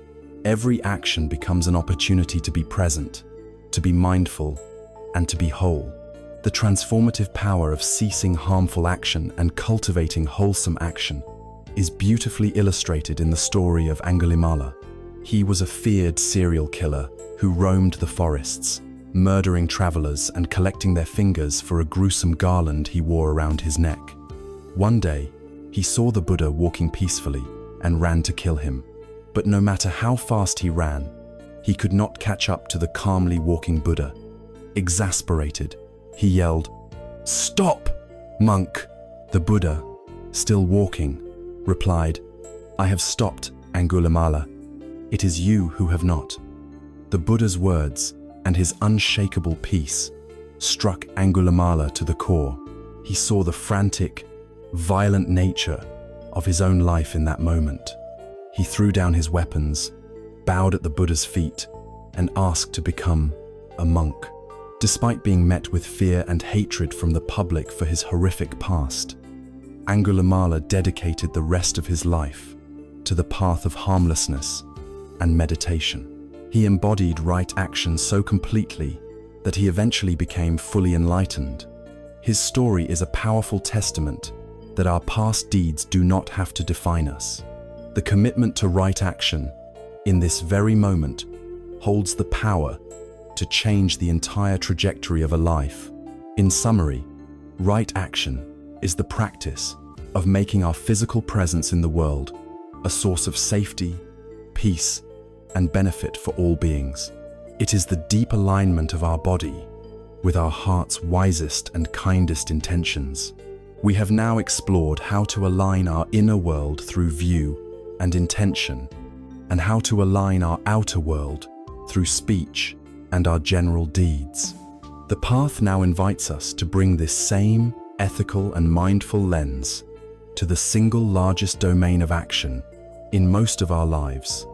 Speaker 1: Every action becomes an opportunity to be present, to be mindful, and to be whole. The transformative power of ceasing harmful action and cultivating wholesome action is beautifully illustrated in the story of Angulimala. He was a feared serial killer who roamed the forests, murdering travelers and collecting their fingers for a gruesome garland he wore around his neck. One day, he saw the Buddha walking peacefully and ran to kill him. But no matter how fast he ran, he could not catch up to the calmly walking Buddha. Exasperated, he yelled, "Stop, monk!" The Buddha, still walking, replied, "I have stopped, Angulimala. It is you who have not." The Buddha's words and his unshakable peace struck Angulimala to the core. He saw the frantic, violent nature of his own life in that moment. He threw down his weapons, bowed at the Buddha's feet, and asked to become a monk. Despite being met with fear and hatred from the public for his horrific past, Angulimala dedicated the rest of his life to the path of harmlessness and meditation. He embodied right action so completely that he eventually became fully enlightened. His story is a powerful testament that our past deeds do not have to define us. The commitment to right action in this very moment holds the power to change the entire trajectory of a life. In summary, right action is the practice of making our physical presence in the world a source of safety, peace, and benefit for all beings. It is the deep alignment of our body with our heart's wisest and kindest intentions. We have now explored how to align our inner world through view and intention, and how to align our outer world through speech and our general deeds. The path now invites us to bring this same ethical and mindful lens to the single largest domain of action in most of our lives,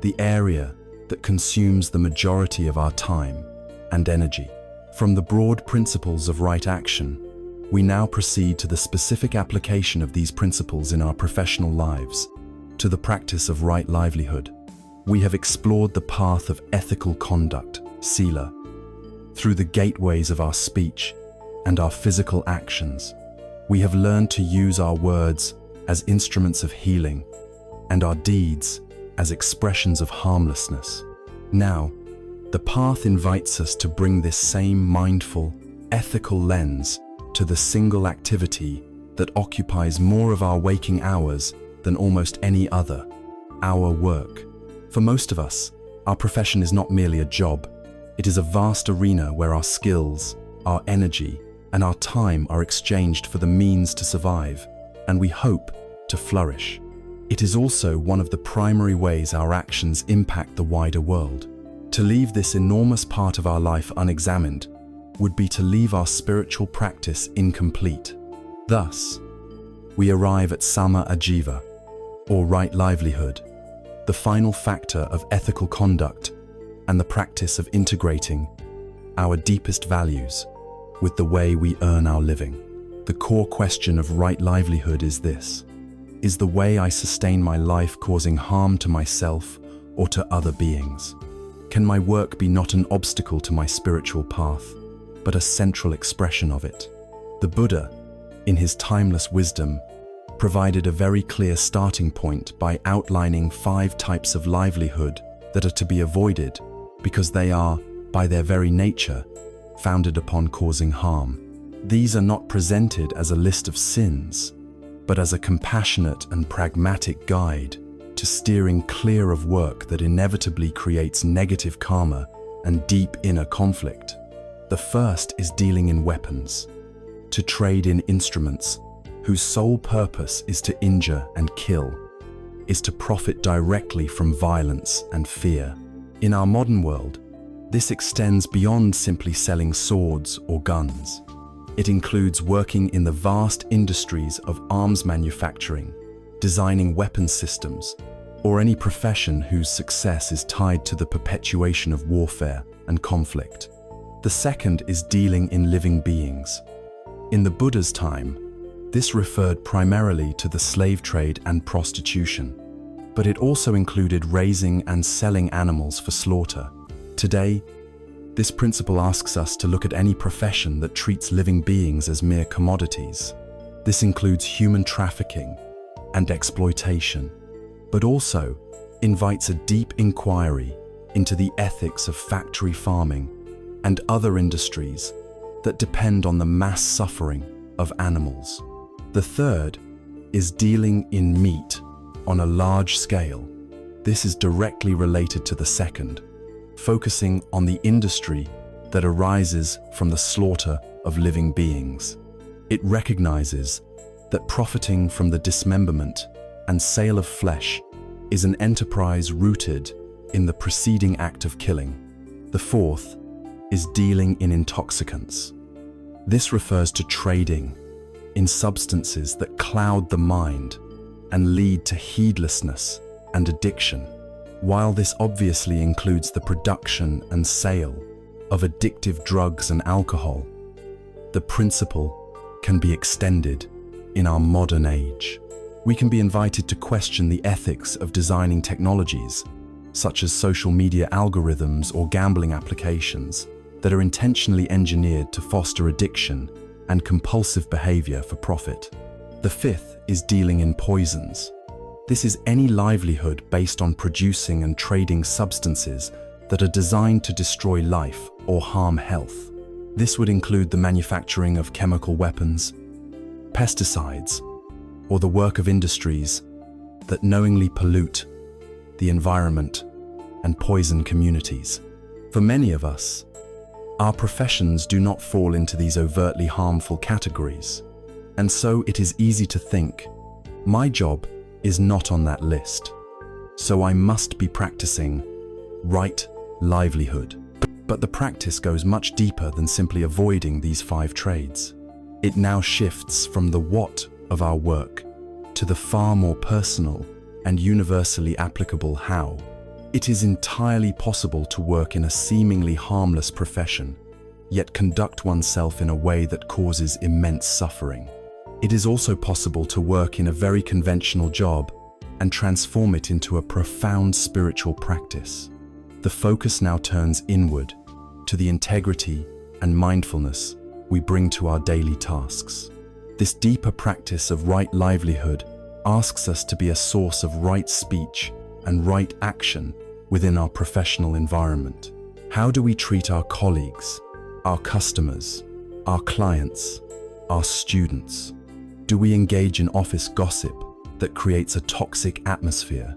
Speaker 1: the area that consumes the majority of our time and energy. From the broad principles of right action, we now proceed to the specific application of these principles in our professional lives, to the practice of right livelihood. We have explored the path of ethical conduct, sila, through the gateways of our speech and our physical actions. We have learned to use our words as instruments of healing and our deeds as expressions of harmlessness. Now, the path invites us to bring this same mindful, ethical lens to the single activity that occupies more of our waking hours than almost any other, our work. For most of us, our profession is not merely a job. It is a vast arena where our skills, our energy, and our time are exchanged for the means to survive, and we hope to flourish. It is also one of the primary ways our actions impact the wider world. To leave this enormous part of our life unexamined would be to leave our spiritual practice incomplete. Thus, we arrive at sama ajiva, or right livelihood, the final factor of ethical conduct and the practice of integrating our deepest values with the way we earn our living. The core question of right livelihood is this: is the way I sustain my life causing harm to myself or to other beings? Can my work be not an obstacle to my spiritual path, but a central expression of it? The Buddha, in his timeless wisdom, provided a very clear starting point by outlining 5 types of livelihood that are to be avoided because they are, by their very nature, founded upon causing harm. These are not presented as a list of sins, but as a compassionate and pragmatic guide to steering clear of work that inevitably creates negative karma and deep inner conflict. The first is dealing in weapons, to trade in instruments whose sole purpose is to injure and kill, is to profit directly from violence and fear. In our modern world, this extends beyond simply selling swords or guns. It includes working in the vast industries of arms manufacturing, designing weapons systems, or any profession whose success is tied to the perpetuation of warfare and conflict. The second is dealing in living beings. In the Buddha's time, this referred primarily to the slave trade and prostitution, but it also included raising and selling animals for slaughter. Today, this principle asks us to look at any profession that treats living beings as mere commodities. This includes human trafficking and exploitation, but also invites a deep inquiry into the ethics of factory farming and other industries that depend on the mass suffering of animals. The third is dealing in meat on a large scale. This is directly related to the second, focusing on the industry that arises from the slaughter of living beings. It recognizes that profiting from the dismemberment and sale of flesh is an enterprise rooted in the preceding act of killing. The fourth is dealing in intoxicants. This refers to trading in substances that cloud the mind and lead to heedlessness and addiction. While this obviously includes the production and sale of addictive drugs and alcohol, the principle can be extended in our modern age. We can be invited to question the ethics of designing technologies, such as social media algorithms or gambling applications, that are intentionally engineered to foster addiction and compulsive behavior for profit. The fifth is dealing in poisons. This is any livelihood based on producing and trading substances that are designed to destroy life or harm health. This would include the manufacturing of chemical weapons, pesticides, or the work of industries that knowingly pollute the environment and poison communities. For many of us, our professions do not fall into these overtly harmful categories, and so it is easy to think, my job is not on that list, so I must be practicing right livelihood. But the practice goes much deeper than simply avoiding these 5 trades. It now shifts from the what of our work to the far more personal and universally applicable how. It is entirely possible to work in a seemingly harmless profession, yet conduct oneself in a way that causes immense suffering. It is also possible to work in a very conventional job and transform it into a profound spiritual practice. The focus now turns inward to the integrity and mindfulness we bring to our daily tasks. This deeper practice of right livelihood asks us to be a source of right speech and right action within our professional environment. How do we treat our colleagues, our customers, our clients, our students? Do we engage in office gossip that creates a toxic atmosphere?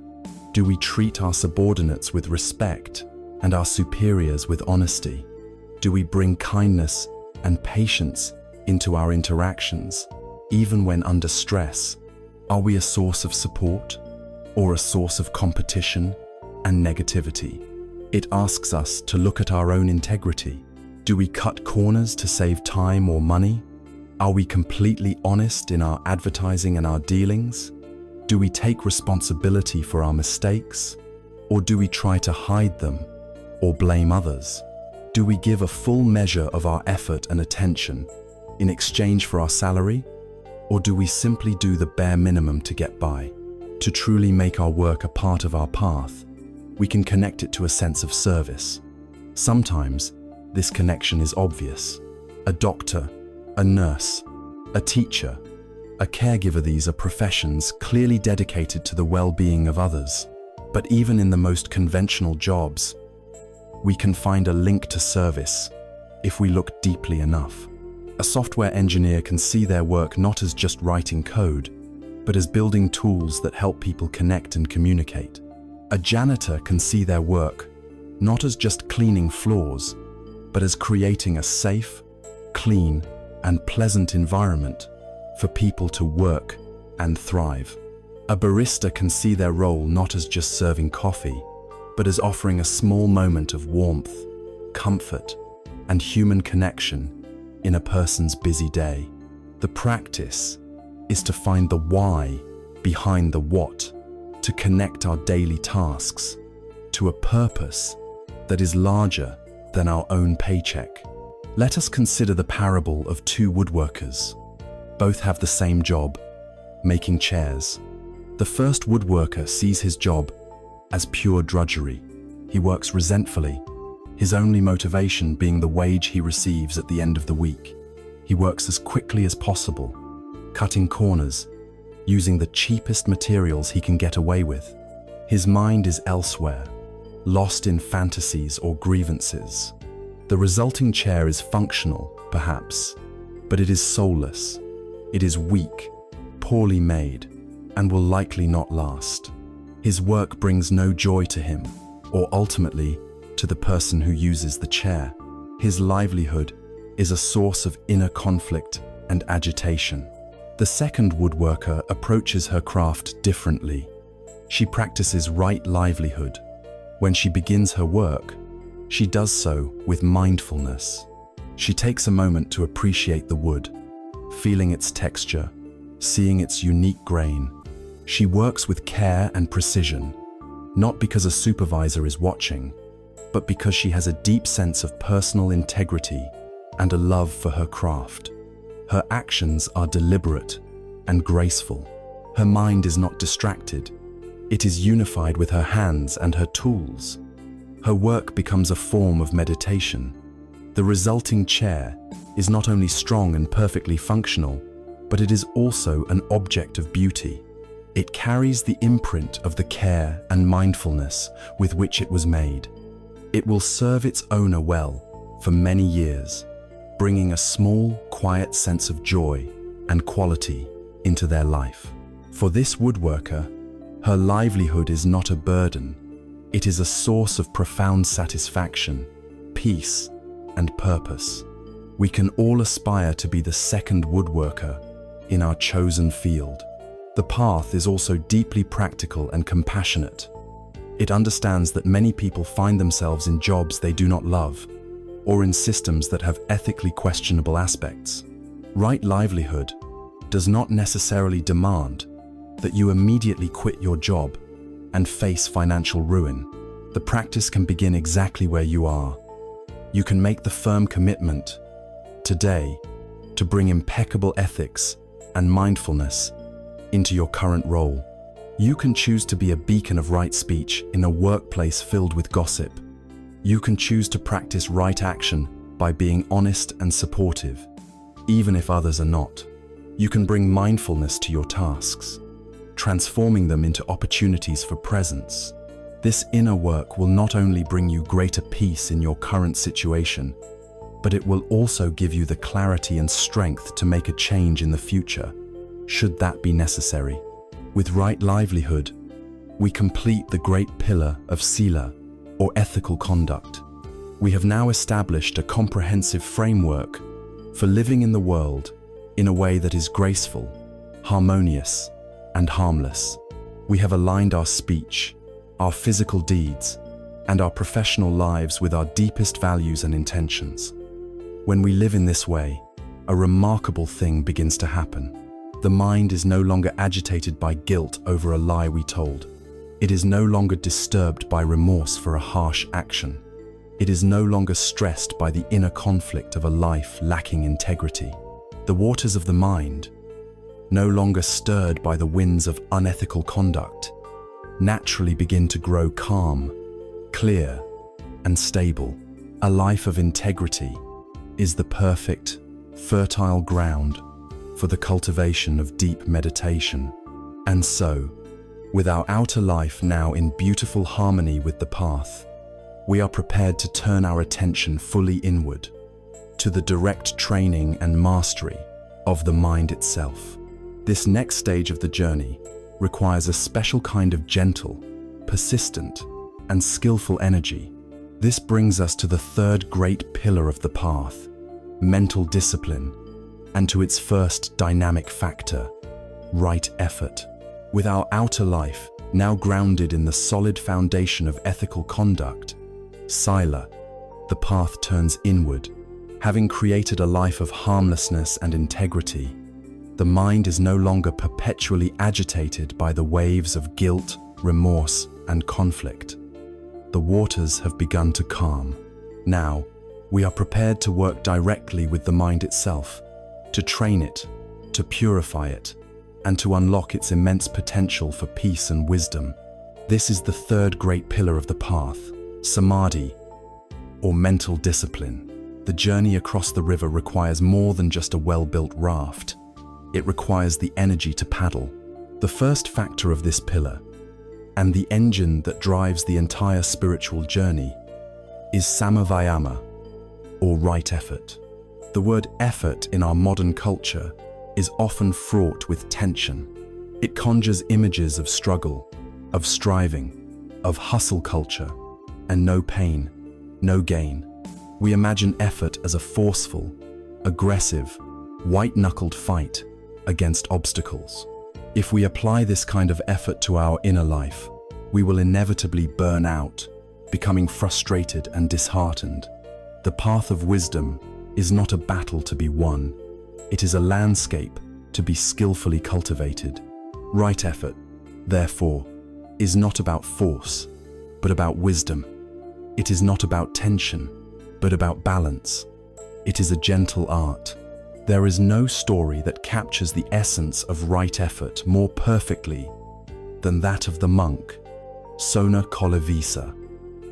Speaker 1: Do we treat our subordinates with respect and our superiors with honesty? Do we bring kindness and patience into our interactions, even when under stress? Are we a source of support or a source of competition and negativity? It asks us to look at our own integrity. Do we cut corners to save time or money? Are we completely honest in our advertising and our dealings? Do we take responsibility for our mistakes, or do we try to hide them or blame others? Do we give a full measure of our effort and attention in exchange for our salary, or do we simply do the bare minimum to get by? To truly make our work a part of our path, we can connect it to a sense of service. Sometimes this connection is obvious. A doctor, a nurse, a teacher, a caregiver, these are professions clearly dedicated to the well-being of others. But even in the most conventional jobs, we can find a link to service if we look deeply enough. A software engineer can see their work not as just writing code, but as building tools that help people connect and communicate. A janitor can see their work not as just cleaning floors, but as creating a safe, clean, and pleasant environment for people to work and thrive. A barista can see their role not as just serving coffee, but as offering a small moment of warmth, comfort, and human connection in a person's busy day. The practice is to find the why behind the what, to connect our daily tasks to a purpose that is larger than our own paycheck. Let us consider the parable of 2 woodworkers. Both have the same job, making chairs. The first woodworker sees his job as pure drudgery. He works resentfully, his only motivation being the wage he receives at the end of the week. He works as quickly as possible, cutting corners, using the cheapest materials he can get away with. His mind is elsewhere, lost in fantasies or grievances. The resulting chair is functional, perhaps, but it is soulless. It is weak, poorly made, and will likely not last. His work brings no joy to him, or ultimately to the person who uses the chair. His livelihood is a source of inner conflict and agitation. The second woodworker approaches her craft differently. She practices right livelihood. When she begins her work, she does so with mindfulness. She takes a moment to appreciate the wood, feeling its texture, seeing its unique grain. She works with care and precision, not because a supervisor is watching, but because she has a deep sense of personal integrity and a love for her craft. Her actions are deliberate and graceful. Her mind is not distracted. It is unified with her hands and her tools. Her work becomes a form of meditation. The resulting chair is not only strong and perfectly functional, but it is also an object of beauty. It carries the imprint of the care and mindfulness with which it was made. It will serve its owner well for many years, bringing a small, quiet sense of joy and quality into their life. For this woodworker, her livelihood is not a burden. It is a source of profound satisfaction, peace, and purpose. We can all aspire to be the second woodworker in our chosen field. The path is also deeply practical and compassionate. It understands that many people find themselves in jobs they do not love, or in systems that have ethically questionable aspects. Right livelihood does not necessarily demand that you immediately quit your job and face financial ruin. The practice can begin exactly where you are. You can make the firm commitment today to bring impeccable ethics and mindfulness into your current role. You can choose to be a beacon of right speech in a workplace filled with gossip. You can choose to practice right action by being honest and supportive, even if others are not. You can bring mindfulness to your tasks, transforming them into opportunities for presence. This inner work will not only bring you greater peace in your current situation, but it will also give you the clarity and strength to make a change in the future, should that be necessary. With right livelihood, we complete the great pillar of sila, or ethical conduct. We have now established a comprehensive framework for living in the world in a way that is graceful, harmonious, and harmless. We have aligned our speech, our physical deeds, and our professional lives with our deepest values and intentions. When we live in this way, a remarkable thing begins to happen. The mind is no longer agitated by guilt over a lie we told. It is no longer disturbed by remorse for a harsh action. It is no longer stressed by the inner conflict of a life lacking integrity. The waters of the mind, no longer stirred by the winds of unethical conduct, naturally begin to grow calm, clear, and stable. A life of integrity is the perfect, fertile ground for the cultivation of deep meditation. And so, with our outer life now in beautiful harmony with the path, we are prepared to turn our attention fully inward, to the direct training and mastery of the mind itself. This next stage of the journey requires a special kind of gentle, persistent, and skillful energy. This brings us to the third great pillar of the path, mental discipline, and to its first dynamic factor, right effort. With our outer life now grounded in the solid foundation of ethical conduct, sila, the path turns inward. Having created a life of harmlessness and integrity, the mind is no longer perpetually agitated by the waves of guilt, remorse, and conflict. The waters have begun to calm. Now, we are prepared to work directly with the mind itself, to train it, to purify it, and to unlock its immense potential for peace and wisdom. This is the third great pillar of the path, samadhi, or mental discipline. The journey across the river requires more than just a well-built raft. It requires the energy to paddle. The first factor of this pillar, and the engine that drives the entire spiritual journey, is samavayama, or right effort. The word effort in our modern culture is often fraught with tension. It conjures images of struggle, of striving, of hustle culture, and no pain, no gain. We imagine effort as a forceful, aggressive, white-knuckled fight against obstacles. If we apply this kind of effort to our inner life, we will inevitably burn out, becoming frustrated and disheartened. The path of wisdom is not a battle to be won. It is a landscape to be skillfully cultivated. Right effort, therefore, is not about force, but about wisdom. It is not about tension, but about balance. It is a gentle art, There is no story that captures the essence of right effort more perfectly than that of the monk, Sona Kolavisa.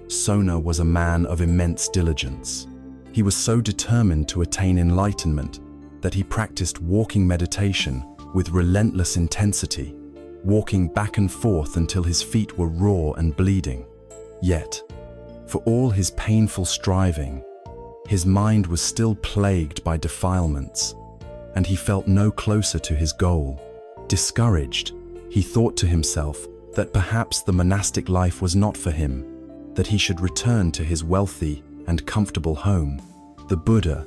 Speaker 1: Sona was a man of immense diligence. He was so determined to attain enlightenment that he practiced walking meditation with relentless intensity, walking back and forth until his feet were raw and bleeding. Yet, for all his painful striving, his mind was still plagued by defilements, and he felt no closer to his goal. Discouraged, he thought to himself that perhaps the monastic life was not for him, that he should return to his wealthy and comfortable home. The Buddha,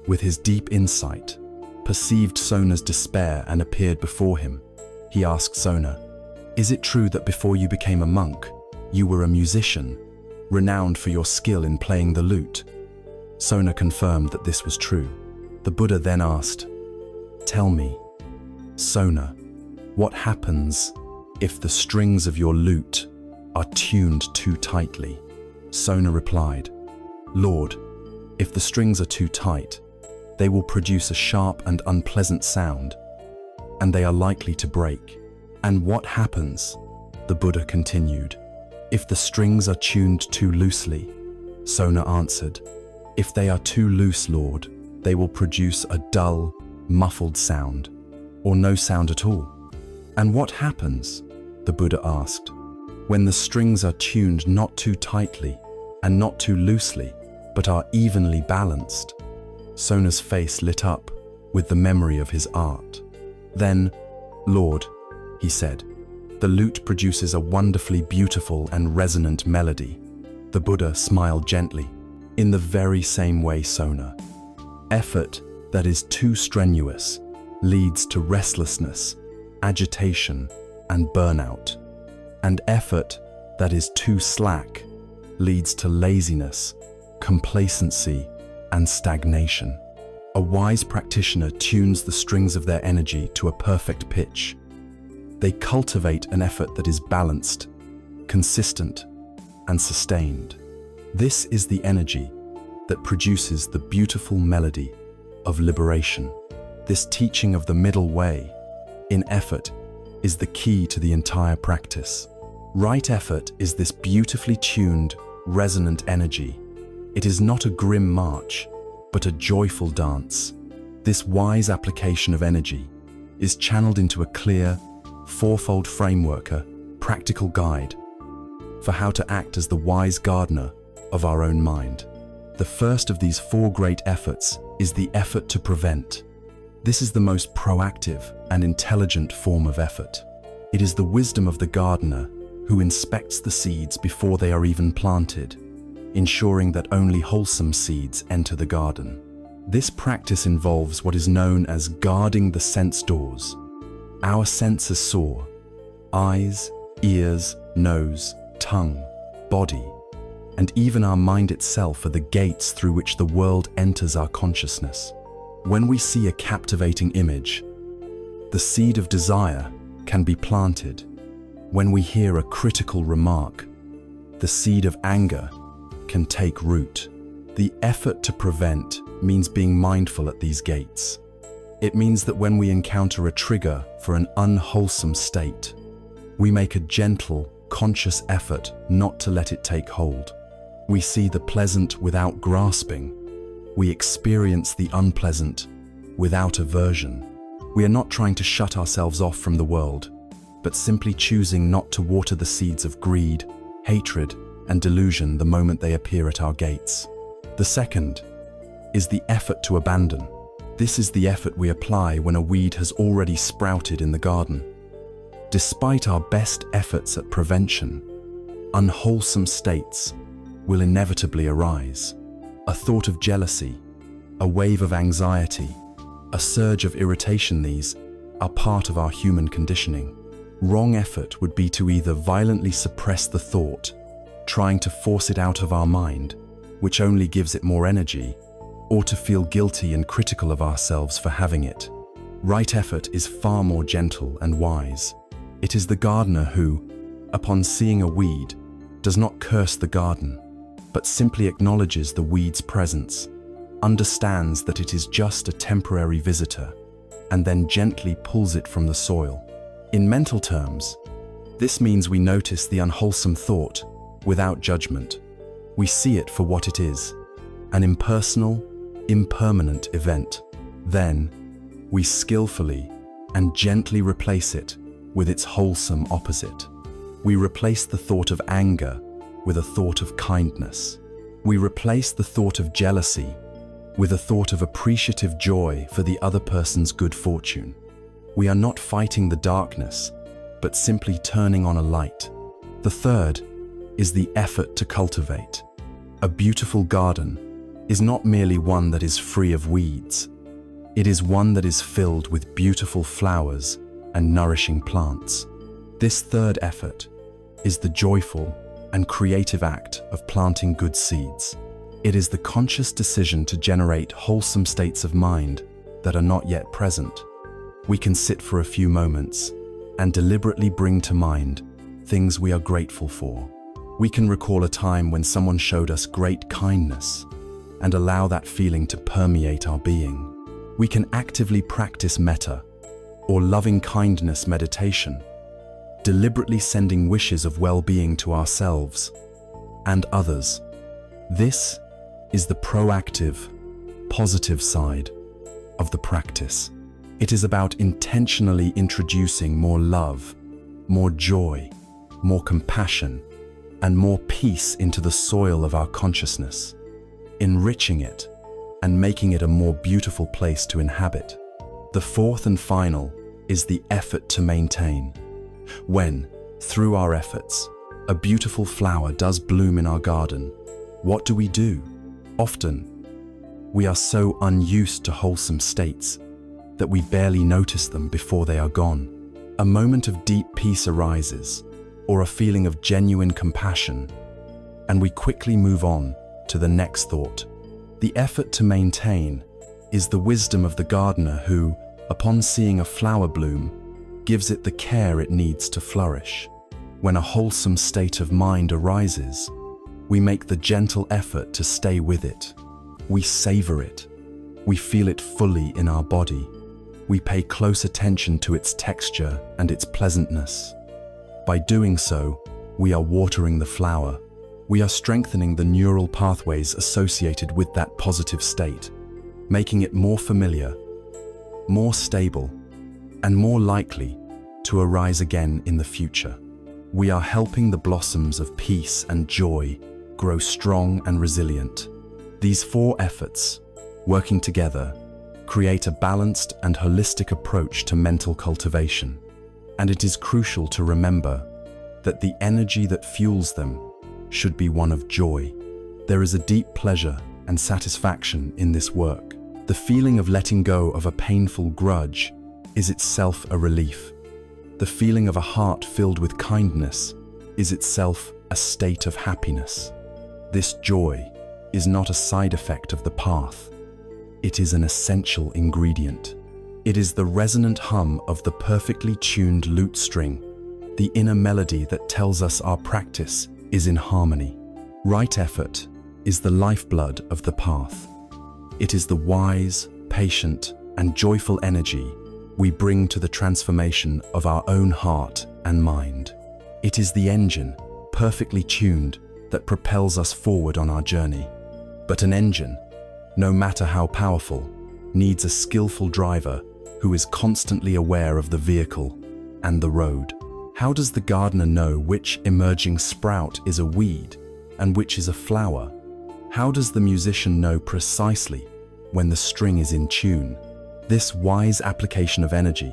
Speaker 1: with his deep insight, perceived Sona's despair and appeared before him. He asked Sona, "Is it true that before you became a monk, you were a musician, renowned for your skill in playing the lute?" Sona confirmed that this was true. The Buddha then asked, "Tell me, Sona, what happens if the strings of your lute are tuned too tightly?" Sona replied, "Lord, if the strings are too tight, they will produce a sharp and unpleasant sound, and they are likely to break." "And what happens," the Buddha continued, "if the strings are tuned too loosely?" Sona answered, "If they are too loose, Lord, they will produce a dull, muffled sound, or no sound at all." "And what happens," the Buddha asked, "when the strings are tuned not too tightly and not too loosely, but are evenly balanced?" Sona's face lit up with the memory of his art. "Then, Lord," he said, "the lute produces a wonderfully beautiful and resonant melody." The Buddha smiled gently. "In the very same way, Sona, effort that is too strenuous leads to restlessness, agitation, and burnout. And effort that is too slack leads to laziness, complacency, and stagnation. A wise practitioner tunes the strings of their energy to a perfect pitch. They cultivate an effort that is balanced, consistent, and sustained. This is the energy that produces the beautiful melody of liberation. This teaching of the middle way in effort is the key to the entire practice. Right effort is this beautifully tuned, resonant energy. It is not a grim march, but a joyful dance. This wise application of energy is channeled into a clear, fourfold framework, a practical guide for how to act as the wise gardener of our own mind. The first of these four great efforts is the effort to prevent. This is the most proactive and intelligent form of effort. It is the wisdom of the gardener who inspects the seeds before they are even planted, ensuring that only wholesome seeds enter the garden. This practice involves what is known as guarding the sense doors. Our senses soar: eyes, ears, nose, tongue, body, and even our mind itself are the gates through which the world enters our consciousness. When we see a captivating image, the seed of desire can be planted. When we hear a critical remark, the seed of anger can take root. The effort to prevent means being mindful at these gates. It means that when we encounter a trigger for an unwholesome state, we make a gentle, conscious effort not to let it take hold. We see the pleasant without grasping. We experience the unpleasant without aversion. We are not trying to shut ourselves off from the world, but simply choosing not to water the seeds of greed, hatred, and delusion the moment they appear at our gates. The second is the effort to abandon. This is the effort we apply when a weed has already sprouted in the garden. Despite our best efforts at prevention, unwholesome states will inevitably arise. A thought of jealousy, a wave of anxiety, a surge of irritation, these are part of our human conditioning. Wrong effort would be to either violently suppress the thought, trying to force it out of our mind, which only gives it more energy, or to feel guilty and critical of ourselves for having it. Right effort is far more gentle and wise. It is the gardener who, upon seeing a weed, does not curse the garden, but simply acknowledges the weed's presence. understands that it is just a temporary visitor, and then gently pulls it from the soil. In mental terms, this means we notice the unwholesome thought without judgment. We see it for what it is, an impersonal, impermanent event. Then, we skillfully and gently replace it with its wholesome opposite. We replace the thought of anger with a thought of kindness. We replace the thought of jealousy with a thought of appreciative joy for the other person's good fortune. We are not fighting the darkness, but simply turning on a light. The third is the effort to cultivate. A beautiful garden is not merely one that is free of weeds. It is one that is filled with beautiful flowers and nourishing plants. This third effort is the joyful and creative act of planting good seeds. It is the conscious decision to generate wholesome states of mind that are not yet present. We can sit for a few moments and deliberately bring to mind things we are grateful for. We can recall a time when someone showed us great kindness and allow that feeling to permeate our being. We can actively practice metta or loving kindness meditation, deliberately sending wishes of well-being to ourselves and others. This is the proactive, positive side of the practice. It is about intentionally introducing more love, more joy, more compassion, and more peace into the soil of our consciousness, enriching it and making it a more beautiful place to inhabit. The fourth and final is the effort to maintain. When, through our efforts, a beautiful flower does bloom in our garden, what do? Often, we are so unused to wholesome states that we barely notice them before they are gone. A moment of deep peace arises, or a feeling of genuine compassion, and we quickly move on to the next thought. The effort to maintain is the wisdom of the gardener who, upon seeing a flower bloom, gives it the care it needs to flourish. When a wholesome state of mind arises, we make the gentle effort to stay with it. We savor it. We feel it fully in our body. We pay close attention to its texture and its pleasantness. By doing so, we are watering the flower. We are strengthening the neural pathways associated with that positive state, making it more familiar, more stable, and more likely to arise again in the future. We are helping the blossoms of peace and joy grow strong and resilient. These four efforts, working together, create a balanced and holistic approach to mental cultivation. And it is crucial to remember that the energy that fuels them should be one of joy. There is a deep pleasure and satisfaction in this work. The feeling of letting go of a painful grudge is itself a relief. The feeling of a heart filled with kindness is itself a state of happiness. This joy is not a side effect of the path. It is an essential ingredient. It is the resonant hum of the perfectly tuned lute string, the inner melody that tells us our practice is in harmony. Right effort is the lifeblood of the path. It is the wise, patient, and joyful energy we bring to the transformation of our own heart and mind. It is the engine, perfectly tuned, that propels us forward on our journey. But an engine, no matter how powerful, needs a skillful driver who is constantly aware of the vehicle and the road. How does the gardener know which emerging sprout is a weed and which is a flower? How does the musician know precisely when the string is in tune? This wise application of energy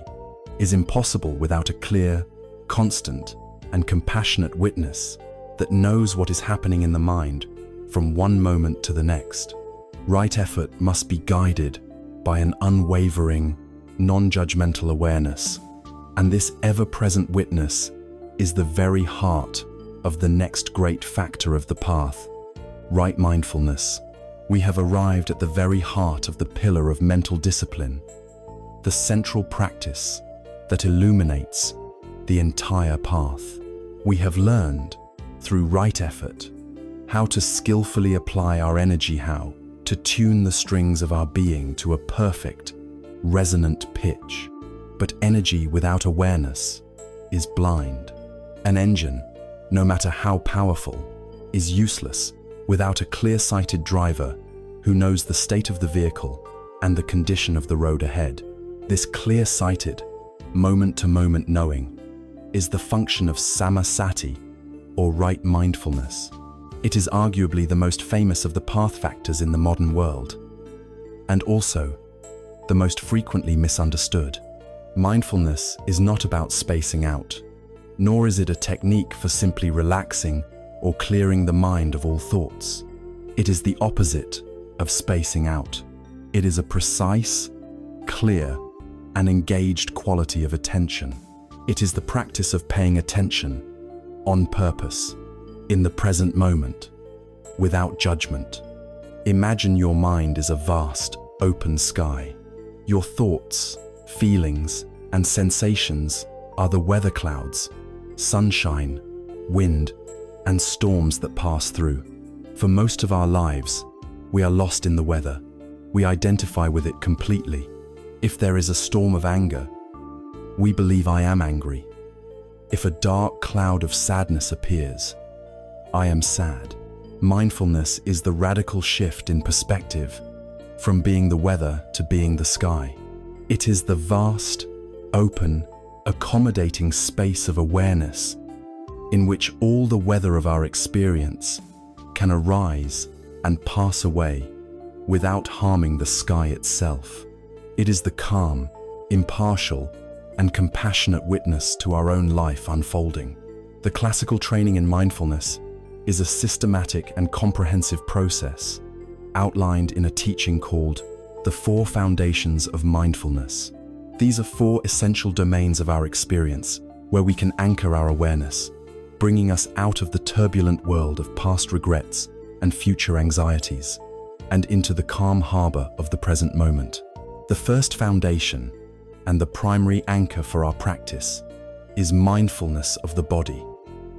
Speaker 1: is impossible without a clear, constant, and compassionate witness that knows what is happening in the mind from one moment to the next. Right effort must be guided by an unwavering, non-judgmental awareness, and this ever-present witness is the very heart of the next great factor of the path, right mindfulness. We have arrived at the very heart of the pillar of mental discipline, the central practice that illuminates the entire path. We have learned, through right effort, how to skillfully apply our energy, how to to tune the strings of our being to a perfect, resonant pitch. But energy without awareness is blind. An engine, no matter how powerful, is useless without a clear-sighted driver who knows the state of the vehicle and the condition of the road ahead. This clear-sighted, moment-to-moment knowing is the function of samasati, or right mindfulness. It is arguably the most famous of the path factors in the modern world, and also the most frequently misunderstood. Mindfulness is not about spacing out, nor is it a technique for simply relaxing or clearing the mind of all thoughts. It is the opposite of spacing out. It is a precise, clear, and engaged quality of attention. It is the practice of paying attention, on purpose, in the present moment, without judgment. Imagine your mind is a vast, open sky. Your thoughts, feelings, and sensations are the weather clouds, sunshine, wind, and storms that pass through. For most of our lives, we are lost in the weather. We identify with it completely. If there is a storm of anger, we believe I am angry. If a dark cloud of sadness appears, I am sad. Mindfulness is the radical shift in perspective, from being the weather to being the sky. It is the vast, open, accommodating space of awareness in which all the weather of our experience can arise and pass away without harming the sky itself. It is the calm, impartial, and compassionate witness to our own life unfolding. The classical training in mindfulness is a systematic and comprehensive process outlined in a teaching called the 4 Foundations of Mindfulness. These are 4 essential domains of our experience where we can anchor our awareness, bringing us out of the turbulent world of past regrets and future anxieties, and into the calm harbor of the present moment. The first foundation, and the primary anchor for our practice, is mindfulness of the body.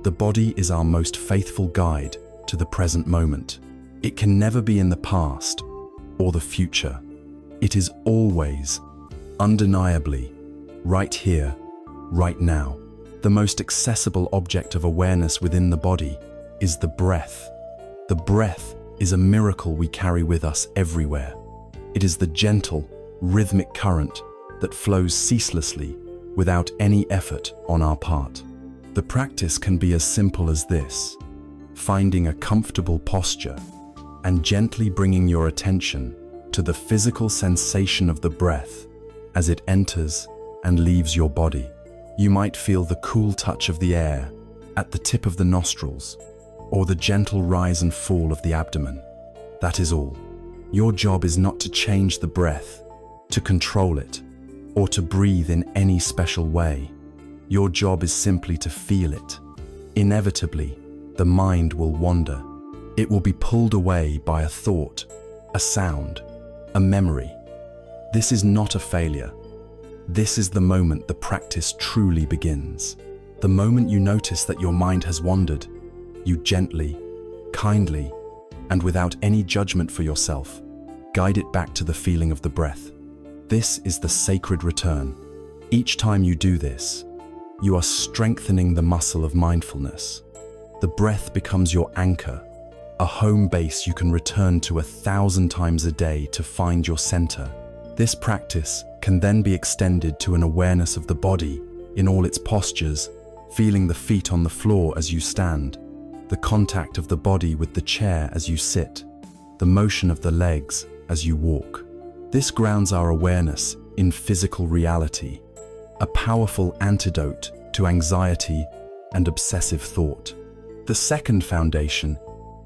Speaker 1: The body is our most faithful guide to the present moment. It can never be in the past or the future. It is always, undeniably, right here, right now. The most accessible object of awareness within the body is the breath. The breath is a miracle we carry with us everywhere. It is the gentle, rhythmic current that flows ceaselessly without any effort on our part. The practice can be as simple as this: finding a comfortable posture and gently bringing your attention to the physical sensation of the breath as it enters and leaves your body. You might feel the cool touch of the air at the tip of the nostrils, or the gentle rise and fall of the abdomen. That is all. Your job is not to change the breath, to control it, or to breathe in any special way. Your job is simply to feel it. Inevitably, the mind will wander. It will be pulled away by a thought, a sound, a memory. This is not a failure. This is the moment the practice truly begins. The moment you notice that your mind has wandered, you gently, kindly, and without any judgment for yourself, guide it back to the feeling of the breath. This is the sacred return. Each time you do this, you are strengthening the muscle of mindfulness. The breath becomes your anchor, a home base you can return to 1,000 times a day to find your center. This practice can then be extended to an awareness of the body in all its postures, feeling the feet on the floor as you stand, the contact of the body with the chair as you sit, the motion of the legs as you walk. This grounds our awareness in physical reality, a powerful antidote to anxiety and obsessive thought. The second foundation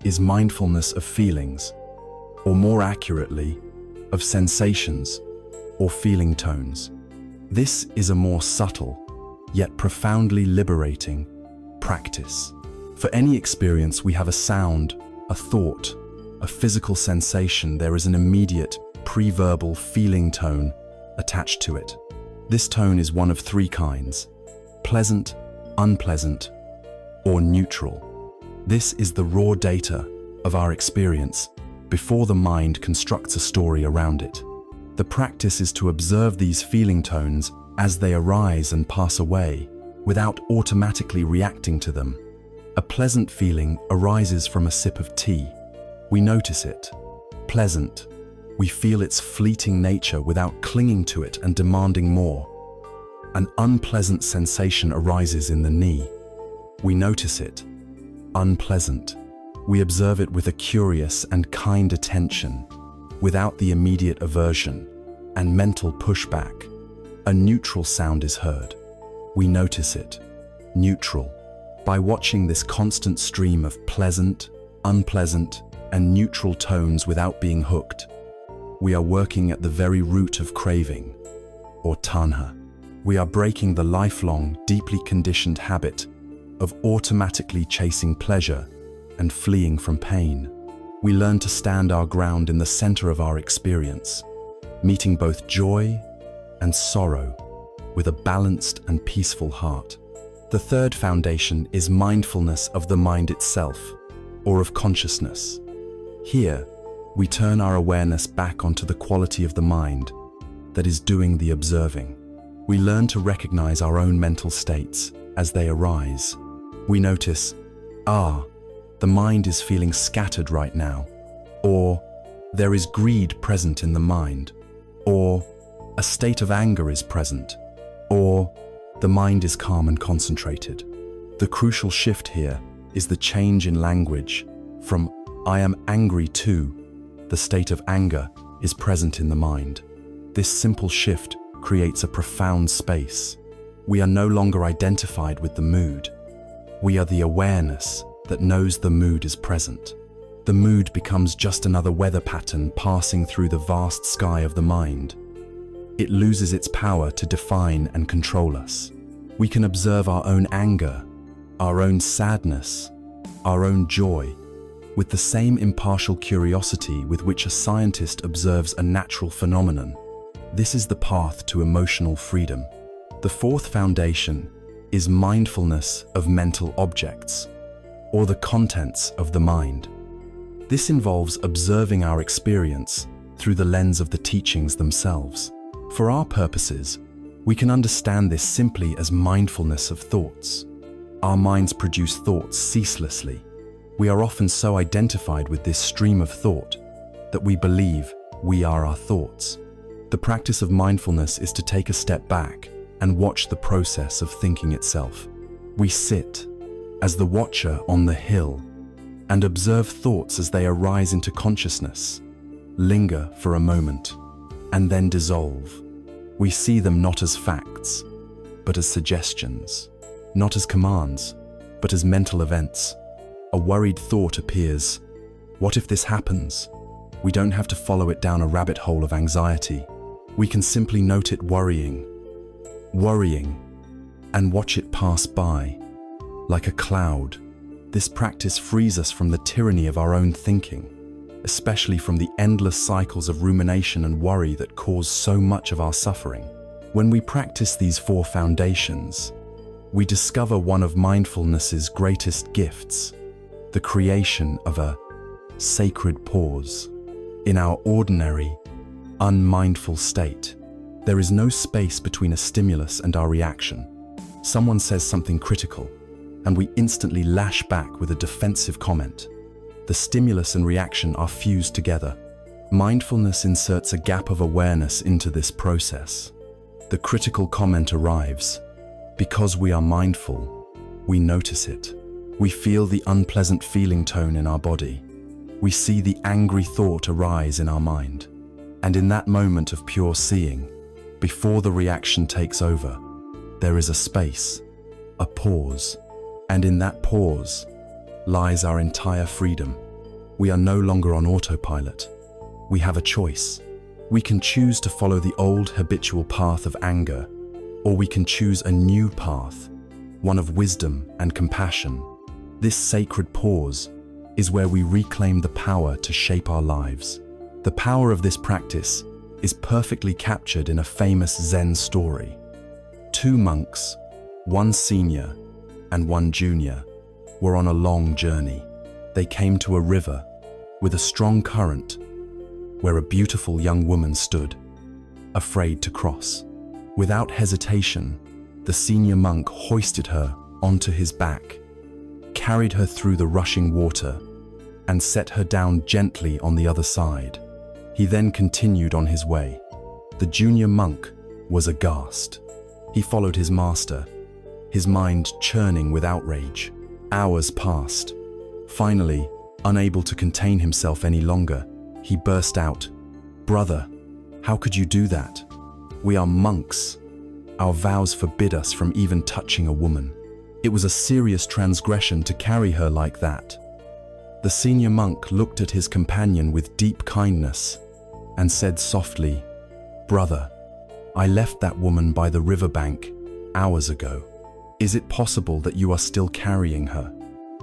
Speaker 1: is mindfulness of feelings, or more accurately, of sensations or feeling tones. This is a more subtle, yet profoundly liberating practice. For any experience, we have a sound, a thought, a physical sensation. There is an immediate, pre-verbal feeling tone attached to it. This tone is one of 3 kinds: pleasant, unpleasant, or neutral. This is the raw data of our experience, before the mind constructs a story around it. The practice is to observe these feeling tones as they arise and pass away, without automatically reacting to them. A pleasant feeling arises from a sip of tea. We notice it. Pleasant. We feel its fleeting nature without clinging to it and demanding more. An unpleasant sensation arises in the knee. We notice it. Unpleasant. We observe it with a curious and kind attention, without the immediate aversion and mental pushback. A neutral sound is heard. We notice it. Neutral. By watching this constant stream of pleasant, unpleasant, and neutral tones without being hooked, we are working at the very root of craving, or Tanha. We are breaking the lifelong, deeply conditioned habit of automatically chasing pleasure and fleeing from pain. We learn to stand our ground in the center of our experience, meeting both joy and sorrow with a balanced and peaceful heart. The third foundation is mindfulness of the mind itself, or of consciousness. Here, we turn our awareness back onto the quality of the mind that is doing the observing. We learn to recognize our own mental states as they arise. We notice, the mind is feeling scattered right now, or there is greed present in the mind, or a state of anger is present, or the mind is calm and concentrated. The crucial shift here is the change in language from "I am angry" to the state of anger is present in the mind. This simple shift creates a profound space. We are no longer identified with the mood. We are the awareness that knows the mood is present. The mood becomes just another weather pattern passing through the vast sky of the mind. It loses its power to define and control us. We can observe our own anger, our own sadness, our own joy, with the same impartial curiosity with which a scientist observes a natural phenomenon. This is the path to emotional freedom. The fourth foundation is mindfulness of mental objects, or the contents of the mind. This involves observing our experience through the lens of the teachings themselves. For our purposes, we can understand this simply as mindfulness of thoughts. Our minds produce thoughts ceaselessly. We are often so identified with this stream of thought that we believe we are our thoughts. The practice of mindfulness is to take a step back and watch the process of thinking itself. We sit as the watcher on the hill and observe thoughts as they arise into consciousness, linger for a moment, and then dissolve. We see them not as facts, but as suggestions, not as commands, but as mental events. A worried thought appears. What if this happens? We don't have to follow it down a rabbit hole of anxiety. We can simply note it worrying, and watch it pass by. Like a cloud, this practice frees us from the tyranny of our own thinking, especially from the endless cycles of rumination and worry that cause so much of our suffering. When we practice these four foundations, we discover one of mindfulness's greatest gifts, the creation of a sacred pause. In our ordinary, unmindful state, there is no space between a stimulus and our reaction. Someone says something critical, and we instantly lash back with a defensive comment. The stimulus and reaction are fused together. Mindfulness inserts a gap of awareness into this process. The critical comment arrives. Because we are mindful, we notice it. We feel the unpleasant feeling tone in our body. We see the angry thought arise in our mind. And in that moment of pure seeing, before the reaction takes over, there is a space, a pause. And in that pause lies our entire freedom. We are no longer on autopilot. We have a choice. We can choose to follow the old habitual path of anger, or we can choose a new path, one of wisdom and compassion. This sacred pause is where we reclaim the power to shape our lives. The power of this practice is perfectly captured in a famous Zen story. Two monks, one senior and one junior, were on a long journey. They came to a river with a strong current, where a beautiful young woman stood, afraid to cross. Without hesitation, the senior monk hoisted her onto his back, carried her through the rushing water, and set her down gently on the other side. He then continued on his way. The junior monk was aghast. He followed his master, his mind churning with outrage. Hours passed. Finally, unable to contain himself any longer, he burst out, "Brother, how could you do that? We are monks. Our vows forbid us from even touching a woman." It was a serious transgression to carry her like that. The senior monk looked at his companion with deep kindness and said softly, "Brother, I left that woman by the riverbank hours ago. Is it possible that you are still carrying her?"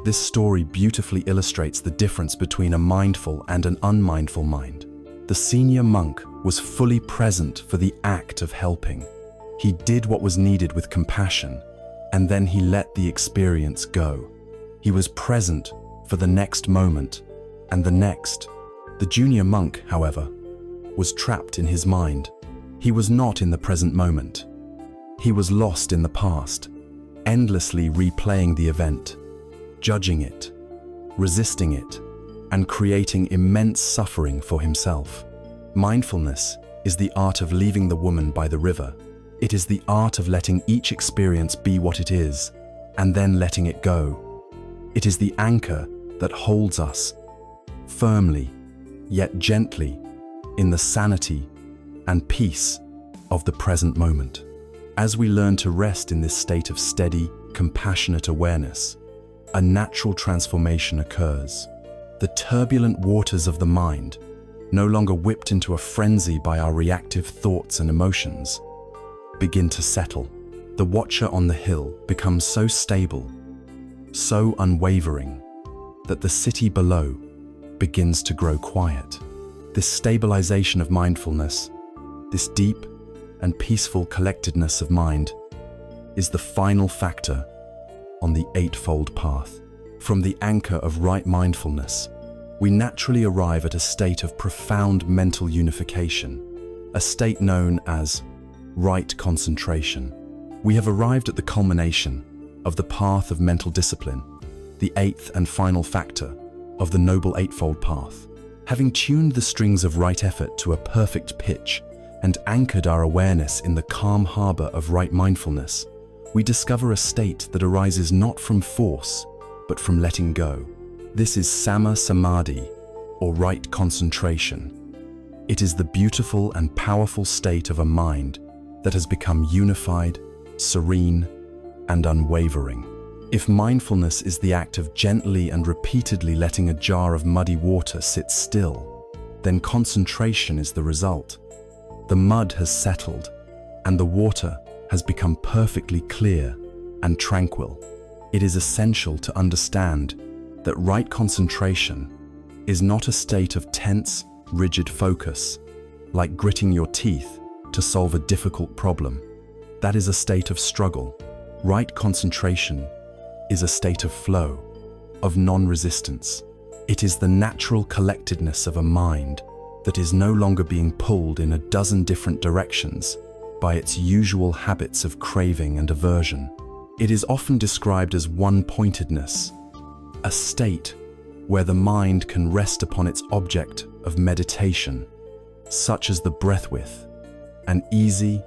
Speaker 1: This story beautifully illustrates the difference between a mindful and an unmindful mind. The senior monk was fully present for the act of helping. He did what was needed with compassion, and then he let the experience go. He was present for the next moment and the next. The junior monk, however, was trapped in his mind. He was not in the present moment. He was lost in the past, endlessly replaying the event, judging it, resisting it, and creating immense suffering for himself. Mindfulness is the art of leaving the woman by the river. It is the art of letting each experience be what it is, and then letting it go. It is the anchor that holds us firmly, yet gently, in the sanity and peace of the present moment. As we learn to rest in this state of steady, compassionate awareness, a natural transformation occurs. The turbulent waters of the mind, no longer whipped into a frenzy by our reactive thoughts and emotions, begin to settle. The watcher on the hill becomes so stable, so unwavering, that the city below begins to grow quiet. This stabilization of mindfulness, this deep and peaceful collectedness of mind, is the final factor on the Eightfold Path. From the anchor of right mindfulness, we naturally arrive at a state of profound mental unification, a state known as right concentration. We have arrived at the culmination of the path of mental discipline, the eighth and final factor of the Noble Eightfold Path. Having tuned the strings of right effort to a perfect pitch and anchored our awareness in the calm harbor of right mindfulness, we discover a state that arises not from force, but from letting go. This is Samma Samadhi, or right concentration. It is the beautiful and powerful state of a mind that has become unified, serene, and unwavering. If mindfulness is the act of gently and repeatedly letting a jar of muddy water sit still, then concentration is the result. The mud has settled, and the water has become perfectly clear and tranquil. It is essential to understand that right concentration is not a state of tense, rigid focus, like gritting your teeth to solve a difficult problem. That is a state of struggle. Right concentration is a state of flow, of non-resistance. It is the natural collectedness of a mind that is no longer being pulled in a dozen different directions by its usual habits of craving and aversion. It is often described as one-pointedness, a state where the mind can rest upon its object of meditation, such as the breath, with an easy,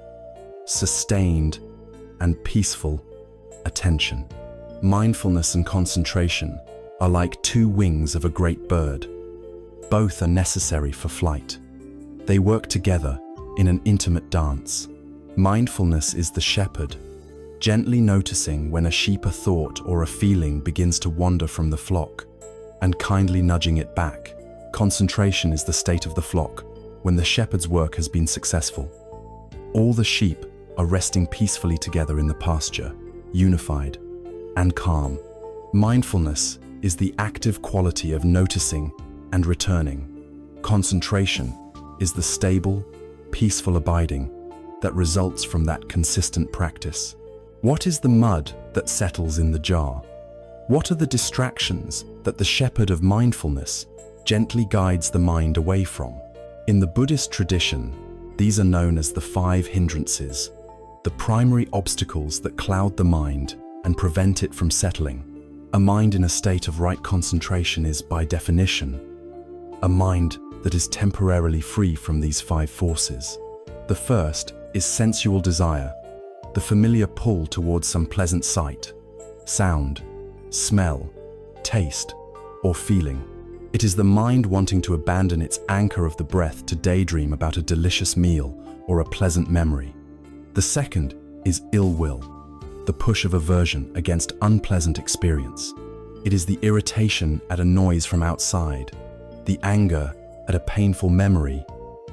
Speaker 1: sustained, and peaceful attention. Mindfulness and concentration are like two wings of a great bird. Both are necessary for flight. They work together in an intimate dance. Mindfulness is the shepherd, gently noticing when a sheep, a thought, or a feeling begins to wander from the flock, and kindly nudging it back. Concentration is the state of the flock when the shepherd's work has been successful. All the sheep are resting peacefully together in the pasture, unified and calm. Mindfulness is the active quality of noticing and returning. Concentration is the stable, peaceful abiding that results from that consistent practice. What is the mud that settles in the jar? What are the distractions that the shepherd of mindfulness gently guides the mind away from. In the Buddhist tradition, these are known as the 5 hindrances, the primary obstacles that cloud the mind and prevent it from settling. A mind in a state of right concentration is, by definition, a mind that is temporarily free from these 5 forces. The first is sensual desire, the familiar pull towards some pleasant sight, sound, smell, taste, or feeling. It is the mind wanting to abandon its anchor of the breath to daydream about a delicious meal or a pleasant memory. The second is ill will, the push of aversion against unpleasant experience. It is the irritation at a noise from outside, the anger at a painful memory,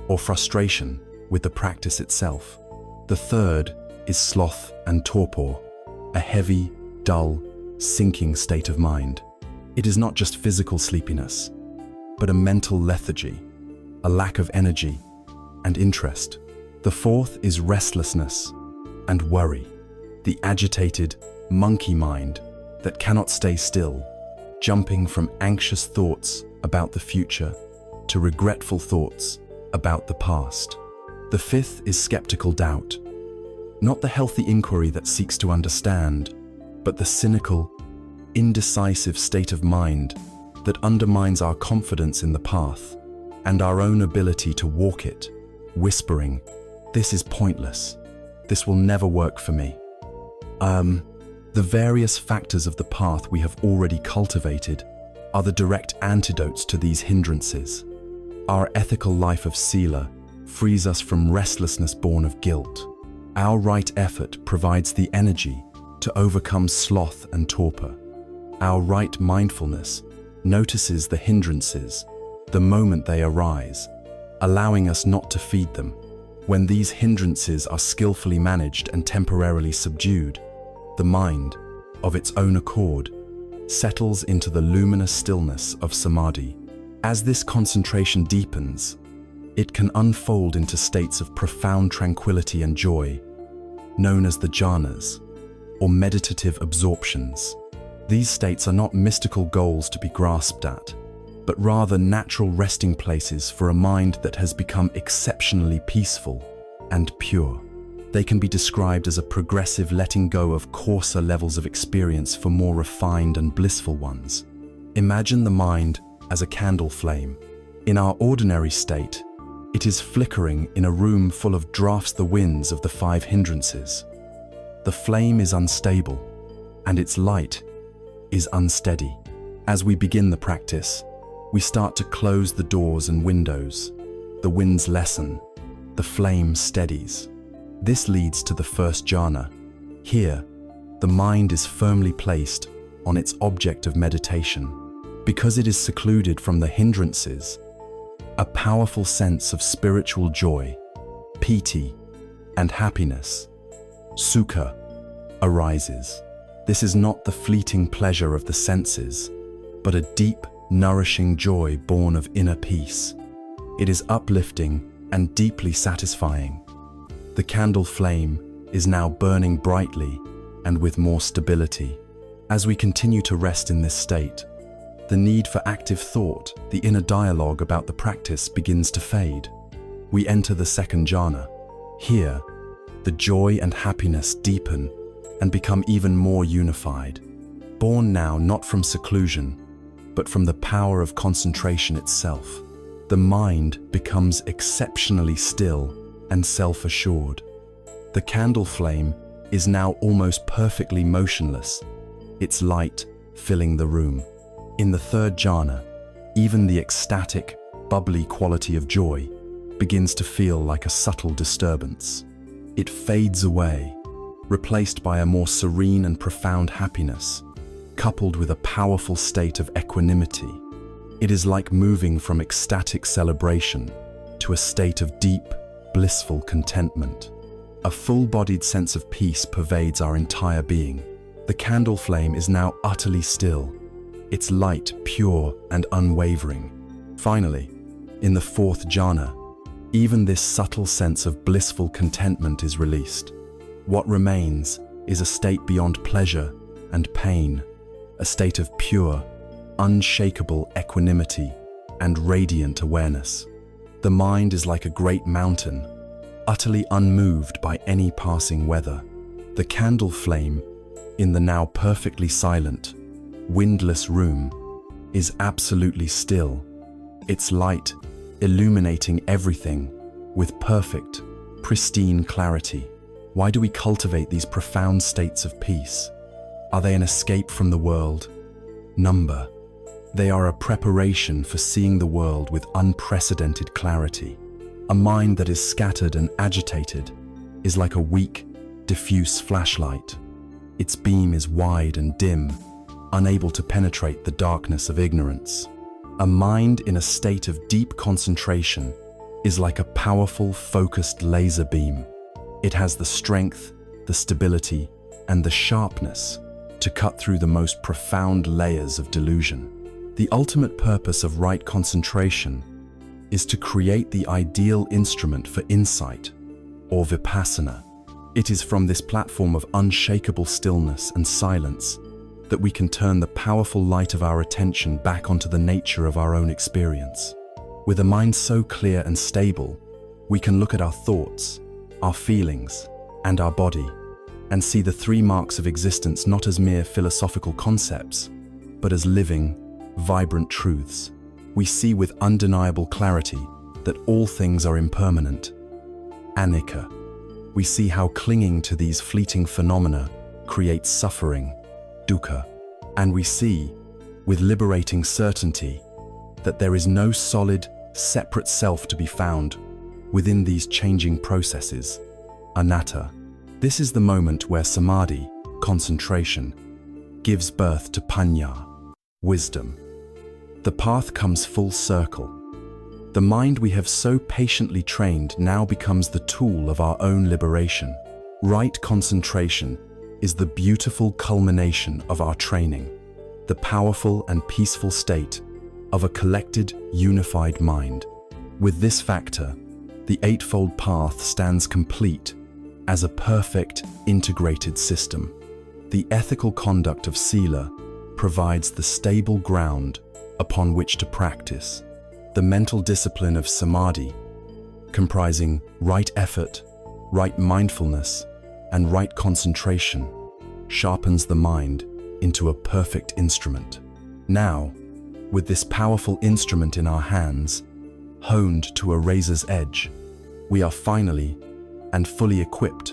Speaker 1: or frustration with the practice itself. The third is sloth and torpor, a heavy, dull, sinking state of mind. It is not just physical sleepiness, but a mental lethargy, a lack of energy and interest. The fourth is restlessness and worry, the agitated, monkey mind that cannot stay still, jumping from anxious thoughts about the future to regretful thoughts about the past. The fifth is skeptical doubt, not the healthy inquiry that seeks to understand, but the cynical, indecisive state of mind that undermines our confidence in the path and our own ability to walk it, whispering, "This is pointless. This will never work for me." The various factors of the path we have already cultivated are the direct antidotes to these hindrances. Our ethical life of sila frees us from restlessness born of guilt. Our right effort provides the energy to overcome sloth and torpor. Our right mindfulness notices the hindrances the moment they arise, allowing us not to feed them. When these hindrances are skillfully managed and temporarily subdued, the mind, of its own accord, settles into the luminous stillness of samadhi. As this concentration deepens, it can unfold into states of profound tranquility and joy, known as the jhanas, or meditative absorptions. These states are not mystical goals to be grasped at, but rather natural resting places for a mind that has become exceptionally peaceful and pure. They can be described as a progressive letting go of coarser levels of experience for more refined and blissful ones. Imagine the mind as a candle flame. In our ordinary state, it is flickering in a room full of drafts the winds of the 5 hindrances. The flame is unstable, and its light is unsteady. As we begin the practice, we start to close the doors and windows. The winds lessen, the flame steadies. This leads to the first jhana. Here, the mind is firmly placed on its object of meditation. Because it is secluded from the hindrances, a powerful sense of spiritual joy, piti, and happiness, sukha, arises. This is not the fleeting pleasure of the senses, but a deep, nourishing joy born of inner peace. It is uplifting and deeply satisfying. The candle flame is now burning brightly and with more stability. As we continue to rest in this state, the need for active thought, the inner dialogue about the practice, begins to fade. We enter the second jhana. Here, the joy and happiness deepen and become even more unified, born now not from seclusion, but from the power of concentration itself. The mind becomes exceptionally still and self-assured. The candle flame is now almost perfectly motionless, its light filling the room. In the third jhana, even the ecstatic, bubbly quality of joy begins to feel like a subtle disturbance. It fades away, replaced by a more serene and profound happiness, coupled with a powerful state of equanimity. It is like moving from ecstatic celebration to a state of deep, blissful contentment. A full-bodied sense of peace pervades our entire being. The candle flame is now utterly still, its light pure and unwavering. Finally, in the fourth jhana, even this subtle sense of blissful contentment is released. What remains is a state beyond pleasure and pain, a state of pure, unshakable equanimity, and radiant awareness. The mind is like a great mountain, utterly unmoved by any passing weather. The candle flame in the now perfectly silent, windless room is absolutely still, its light illuminating everything with perfect, pristine clarity. Why do we cultivate these profound states of peace? Are they an escape from the world? Number. They are a preparation for seeing the world with unprecedented clarity. A mind that is scattered and agitated is like a weak, diffuse flashlight. Its beam is wide and dim, unable to penetrate the darkness of ignorance. A mind in a state of deep concentration is like a powerful, focused laser beam. It has the strength, the stability, and the sharpness to cut through the most profound layers of delusion. The ultimate purpose of right concentration is to create the ideal instrument for insight, or vipassana. It is from this platform of unshakable stillness and silence that we can turn the powerful light of our attention back onto the nature of our own experience. With a mind so clear and stable, we can look at our thoughts, our feelings, and our body, and see the three marks of existence not as mere philosophical concepts, but as living, vibrant truths. We see with undeniable clarity that all things are impermanent. Anicca. We see how clinging to these fleeting phenomena creates suffering, dukkha, and we see, with liberating certainty, that there is no solid, separate self to be found within these changing processes, anatta. This is the moment where samadhi, concentration, gives birth to panya, wisdom. The path comes full circle. The mind we have so patiently trained now becomes the tool of our own liberation. Right concentration is the beautiful culmination of our training, the powerful and peaceful state of a collected, unified mind. With this factor, the Eightfold Path stands complete as a perfect, integrated system. The ethical conduct of sila provides the stable ground upon which to practice. The mental discipline of samadhi, comprising right effort, right mindfulness, and right concentration, sharpens the mind into a perfect instrument. Now, with this powerful instrument in our hands, honed to a razor's edge, we are finally and fully equipped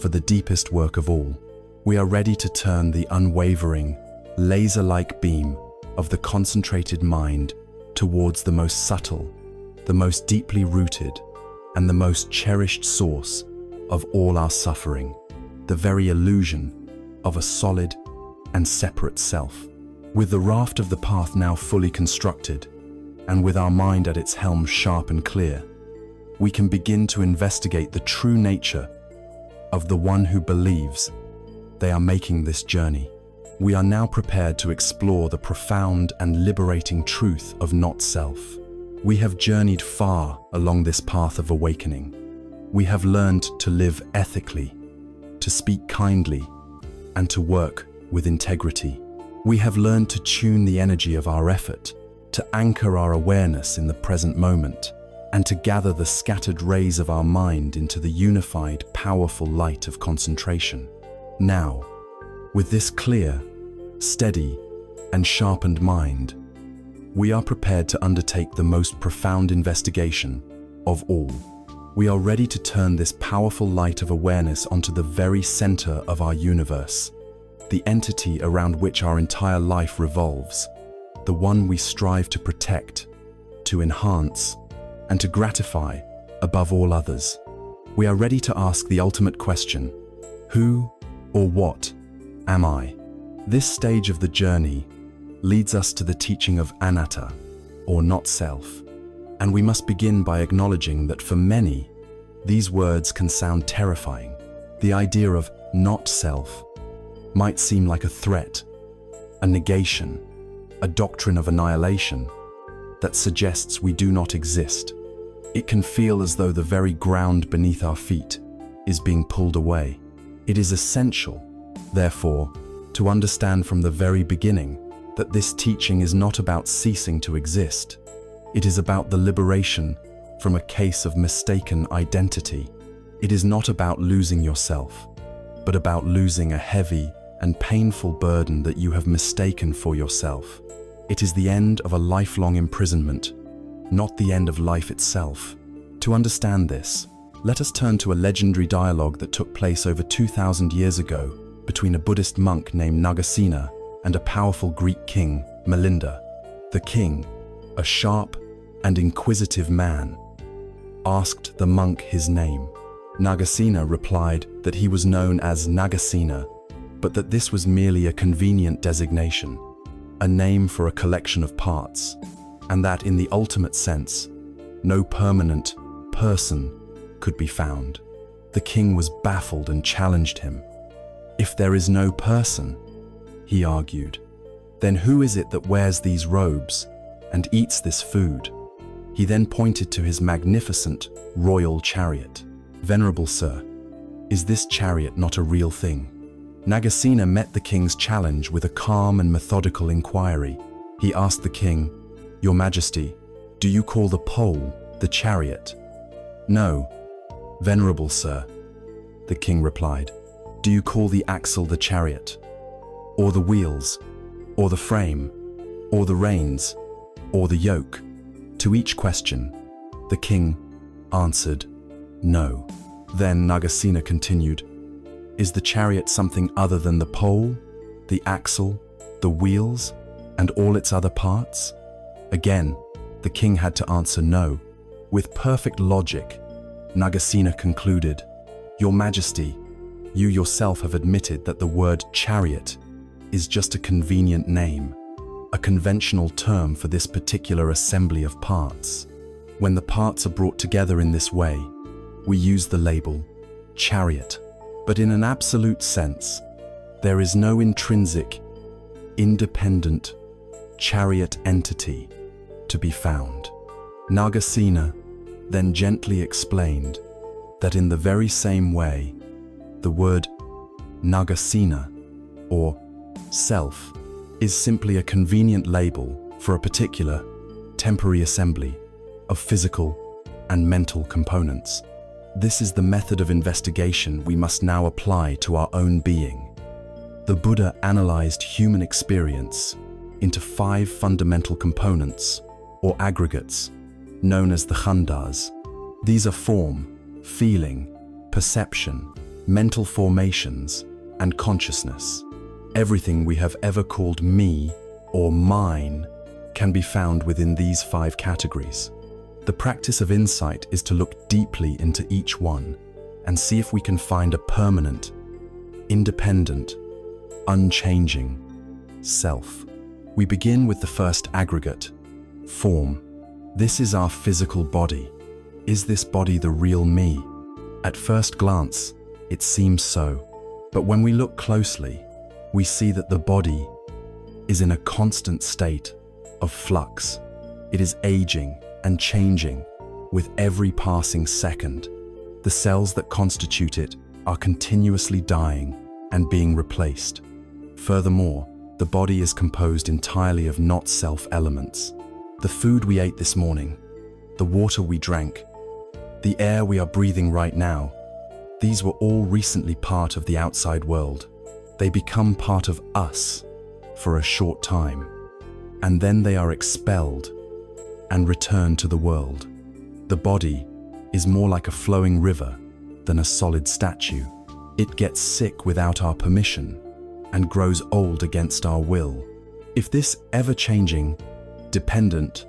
Speaker 1: for the deepest work of all. We are ready to turn the unwavering, laser-like beam of the concentrated mind towards the most subtle, the most deeply rooted, and the most cherished source of all our suffering, the very illusion of a solid and separate self. With the raft of the path now fully constructed, and with our mind at its helm sharp and clear, we can begin to investigate the true nature of the one who believes they are making this journey. We are now prepared to explore the profound and liberating truth of not-self. We have journeyed far along this path of awakening. We have learned to live ethically, to speak kindly, and to work with integrity. We have learned to tune the energy of our effort, to anchor our awareness in the present moment, and to gather the scattered rays of our mind into the unified, powerful light of concentration. Now, with this clear, steady, and sharpened mind, we are prepared to undertake the most profound investigation of all. We are ready to turn this powerful light of awareness onto the very center of our universe, the entity around which our entire life revolves, the one we strive to protect, to enhance, and to gratify above all others. We are ready to ask the ultimate question: who or what am I? This stage of the journey leads us to the teaching of anatta, or not-self, and we must begin by acknowledging that for many, these words can sound terrifying. The idea of not-self might seem like a threat, a negation, a doctrine of annihilation that suggests we do not exist. It can feel as though the very ground beneath our feet is being pulled away. It is essential, therefore, to understand from the very beginning that this teaching is not about ceasing to exist. It is about the liberation from a case of mistaken identity. It is not about losing yourself, but about losing a heavy and painful burden that you have mistaken for yourself. It is the end of a lifelong imprisonment, not the end of life itself. To understand this, let us turn to a legendary dialogue that took place over 2,000 years ago between a Buddhist monk named Nagasena and a powerful Greek king, Melinda. The king, a sharp and inquisitive man, asked the monk his name. Nagasena replied that he was known as Nagasena, but that this was merely a convenient designation, a name for a collection of parts, and that in the ultimate sense, no permanent person could be found. The king was baffled and challenged him. If there is no person, he argued, then who is it that wears these robes and eats this food? He then pointed to his magnificent royal chariot. Venerable sir, is this chariot not a real thing? Nagasena met the king's challenge with a calm and methodical inquiry. He asked the king, "Your Majesty, do you call the pole the chariot?" "No, venerable sir," the king replied. "Do you call the axle the chariot? Or the wheels? Or the frame? Or the reins? Or the yoke?" To each question, the king answered, "No." Then Nagasena continued, "Is the chariot something other than the pole, the axle, the wheels, and all its other parts?" Again, the king had to answer no. With perfect logic, Nagasena concluded, "Your Majesty, you yourself have admitted that the word chariot is just a convenient name, a conventional term for this particular assembly of parts. When the parts are brought together in this way, we use the label chariot. But in an absolute sense, there is no intrinsic, independent chariot entity to be found." Nagasena then gently explained that in the very same way, the word Nagasena, or self, is simply a convenient label for a particular, temporary assembly of physical and mental components. This is the method of investigation we must now apply to our own being. The Buddha analyzed human experience into 5 fundamental components, or aggregates, known as the khandhas. These are form, feeling, perception, mental formations, and consciousness. Everything we have ever called me or mine can be found within these 5 categories. The practice of insight is to look deeply into each one and see if we can find a permanent, independent, unchanging self. We begin with the first aggregate, form. This is our physical body. Is this body the real me? At first glance, it seems so. But when we look closely, we see that the body is in a constant state of flux. It is aging and changing with every passing second. The cells that constitute it are continuously dying and being replaced. Furthermore, the body is composed entirely of not-self elements. The food we ate this morning, the water we drank, the air we are breathing right now, these were all recently part of the outside world. They become part of us for a short time, and then they are expelled and return to the world. The body is more like a flowing river than a solid statue. It gets sick without our permission and grows old against our will. If this ever-changing, dependent,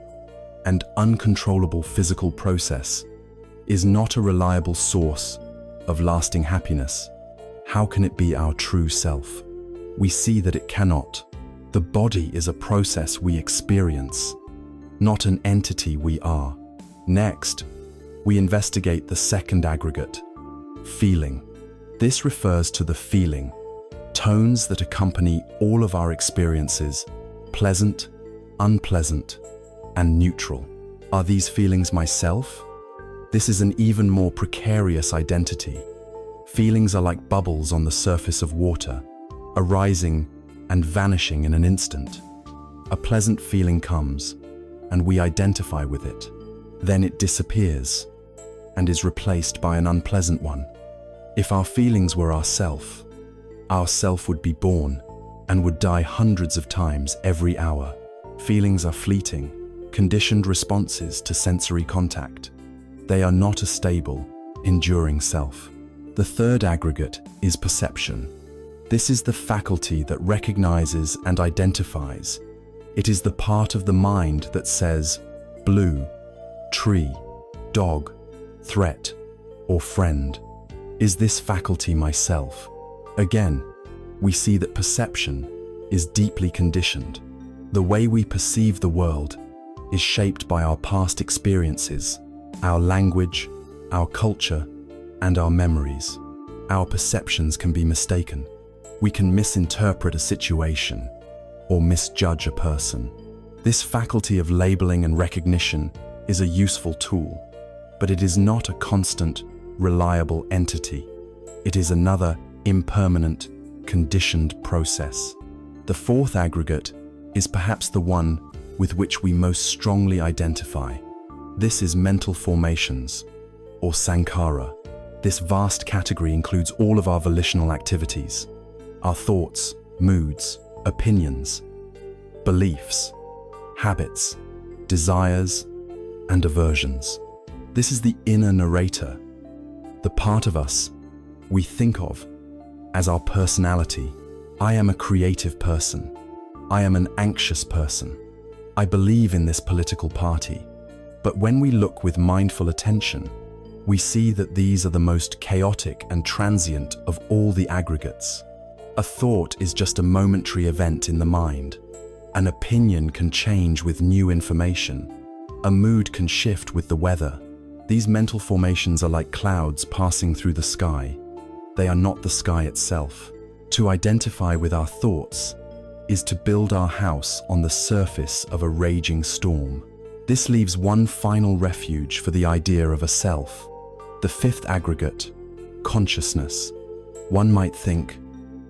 Speaker 1: and uncontrollable physical process is not a reliable source of lasting happiness, how can it be our true self? We see that it cannot. The body is a process we experience, not an entity we are. Next, we investigate the second aggregate, feeling. This refers to the feeling, tones that accompany all of our experiences, pleasant, unpleasant, and neutral. Are these feelings myself? This is an even more precarious identity. Feelings are like bubbles on the surface of water, arising and vanishing in an instant. A pleasant feeling comes, and we identify with it. Then it disappears and is replaced by an unpleasant one. If our feelings were our self would be born and would die hundreds of times every hour. Feelings are fleeting, conditioned responses to sensory contact. They are not a stable, enduring self. The third aggregate is perception. This is the faculty that recognizes and identifies. It is the part of the mind that says blue, tree, dog, threat, or friend. Is this faculty myself? Again, we see that perception is deeply conditioned. The way we perceive the world is shaped by our past experiences, our language, our culture, and our memories. Our perceptions can be mistaken. We can misinterpret a situation or misjudge a person. This faculty of labeling and recognition is a useful tool, but it is not a constant, reliable entity. It is another impermanent, conditioned process. The fourth aggregate is perhaps the one with which we most strongly identify. This is mental formations, or sankhara. This vast category includes all of our volitional activities, our thoughts, moods, opinions, beliefs, habits, desires, and aversions. This is the inner narrator, the part of us we think of as our personality. I am a creative person. I am an anxious person. I believe in this political party. But when we look with mindful attention, we see that these are the most chaotic and transient of all the aggregates. A thought is just a momentary event in the mind. An opinion can change with new information. A mood can shift with the weather. These mental formations are like clouds passing through the sky. They are not the sky itself. To identify with our thoughts is to build our house on the surface of a raging storm. This leaves one final refuge for the idea of a self. The fifth aggregate, consciousness. One might think,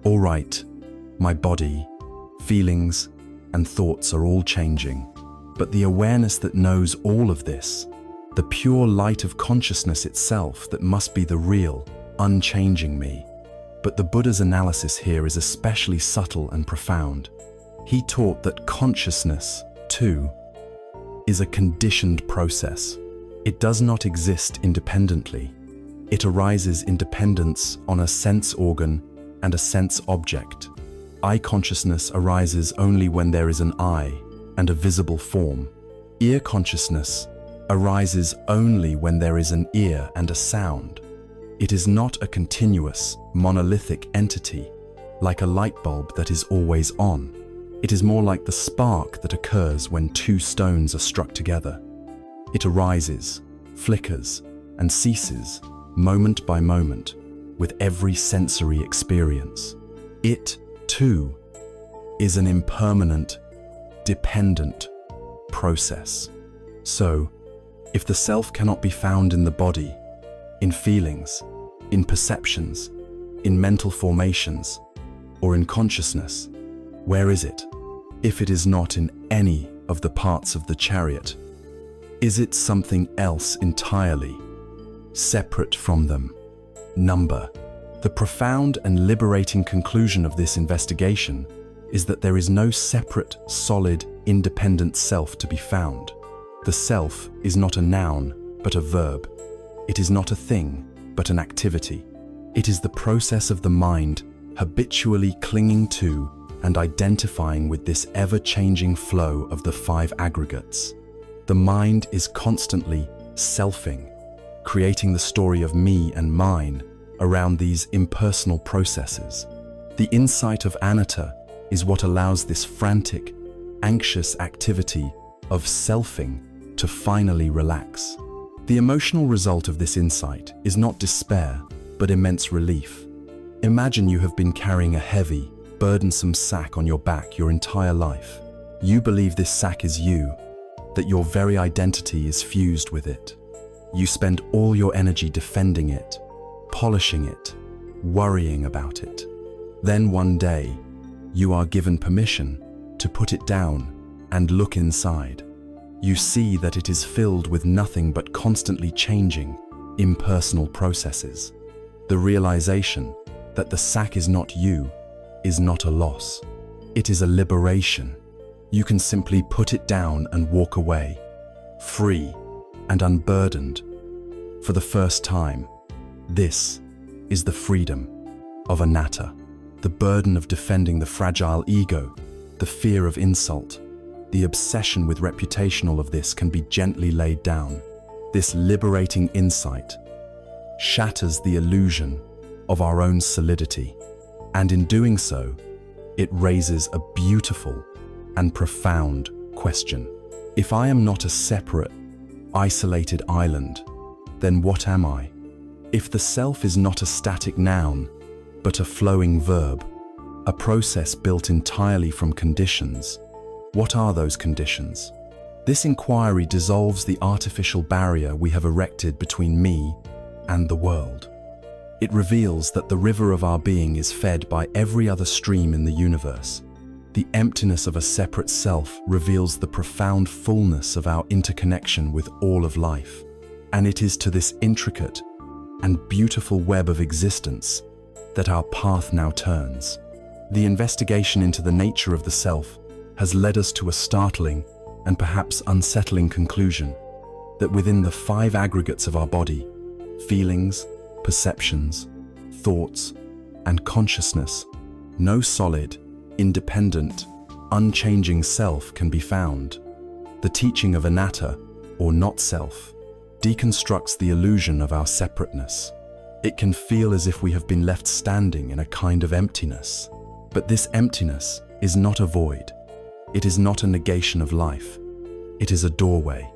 Speaker 1: all right, my body, feelings, and thoughts are all changing. But the awareness that knows all of this, the pure light of consciousness itself that must be the real, unchanging me. But the Buddha's analysis here is especially subtle and profound. He taught that consciousness, too, is a conditioned process. It does not exist independently. It arises in dependence on a sense organ and a sense object. Eye consciousness arises only when there is an eye and a visible form. Ear consciousness arises only when there is an ear and a sound. It is not a continuous, monolithic entity, like a light bulb that is always on. It is more like the spark that occurs when two stones are struck together. It arises, flickers, and ceases, moment by moment, with every sensory experience. It, too, is an impermanent, dependent process. So, if the self cannot be found in the body, in feelings, in perceptions, in mental formations, or in consciousness, where is it? If it is not in any of the parts of the chariot, is it something else entirely, separate from them? Number. The profound and liberating conclusion of this investigation is that there is no separate, solid, independent self to be found. The self is not a noun, but a verb. It is not a thing, but an activity. It is the process of the mind habitually clinging to and identifying with this ever-changing flow of the five aggregates. The mind is constantly selfing, creating the story of me and mine around these impersonal processes. The insight of anatta is what allows this frantic, anxious activity of selfing to finally relax. The emotional result of this insight is not despair, but immense relief. Imagine you have been carrying a heavy, burdensome sack on your back your entire life. You believe this sack is you, that your very identity is fused with it. You spend all your energy defending it, polishing it, worrying about it. Then one day, you are given permission to put it down and look inside. You see that it is filled with nothing but constantly changing, impersonal processes. The realization that the sack is not you is not a loss. It is a liberation. You can simply put it down and walk away, free and unburdened. For the first time, this is the freedom of anatta. The burden of defending the fragile ego, the fear of insult, the obsession with reputational of this can be gently laid down. This liberating insight shatters the illusion of our own solidity, and in doing so, it raises a beautiful and profound question. If I am not a separate, isolated island, then what am I? If the self is not a static noun, but a flowing verb, a process built entirely from conditions, what are those conditions? This inquiry dissolves the artificial barrier we have erected between me and the world. It reveals that the river of our being is fed by every other stream in the universe. The emptiness of a separate self reveals the profound fullness of our interconnection with all of life. And it is to this intricate and beautiful web of existence that our path now turns. The investigation into the nature of the self has led us to a startling and perhaps unsettling conclusion that within the 5 aggregates of our body, feelings, perceptions, thoughts, and consciousness, no solid, independent, unchanging self can be found. The teaching of anatta, or not self, deconstructs the illusion of our separateness. It can feel as if we have been left standing in a kind of emptiness. But this emptiness is not a void. It is not a negation of life. It is a doorway.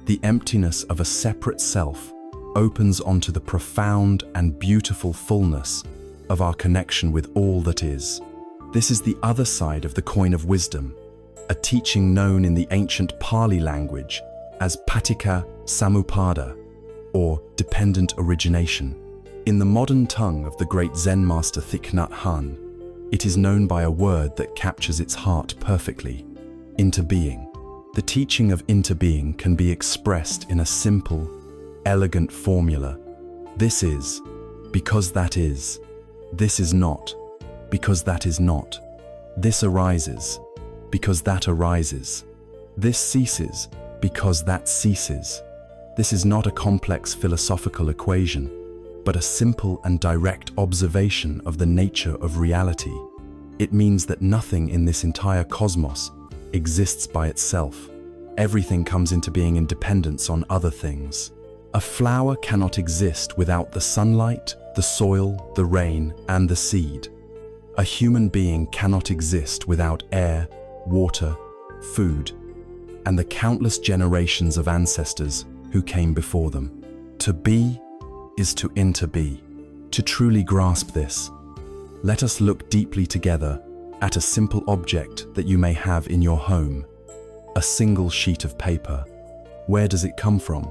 Speaker 1: The emptiness of a separate self opens onto the profound and beautiful fullness of our connection with all that is. This is the other side of the coin of wisdom, a teaching known in the ancient Pali language as paticca samuppada, or dependent origination. In the modern tongue of the great Zen master Thich Nhat Hanh, it is known by a word that captures its heart perfectly: interbeing. The teaching of interbeing can be expressed in a simple, elegant formula. This is, because that is. This is not, because that is not. This arises, because that arises. This ceases, because that ceases. This is not a complex philosophical equation, but a simple and direct observation of the nature of reality. It means that nothing in this entire cosmos exists by itself. Everything comes into being in dependence on other things. A flower cannot exist without the sunlight, the soil, the rain, and the seed. A human being cannot exist without air, water, food, and the countless generations of ancestors who came before them. To be is to interbe. To truly grasp this, let us look deeply together at a simple object that you may have in your home. A single sheet of paper. Where does it come from?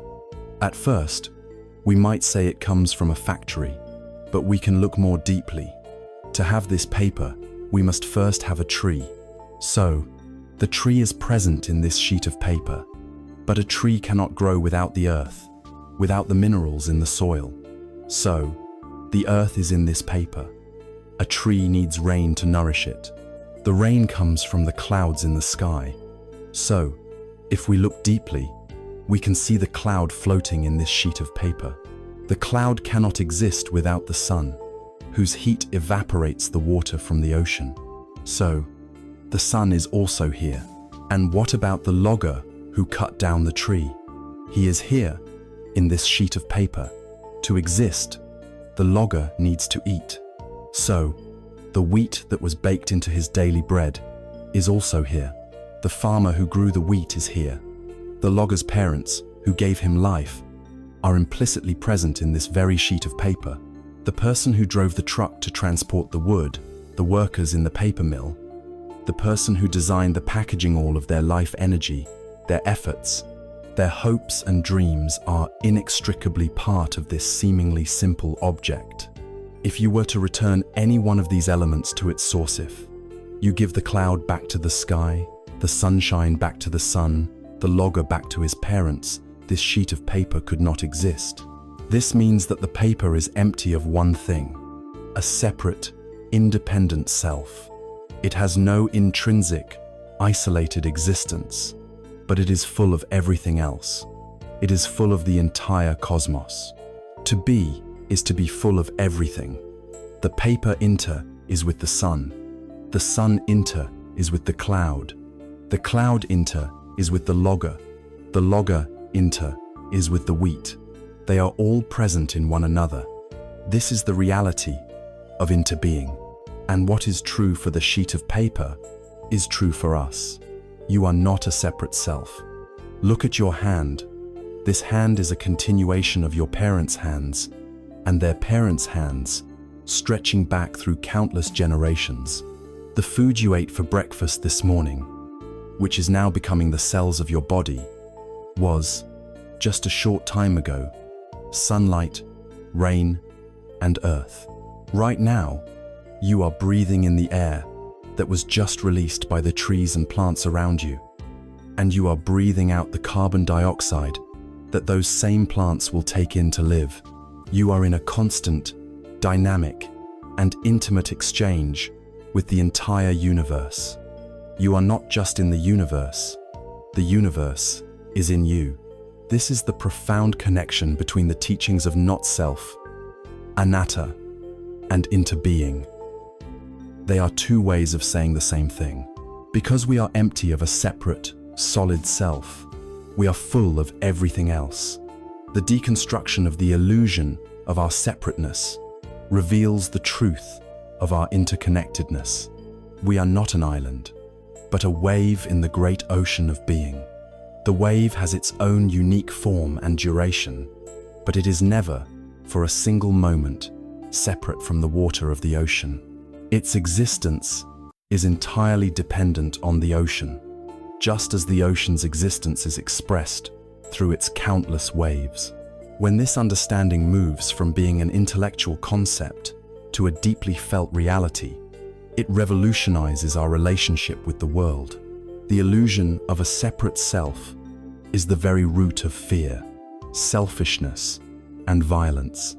Speaker 1: At first, we might say it comes from a factory, but we can look more deeply. To have this paper, we must first have a tree. So, the tree is present in this sheet of paper, but a tree cannot grow without the earth, without the minerals in the soil. So, the earth is in this paper. A tree needs rain to nourish it. The rain comes from the clouds in the sky. So, if we look deeply, we can see the cloud floating in this sheet of paper. The cloud cannot exist without the sun, whose heat evaporates the water from the ocean. So, the sun is also here. And what about the logger who cut down the tree? He is here, in this sheet of paper. To exist, the logger needs to eat. So, the wheat that was baked into his daily bread is also here. The farmer who grew the wheat is here. The logger's parents, who gave him life, are implicitly present in this very sheet of paper. The person who drove the truck to transport the wood, the workers in the paper mill, the person who designed the packaging, all of their life energy, their efforts, their hopes and dreams are inextricably part of this seemingly simple object. If you were to return any one of these elements to its source, if you give the cloud back to the sky, the sunshine back to the sun, the logger back to his parents, this sheet of paper could not exist. This means that the paper is empty of one thing, a separate, independent self. It has no intrinsic, isolated existence, but it is full of everything else. It is full of the entire cosmos. To be is to be full of everything. The paper inter is with the sun. The sun inter is with the cloud. The cloud inter is with the logger. The logger inter is with the wheat. They are all present in one another. This is the reality of interbeing. And what is true for the sheet of paper is true for us. You are not a separate self. Look at your hand. This hand is a continuation of your parents' hands and their parents' hands, stretching back through countless generations. The food you ate for breakfast this morning, which is now becoming the cells of your body, was, just a short time ago, sunlight, rain, and earth. Right now, you are breathing in the air that was just released by the trees and plants around you, and you are breathing out the carbon dioxide that those same plants will take in to live. You are in a constant, dynamic, and intimate exchange with the entire universe. You are not just in the universe is in you. This is the profound connection between the teachings of not-self, anatta, and interbeing. They are two ways of saying the same thing. Because we are empty of a separate, solid self, we are full of everything else. The deconstruction of the illusion of our separateness reveals the truth of our interconnectedness. We are not an island, but a wave in the great ocean of being. The wave has its own unique form and duration, but it is never, for a single moment, separate from the water of the ocean. Its existence is entirely dependent on the ocean, just as the ocean's existence is expressed through its countless waves. When this understanding moves from being an intellectual concept to a deeply felt reality, it revolutionizes our relationship with the world. The illusion of a separate self is the very root of fear, selfishness, and violence.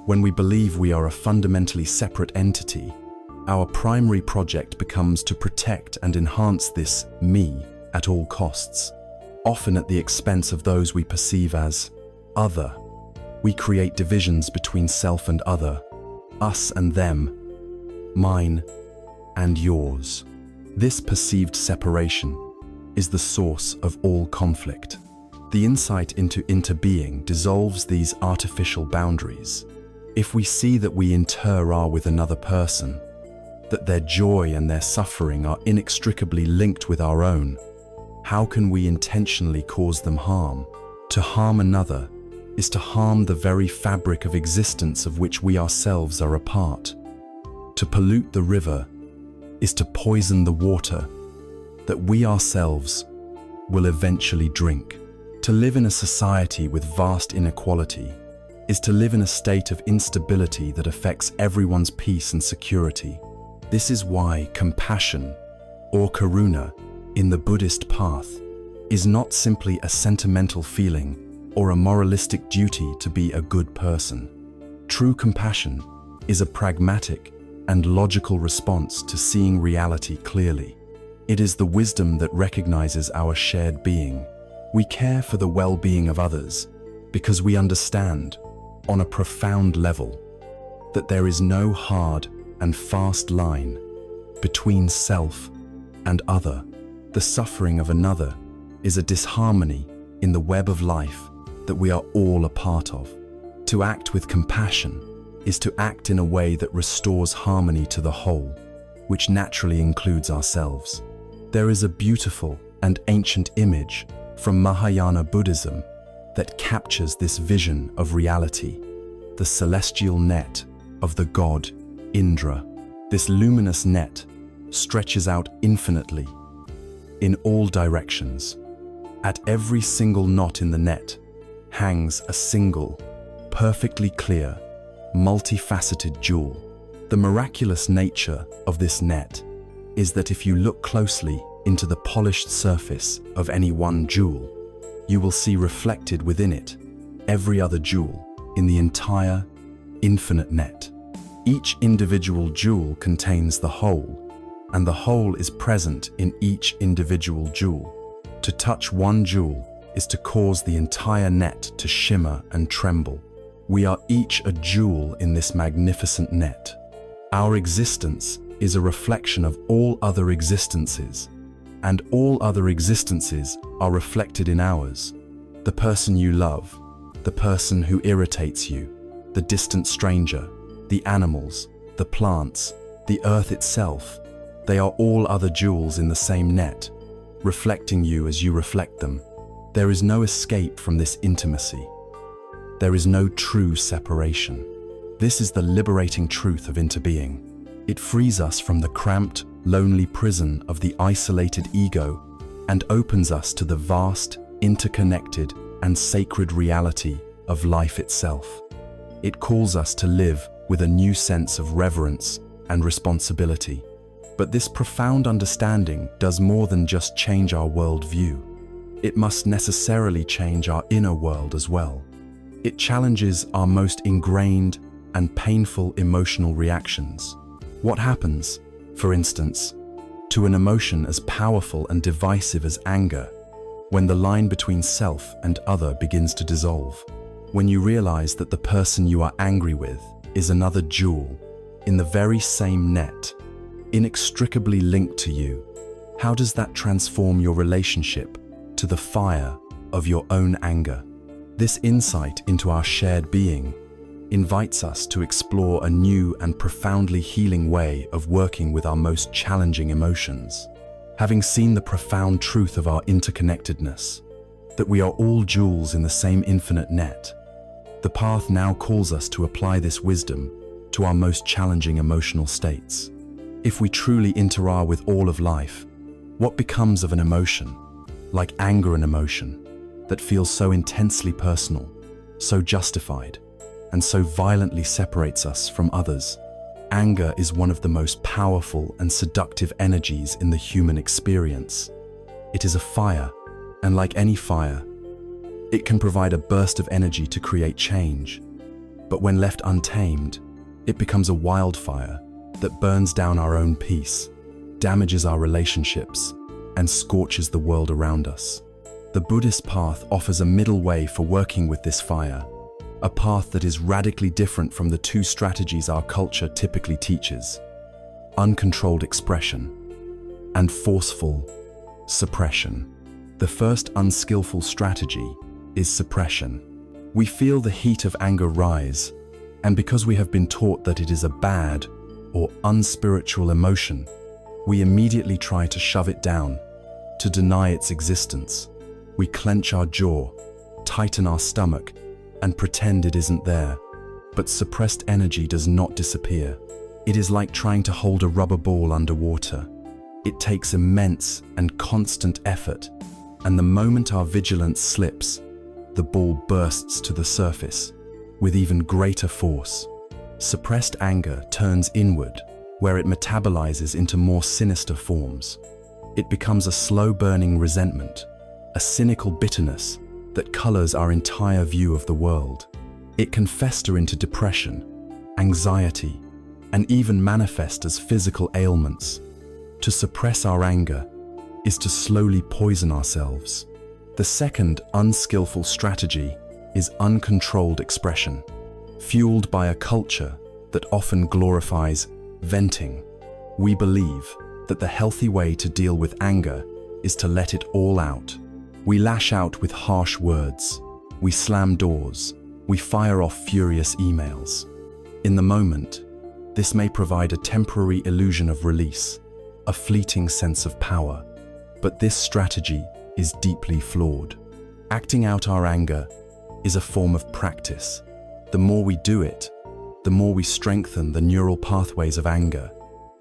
Speaker 1: When we believe we are a fundamentally separate entity, our primary project becomes to protect and enhance this me at all costs, often at the expense of those we perceive as other. We create divisions between self and other, us and them, mine and yours. This perceived separation is the source of all conflict. The insight into interbeing dissolves these artificial boundaries. If we see that we inter-are with another person, that their joy and their suffering are inextricably linked with our own, how can we intentionally cause them harm? To harm another is to harm the very fabric of existence of which we ourselves are a part. To pollute the river is to poison the water that we ourselves will eventually drink. To live in a society with vast inequality is to live in a state of instability that affects everyone's peace and security. This is why compassion, or karuna, in the Buddhist path, is not simply a sentimental feeling or a moralistic duty to be a good person. True compassion is a pragmatic and logical response to seeing reality clearly. It is the wisdom that recognizes our shared being. We care for the well-being of others because we understand, on a profound level, that there is no hard and fast line between self and other. The suffering of another is a disharmony in the web of life that we are all a part of. To act with compassion is to act in a way that restores harmony to the whole, which naturally includes ourselves. There is a beautiful and ancient image from Mahayana Buddhism that captures this vision of reality, the celestial net of the god Indra. This luminous net stretches out infinitely in all directions. At every single knot in the net hangs a single, perfectly clear, multifaceted jewel. The miraculous nature of this net is that if you look closely into the polished surface of any one jewel, you will see reflected within it every other jewel in the entire infinite net. Each individual jewel contains the whole, and the whole is present in each individual jewel. To touch one jewel is to cause the entire net to shimmer and tremble. We are each a jewel in this magnificent net. Our existence is a reflection of all other existences, and all other existences are reflected in ours. The person you love, the person who irritates you, the distant stranger, the animals, the plants, the earth itself, they are all other jewels in the same net, reflecting you as you reflect them. There is no escape from this intimacy. There is no true separation. This is the liberating truth of interbeing. It frees us from the cramped, lonely prison of the isolated ego and opens us to the vast, interconnected, and sacred reality of life itself. It calls us to live with a new sense of reverence and responsibility. But this profound understanding does more than just change our worldview. It must necessarily change our inner world as well. It challenges our most ingrained and painful emotional reactions. What happens, for instance, to an emotion as powerful and divisive as anger, when the line between self and other begins to dissolve? When you realize that the person you are angry with is another jewel in the very same net, inextricably linked to you, how does that transform your relationship to the fire of your own anger? This insight into our shared being invites us to explore a new and profoundly healing way of working with our most challenging emotions. Having seen the profound truth of our interconnectedness, that we are all jewels in the same infinite net, the path now calls us to apply this wisdom to our most challenging emotional states. If we truly interact with all of life, what becomes of an emotion, like anger, an emotion that feels so intensely personal, so justified, and so violently separates us from others? Anger is one of the most powerful and seductive energies in the human experience. It is a fire, and like any fire, it can provide a burst of energy to create change. But when left untamed, it becomes a wildfire that burns down our own peace, damages our relationships, and scorches the world around us. The Buddhist path offers a middle way for working with this fire, a path that is radically different from the two strategies our culture typically teaches: uncontrolled expression and forceful suppression. The first unskillful strategy is suppression. We feel the heat of anger rise, and because we have been taught that it is a bad or unspiritual emotion, we immediately try to shove it down, to deny its existence. We clench our jaw, tighten our stomach, and pretend it isn't there. But suppressed energy does not disappear. It is like trying to hold a rubber ball underwater. It takes immense and constant effort, and the moment our vigilance slips, the ball bursts to the surface with even greater force. Suppressed anger turns inward, where it metabolizes into more sinister forms. It becomes a slow-burning resentment, a cynical bitterness that colors our entire view of the world. It can fester into depression, anxiety, and even manifest as physical ailments. To suppress our anger is to slowly poison ourselves. The second unskillful strategy is uncontrolled expression. Fueled by a culture that often glorifies venting, we believe that the healthy way to deal with anger is to let it all out. We lash out with harsh words, we slam doors, we fire off furious emails. In the moment, this may provide a temporary illusion of release, a fleeting sense of power, but this strategy is deeply flawed. Acting out our anger is a form of practice. The more we do it, the more we strengthen the neural pathways of anger,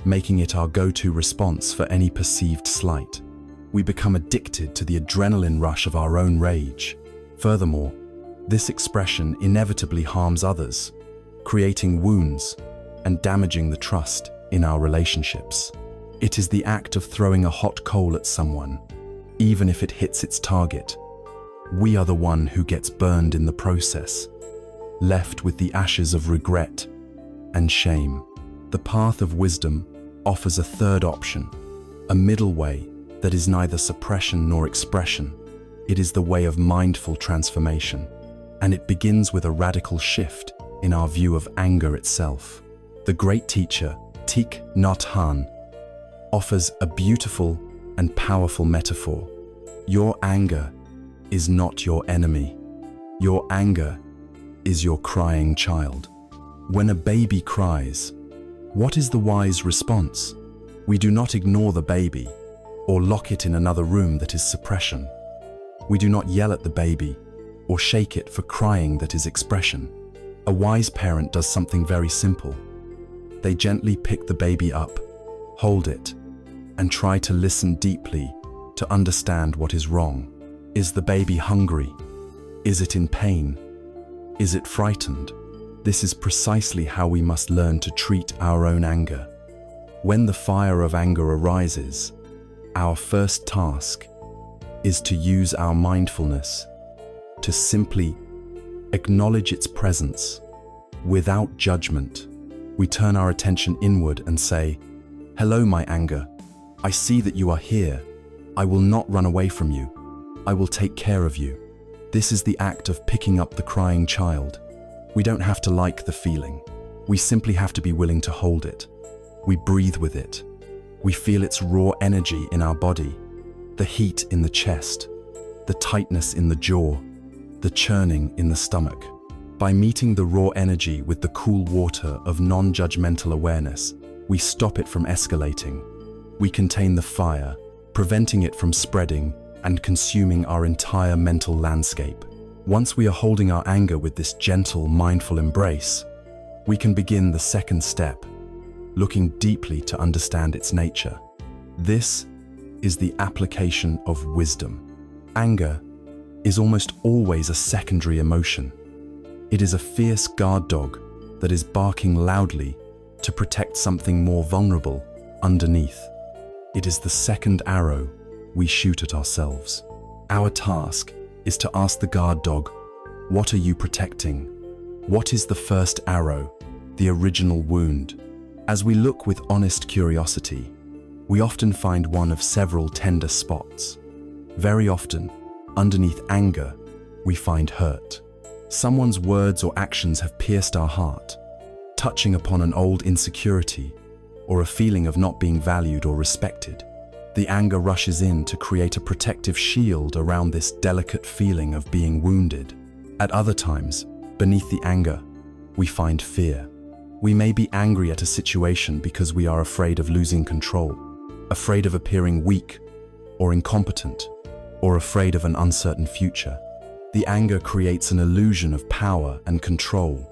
Speaker 1: making it our go-to response for any perceived slight. We become addicted to the adrenaline rush of our own rage. Furthermore, this expression inevitably harms others, creating wounds and damaging the trust in our relationships. It is the act of throwing a hot coal at someone, even if it hits its target. We are the one who gets burned in the process, left with the ashes of regret and shame. The path of wisdom offers a third option, a middle way that is neither suppression nor expression. It is the way of mindful transformation, and it begins with a radical shift in our view of anger itself. The great teacher, Thich Nhat Hanh, offers a beautiful and powerful metaphor. Your anger is not your enemy. Your anger is your crying child. When a baby cries, what is the wise response? We do not ignore the baby or lock it in another room that is suppression. We do not yell at the baby or shake it for crying that is expression. A wise parent does something very simple. They gently pick the baby up, hold it, and try to listen deeply to understand what is wrong. Is the baby hungry? Is it in pain? Is it frightened? This is precisely how we must learn to treat our own anger. When the fire of anger arises, our first task is to use our mindfulness to simply acknowledge its presence without judgment. We turn our attention inward and say, "Hello, my anger. I see that you are here. I will not run away from you. I will take care of you." This is the act of picking up the crying child. We don't have to like the feeling. We simply have to be willing to hold it. We breathe with it. We feel its raw energy in our body, the heat in the chest, the tightness in the jaw, the churning in the stomach. By meeting the raw energy with the cool water of non-judgmental awareness, we stop it from escalating. We contain the fire, preventing it from spreading and consuming our entire mental landscape. Once we are holding our anger with this gentle, mindful embrace, we can begin the second step, looking deeply to understand its nature. This is the application of wisdom. Anger is almost always a secondary emotion. It is a fierce guard dog that is barking loudly to protect something more vulnerable underneath. It is the second arrow we shoot at ourselves. Our task is to ask the guard dog, what are you protecting? What is the first arrow, the original wound? As we look with honest curiosity, we often find one of several tender spots. Very often, underneath anger, we find hurt. Someone's words or actions have pierced our heart, touching upon an old insecurity or a feeling of not being valued or respected. The anger rushes in to create a protective shield around this delicate feeling of being wounded. At other times, beneath the anger, we find fear. We may be angry at a situation because we are afraid of losing control, afraid of appearing weak or incompetent, or afraid of an uncertain future. The anger creates an illusion of power and control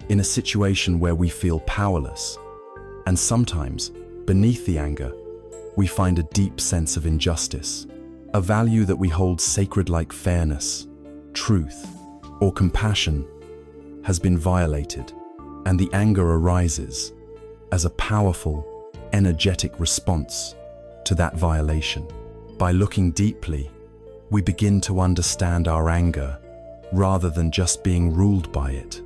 Speaker 1: in a situation where we feel powerless. And sometimes, beneath the anger, we find a deep sense of injustice, a value that we hold sacred like fairness, truth, or compassion has been violated, and the anger arises as a powerful, energetic response to that violation. By looking deeply, we begin to understand our anger rather than just being ruled by it.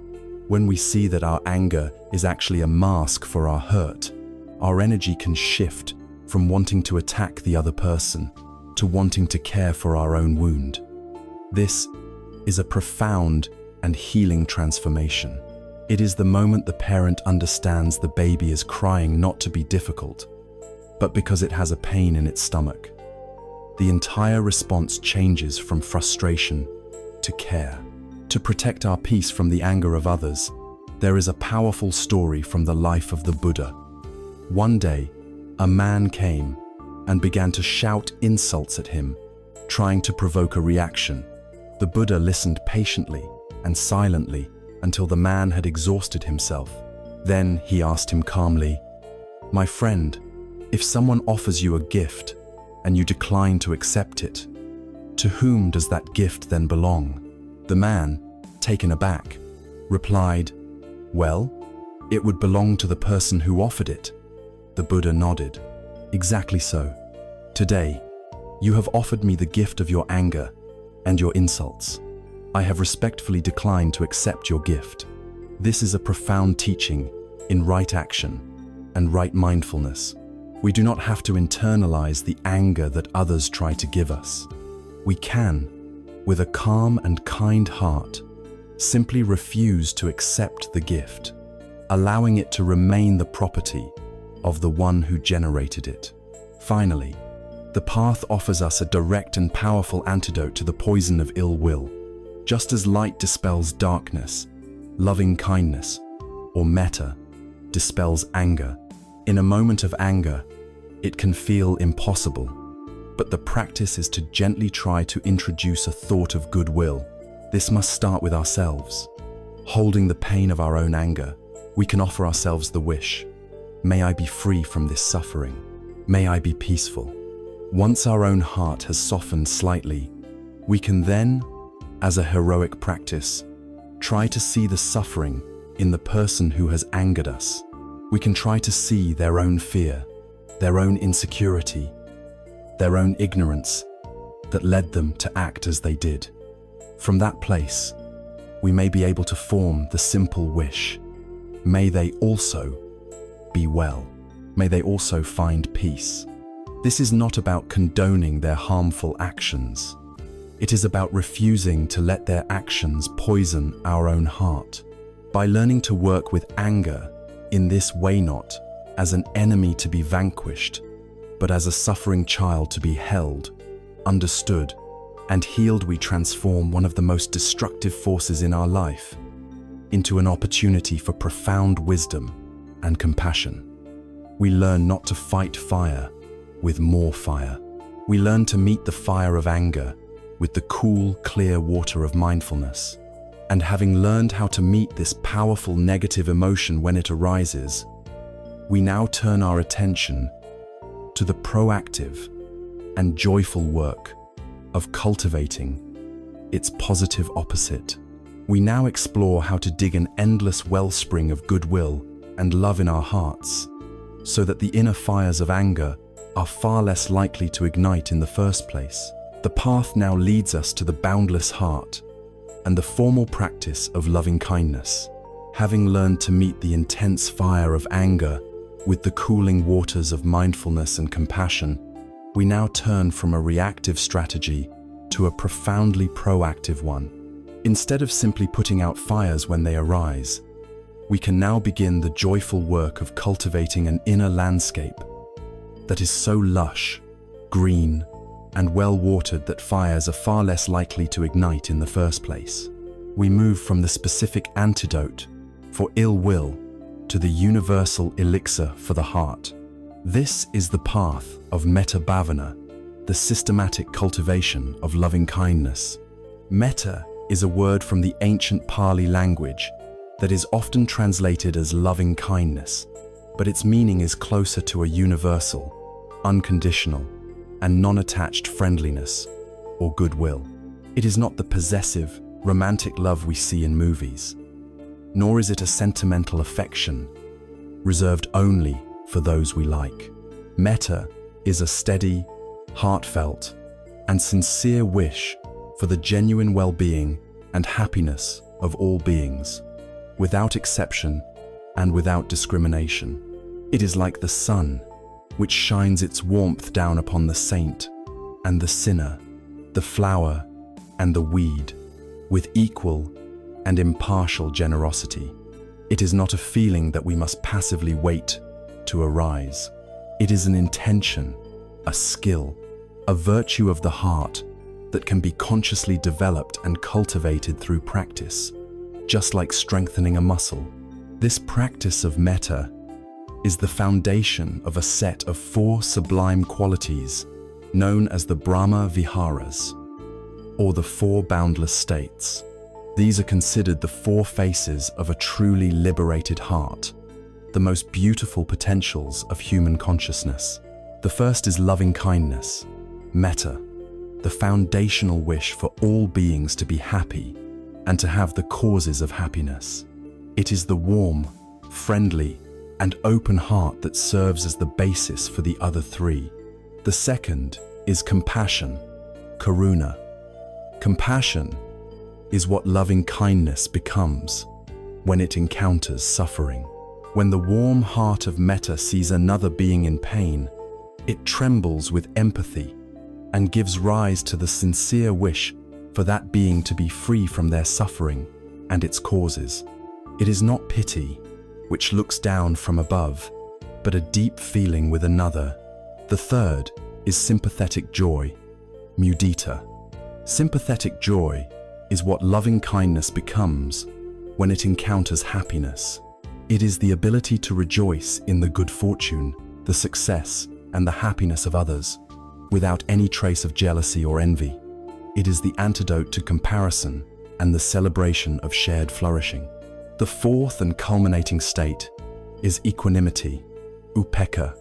Speaker 1: When we see that our anger is actually a mask for our hurt, our energy can shift from wanting to attack the other person to wanting to care for our own wound. This is a profound and healing transformation. It is the moment the parent understands the baby is crying not to be difficult, but because it has a pain in its stomach. The entire response changes from frustration to care. To protect our peace from the anger of others, there is a powerful story from the life of the Buddha. One day, a man came and began to shout insults at him, trying to provoke a reaction. The Buddha listened patiently and silently until the man had exhausted himself. Then he asked him calmly, "My friend, if someone offers you a gift and you decline to accept it, to whom does that gift then belong?" The man, taken aback, replied, "Well, it would belong to the person who offered it." The Buddha nodded. Exactly so. Today, you have offered me the gift of your anger and your insults. I have respectfully declined to accept your gift. This is a profound teaching in right action and right mindfulness. We do not have to internalize the anger that others try to give us. We can, with a calm and kind heart, simply refuse to accept the gift, allowing it to remain the property of the one who generated it. Finally, the path offers us a direct and powerful antidote to the poison of ill will. Just as light dispels darkness, loving kindness, or metta, dispels anger. In a moment of anger, it can feel impossible, but the practice is to gently try to introduce a thought of goodwill. This must start with ourselves. Holding the pain of our own anger, we can offer ourselves the wish, may I be free from this suffering, may I be peaceful. Once our own heart has softened slightly, we can then, as a heroic practice, try to see the suffering in the person who has angered us. We can try to see their own fear, their own insecurity, their own ignorance that led them to act as they did. From that place, we may be able to form the simple wish, may they also be well, may they also find peace. This is not about condoning their harmful actions. It is about refusing to let their actions poison our own heart. By learning to work with anger in this way, not as an enemy to be vanquished, but as a suffering child to be held, understood, and healed, we transform one of the most destructive forces in our life into an opportunity for profound wisdom and compassion. We learn not to fight fire with more fire. We learn to meet the fire of anger with the cool, clear water of mindfulness. And having learned how to meet this powerful negative emotion when it arises, we now turn our attention to the proactive and joyful work of cultivating its positive opposite. We now explore how to dig an endless wellspring of goodwill and love in our hearts, so that the inner fires of anger are far less likely to ignite in the first place. The path now leads us to the boundless heart and the formal practice of loving kindness. Having learned to meet the intense fire of anger with the cooling waters of mindfulness and compassion, we now turn from a reactive strategy to a profoundly proactive one. Instead of simply putting out fires when they arise, we can now begin the joyful work of cultivating an inner landscape that is so lush, green, and well-watered that fires are far less likely to ignite in the first place. We move from the specific antidote for ill will to the universal elixir for the heart. This is the path of metta bhavana, the systematic cultivation of loving kindness. Metta is a word from the ancient Pali language that is often translated as loving kindness, but its meaning is closer to a universal, unconditional, and non-attached friendliness or goodwill. It is not the possessive, romantic love we see in movies, nor is it a sentimental affection reserved only for those we like. Metta is a steady, heartfelt, and sincere wish for the genuine well-being and happiness of all beings, without exception and without discrimination. It is like the sun, which shines its warmth down upon the saint and the sinner, the flower and the weed, with equal and impartial generosity. It is not a feeling that we must passively wait to arise. It is an intention, a skill, a virtue of the heart that can be consciously developed and cultivated through practice, just like strengthening a muscle. This practice of metta is the foundation of a set of 4 sublime qualities known as the Brahma Viharas, or the 4 boundless states. These are considered the 4 faces of a truly liberated heart, the most beautiful potentials of human consciousness. The first is loving kindness, metta, the foundational wish for all beings to be happy and to have the causes of happiness. It is the warm, friendly, and open heart that serves as the basis for the other three. The second is compassion, karuna. Compassion is what loving kindness becomes when it encounters suffering. When the warm heart of metta sees another being in pain, it trembles with empathy and gives rise to the sincere wish for that being to be free from their suffering and its causes. It is not pity, which looks down from above, but a deep feeling with another. The third is sympathetic joy, mudita. Sympathetic joy is what loving kindness becomes when it encounters happiness. It is the ability to rejoice in the good fortune, the success, and the happiness of others, without any trace of jealousy or envy. It is the antidote to comparison and the celebration of shared flourishing. The fourth and culminating state is equanimity, upekkha.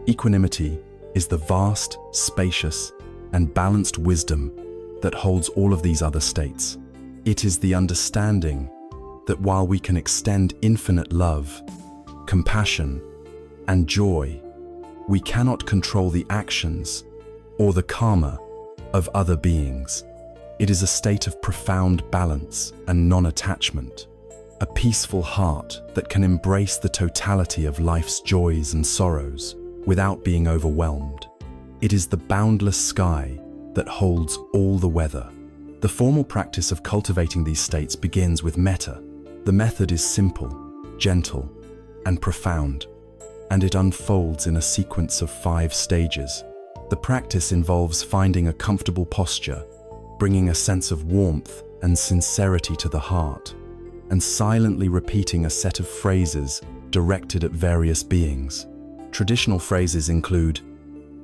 Speaker 1: Equanimity is the vast, spacious, and balanced wisdom that holds all of these other states. It is the understanding that while we can extend infinite love, compassion, and joy, we cannot control the actions or the karma of other beings. It is a state of profound balance and non-attachment, a peaceful heart that can embrace the totality of life's joys and sorrows without being overwhelmed. It is the boundless sky that holds all the weather. The formal practice of cultivating these states begins with metta. The method is simple, gentle, and profound, and it unfolds in a sequence of 5 stages. The practice involves finding a comfortable posture, bringing a sense of warmth and sincerity to the heart, and silently repeating a set of phrases directed at various beings. Traditional phrases include,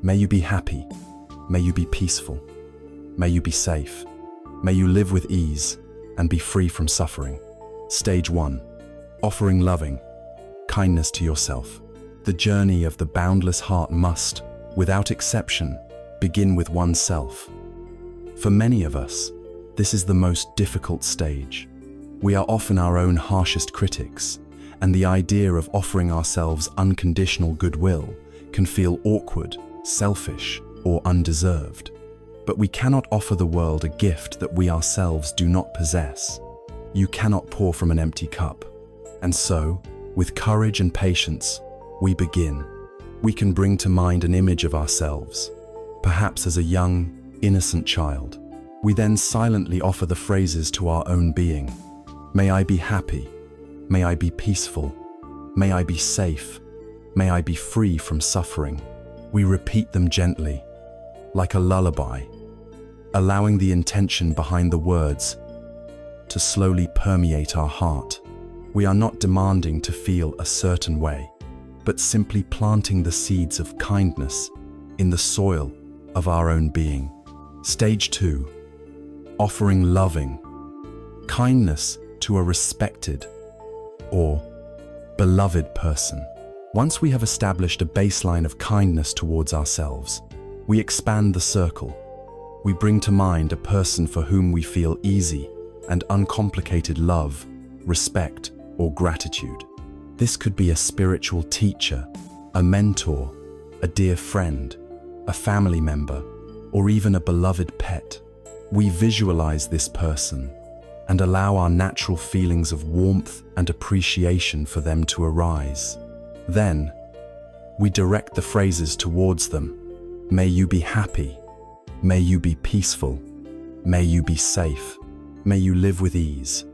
Speaker 1: "May you be happy," "May you be peaceful," "May you be safe," "May you live with ease and be free from suffering." Stage 1. Offering loving kindness to yourself. The journey of the boundless heart must, without exception, begin with oneself. For many of us, this is the most difficult stage. We are often our own harshest critics, and the idea of offering ourselves unconditional goodwill can feel awkward, selfish, or undeserved. But we cannot offer the world a gift that we ourselves do not possess. You cannot pour from an empty cup. And so, with courage and patience, we begin. We can bring to mind an image of ourselves, perhaps as a young, innocent child. We then silently offer the phrases to our own being. May I be happy. May I be peaceful. May I be safe. May I be free from suffering. We repeat them gently, like a lullaby, allowing the intention behind the words to slowly permeate our heart. We are not demanding to feel a certain way, but simply planting the seeds of kindness in the soil of our own being. Stage 2. Offering loving kindness to a respected or beloved person. Once we have established a baseline of kindness towards ourselves, we expand the circle. We bring to mind a person for whom we feel easy and uncomplicated love, respect, or gratitude. This could be a spiritual teacher, a mentor, a dear friend, a family member, or even a beloved pet. We visualize this person and allow our natural feelings of warmth and appreciation for them to arise. Then, we direct the phrases towards them. May you be happy. May you be peaceful. May you be safe. May you live with ease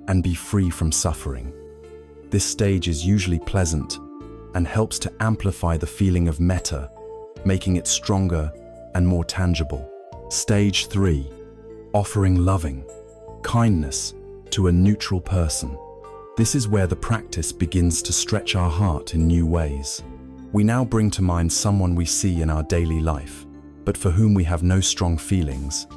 Speaker 1: and be free from suffering. This stage is usually pleasant and helps to amplify the feeling of metta, making it stronger and more tangible. Stage 3. Offering loving kindness to a neutral person. This is where the practice begins to stretch our heart in new ways. We now bring to mind someone we see in our daily life, but for whom we have no strong feelings,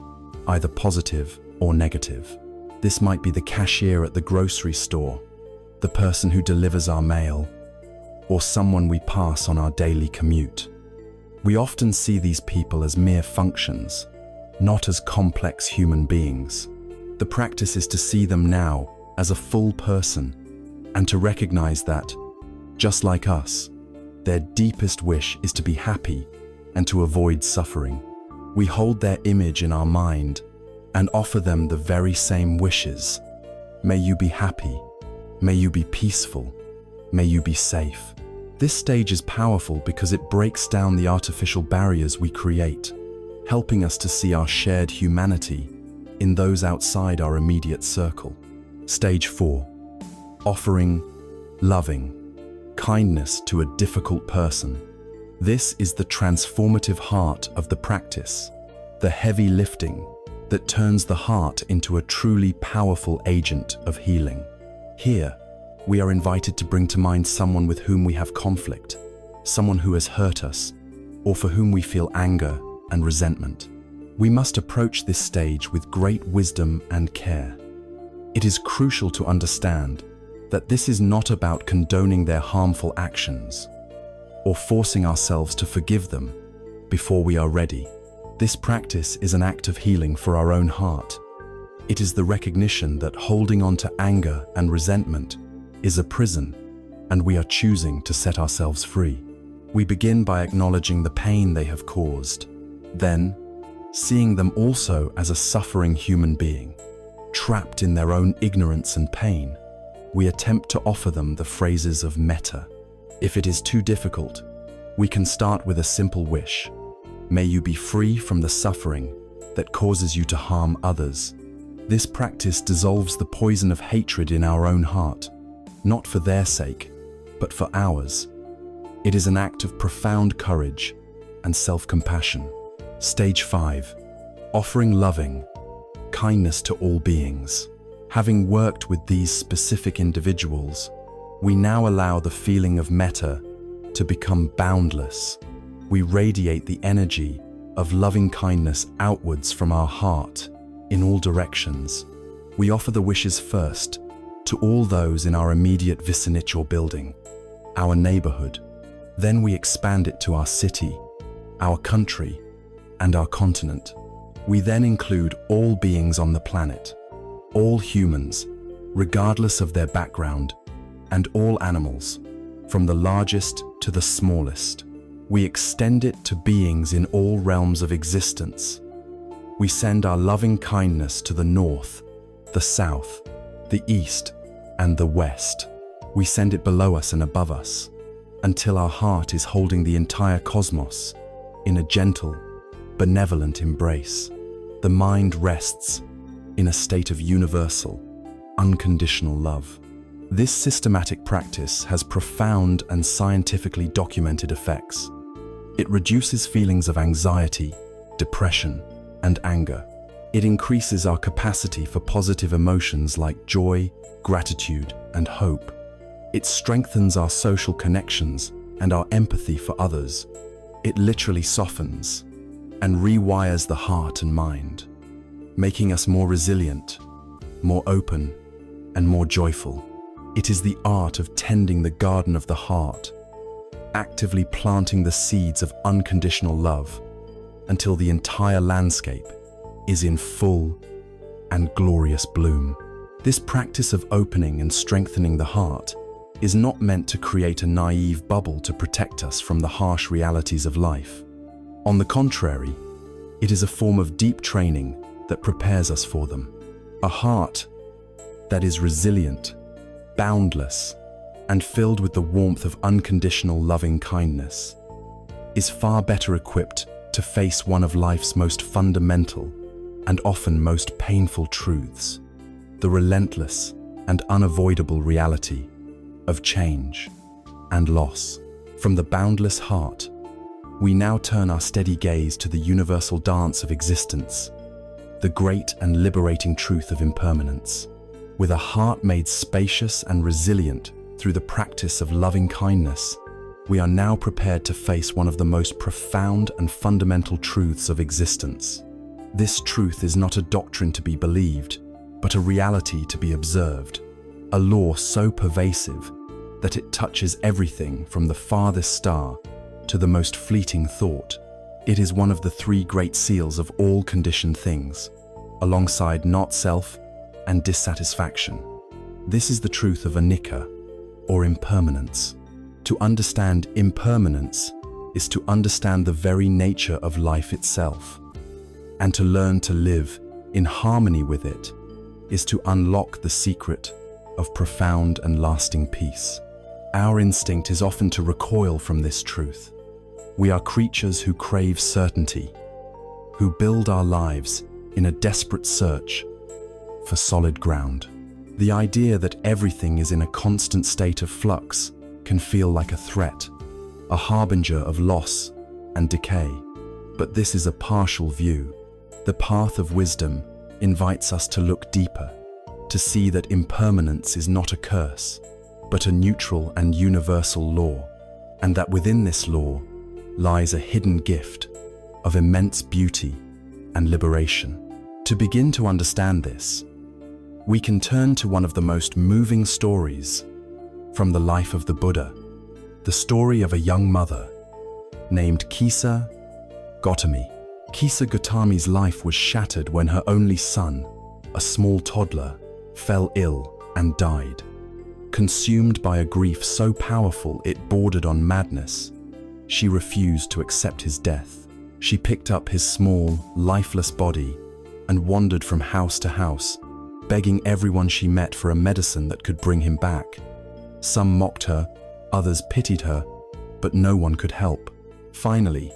Speaker 1: either positive or negative. This might be the cashier at the grocery store, the person who delivers our mail, or someone we pass on our daily commute. We often see these people as mere functions, not as complex human beings. The practice is to see them now as a full person and to recognize that, Just like us, their deepest wish is to be happy and to avoid suffering. We hold their image in our mind and offer them the very same wishes. May you be happy. May you be peaceful. May you be safe. This stage is powerful because it breaks down the artificial barriers we create, helping us to see our shared humanity in those outside our immediate circle. Stage 4. Offering loving kindness to a difficult person. This is the transformative heart of the practice, the heavy lifting that turns the heart into a truly powerful agent of healing. Here, we are invited to bring to mind someone with whom we have conflict, someone who has hurt us, or for whom we feel anger and resentment. We must approach this stage with great wisdom and care. It is crucial to understand that this is not about condoning their harmful actions or forcing ourselves to forgive them before we are ready. This practice is an act of healing for our own heart. It is the recognition that holding on to anger and resentment is a prison, and we are choosing to set ourselves free. We begin by acknowledging the pain they have caused, then seeing them also as a suffering human being, trapped in their own ignorance and pain. We attempt to offer them the phrases of metta. If it is too difficult, we can start with a simple wish. May you be free from the suffering that causes you to harm others. This practice dissolves the poison of hatred in our own heart, not for their sake, but for ours. It is an act of profound courage and self-compassion. Stage 5. Offering loving kindness to all beings. Having worked with these specific individuals, we now allow the feeling of metta to become boundless. We radiate the energy of loving kindness outwards from our heart in all directions. We offer the wishes first to all those in our immediate vicinage or building, our neighborhood. Then we expand it to our city, our country, and our continent. We then include all beings on the planet, all humans, regardless of their background, and all animals, from the largest to the smallest. We extend it to beings in all realms of existence. We send our loving kindness to the north, the south, the east, and the west. We send it below us and above us, until our heart is holding the entire cosmos in a gentle, benevolent embrace. The mind rests in a state of universal, unconditional love. This systematic practice has profound and scientifically documented effects. It reduces feelings of anxiety, depression, and anger. It increases our capacity for positive emotions like joy, gratitude, and hope. It strengthens our social connections and our empathy for others. It literally softens and rewires the heart and mind, making us more resilient, more open, and more joyful. It is the art of tending the garden of the heart, actively planting the seeds of unconditional love until the entire landscape is in full and glorious bloom. This practice of opening and strengthening the heart is not meant to create a naive bubble to protect us from the harsh realities of life. On the contrary, it is a form of deep training that prepares us for them. A heart that is resilient, boundless, and filled with the warmth of unconditional loving kindness is far better equipped to face one of life's most fundamental and often most painful truths, the relentless and unavoidable reality of change and loss. From the boundless heart, we now turn our steady gaze to the universal dance of existence, the great and liberating truth of impermanence. With a heart made spacious and resilient through the practice of loving kindness, we are now prepared to face one of the most profound and fundamental truths of existence. This truth is not a doctrine to be believed, but a reality to be observed, a law so pervasive that it touches everything from the farthest star to the most fleeting thought. It is one of the three great seals of all conditioned things, alongside not self and dissatisfaction. This is the truth of anicca, or impermanence. To understand impermanence is to understand the very nature of life itself. And to learn to live in harmony with it is to unlock the secret of profound and lasting peace. Our instinct is often to recoil from this truth. We are creatures who crave certainty, who build our lives in a desperate search for solid ground. The idea that everything is in a constant state of flux can feel like a threat, a harbinger of loss and decay. But this is a partial view. The path of wisdom invites us to look deeper, to see that impermanence is not a curse, but a neutral and universal law, and that within this law lies a hidden gift of immense beauty and liberation. To begin to understand this, we can turn to one of the most moving stories from the life of the Buddha, the story of a young mother named Kisa Gotami. Kisa Gotami's life was shattered when her only son, a small toddler, fell ill and died. Consumed by a grief so powerful it bordered on madness, she refused to accept his death. She picked up his small, lifeless body and wandered from house to house, begging everyone she met for a medicine that could bring him back. Some mocked her, others pitied her, but no one could help. Finally,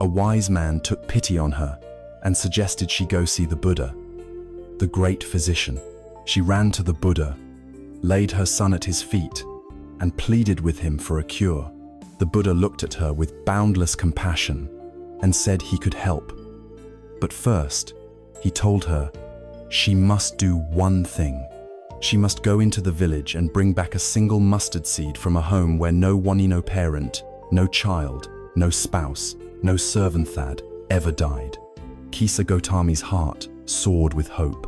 Speaker 1: a wise man took pity on her and suggested she go see the Buddha, the great physician. She ran to the Buddha, laid her son at his feet, and pleaded with him for a cure. The Buddha looked at her with boundless compassion and said he could help. But first, he told her she must do one thing. She must go into the village and bring back a single mustard seed from a home where no Wanino parent, no child, no spouse, no servant had ever died. Kisa Gotami's heart soared with hope.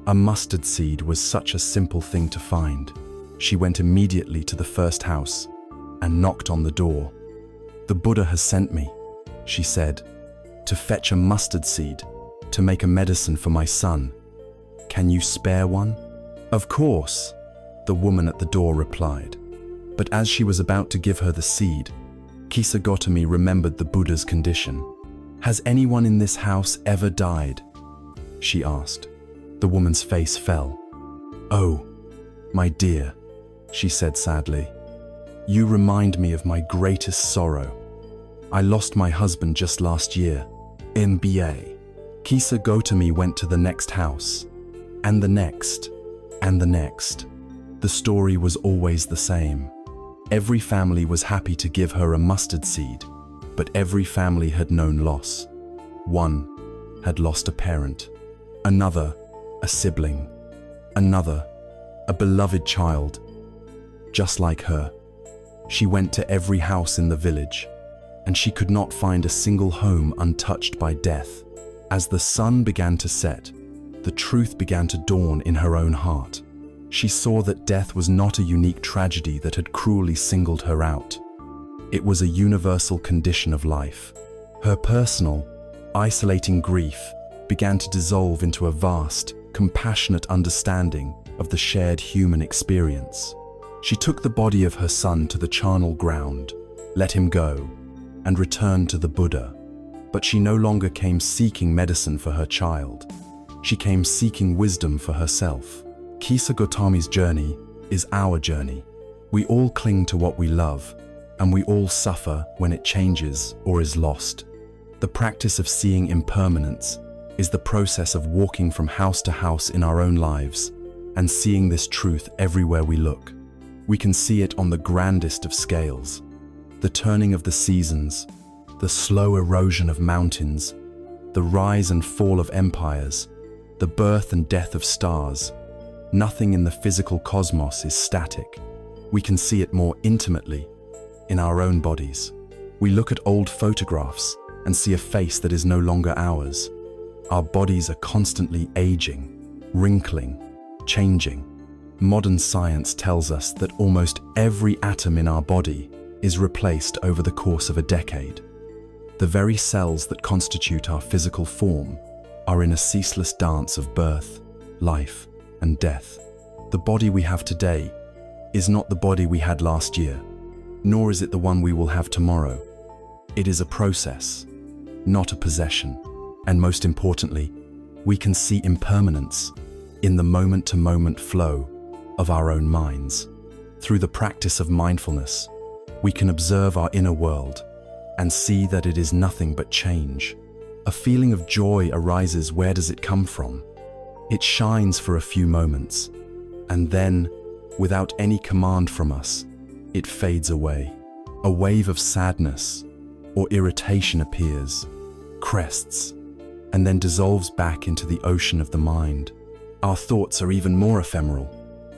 Speaker 1: A mustard seed was such a simple thing to find. She went immediately to the first house and knocked on the door. "The Buddha has sent me," she said, "to fetch a mustard seed to make a medicine for my son. Can you spare one?" "Of course," the woman at the door replied. But as she was about to give her the seed, Kisa Gotami remembered the Buddha's condition. "Has anyone in this house ever died?" she asked. The woman's face fell. "Oh, my dear," she said sadly, "you remind me of my greatest sorrow. I lost my husband just last year, in BA." Kisa Gotami went to the next house, and the next, and the next. The story was always the same. Every family was happy to give her a mustard seed, but every family had known loss. One had lost a parent, another a sibling, another a beloved child. Just like her, she went to every house in the village, and she could not find a single home untouched by death. As the sun began to set, the truth began to dawn in her own heart. She saw that death was not a unique tragedy that had cruelly singled her out. It was a universal condition of life. Her personal, isolating grief began to dissolve into a vast, compassionate understanding of the shared human experience. She took the body of her son to the charnel ground, let him go, and returned to the Buddha. But she no longer came seeking medicine for her child. She came seeking wisdom for herself. Kisa Gotami's journey is our journey. We all cling to what we love, and we all suffer when it changes or is lost. The practice of seeing impermanence is the process of walking from house to house in our own lives and seeing this truth everywhere we look. We can see it on the grandest of scales: the turning of the seasons, the slow erosion of mountains, the rise and fall of empires, the birth and death of stars. Nothing in the physical cosmos is static. We can see it more intimately in our own bodies. We look at old photographs and see a face that is no longer ours. Our bodies are constantly aging, wrinkling, changing. Modern science tells us that almost every atom in our body is replaced over the course of a decade. The very cells that constitute our physical form are in a ceaseless dance of birth, life, and death. The body we have today is not the body we had last year. nor is it the one we will have tomorrow. It is a process, not a possession. And most importantly, we can see impermanence in the moment-to-moment flow of our own minds. Through the practice of mindfulness, we can observe our inner world and see that it is nothing but change. A feeling of joy arises. Where does it come from? It shines for a few moments, and then, without any command from us, it fades away. A wave of sadness or irritation appears, crests, and then dissolves back into the ocean of the mind. Our thoughts are even more ephemeral,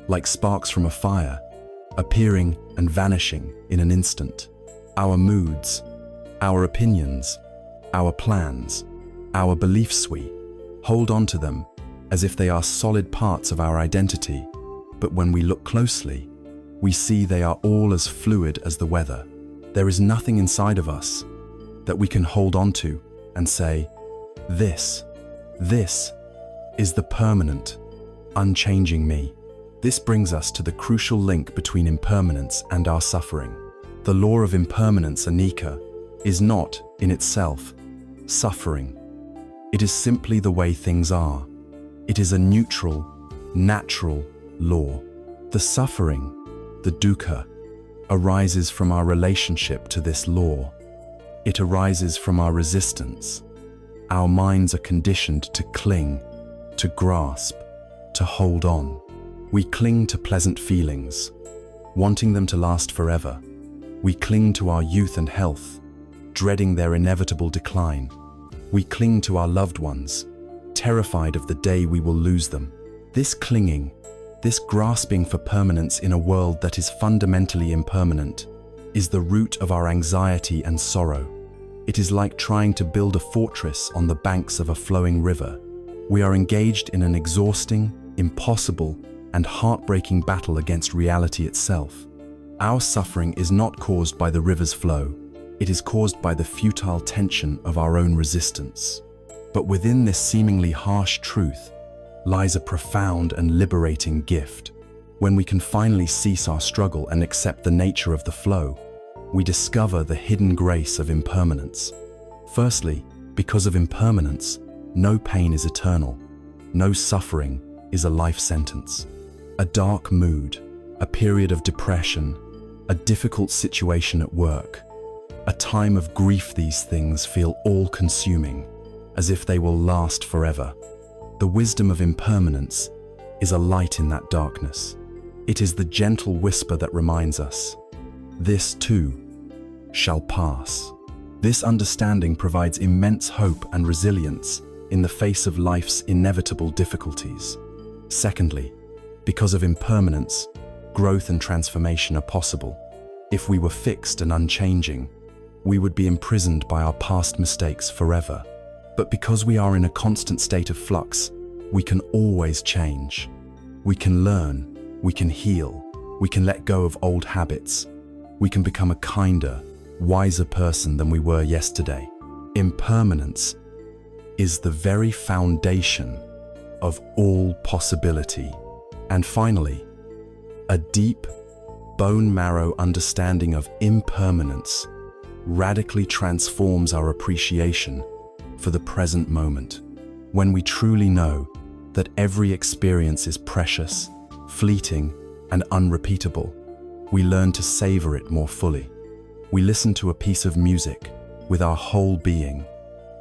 Speaker 1: like sparks from a fire, appearing and vanishing in an instant. Our moods, our opinions, our plans, our beliefs, we hold on to them as if they are solid parts of our identity. But when we look closely, we see they are all as fluid as the weather. There is nothing inside of us that we can hold on to and say, this is the permanent, unchanging me. This brings us to the crucial link between impermanence and our suffering. The law of impermanence, anicca, is not, in itself, suffering. It is simply the way things are. It is a neutral, natural law. The suffering, the dukkha, arises from our relationship to this law. It arises from our resistance. Our minds are conditioned to cling, to grasp, to hold on. We cling to pleasant feelings, wanting them to last forever. We cling to our youth and health, dreading their inevitable decline. We cling to our loved ones, terrified of the day we will lose them. This clinging, this grasping for permanence in a world that is fundamentally impermanent, is the root of our anxiety and sorrow. It is like trying to build a fortress on the banks of a flowing river. We are engaged in an exhausting, impossible, and heartbreaking battle against reality itself. Our suffering is not caused by the river's flow. It is caused by the futile tension of our own resistance. But within this seemingly harsh truth lies a profound and liberating gift. When we can finally cease our struggle and accept the nature of the flow, we discover the hidden grace of impermanence. Firstly, because of impermanence, no pain is eternal. No suffering is a life sentence. A dark mood, a period of depression, a difficult situation at work, a time of grief, these things feel all-consuming, as if they will last forever. The wisdom of impermanence is a light in that darkness. It is the gentle whisper that reminds us, this too shall pass. This understanding provides immense hope and resilience in the face of life's inevitable difficulties. Secondly, because of impermanence, growth and transformation are possible. If we were fixed and unchanging, we would be imprisoned by our past mistakes forever. But because we are in a constant state of flux, we can always change. We can learn, we can heal, we can let go of old habits. We can become a kinder, wiser person than we were yesterday. Impermanence is the very foundation of all possibility. And finally, a deep, bone marrow understanding of impermanence radically transforms our appreciation for the present moment. When we truly know that every experience is precious, fleeting, and unrepeatable, we learn to savor it more fully. We listen to a piece of music with our whole being.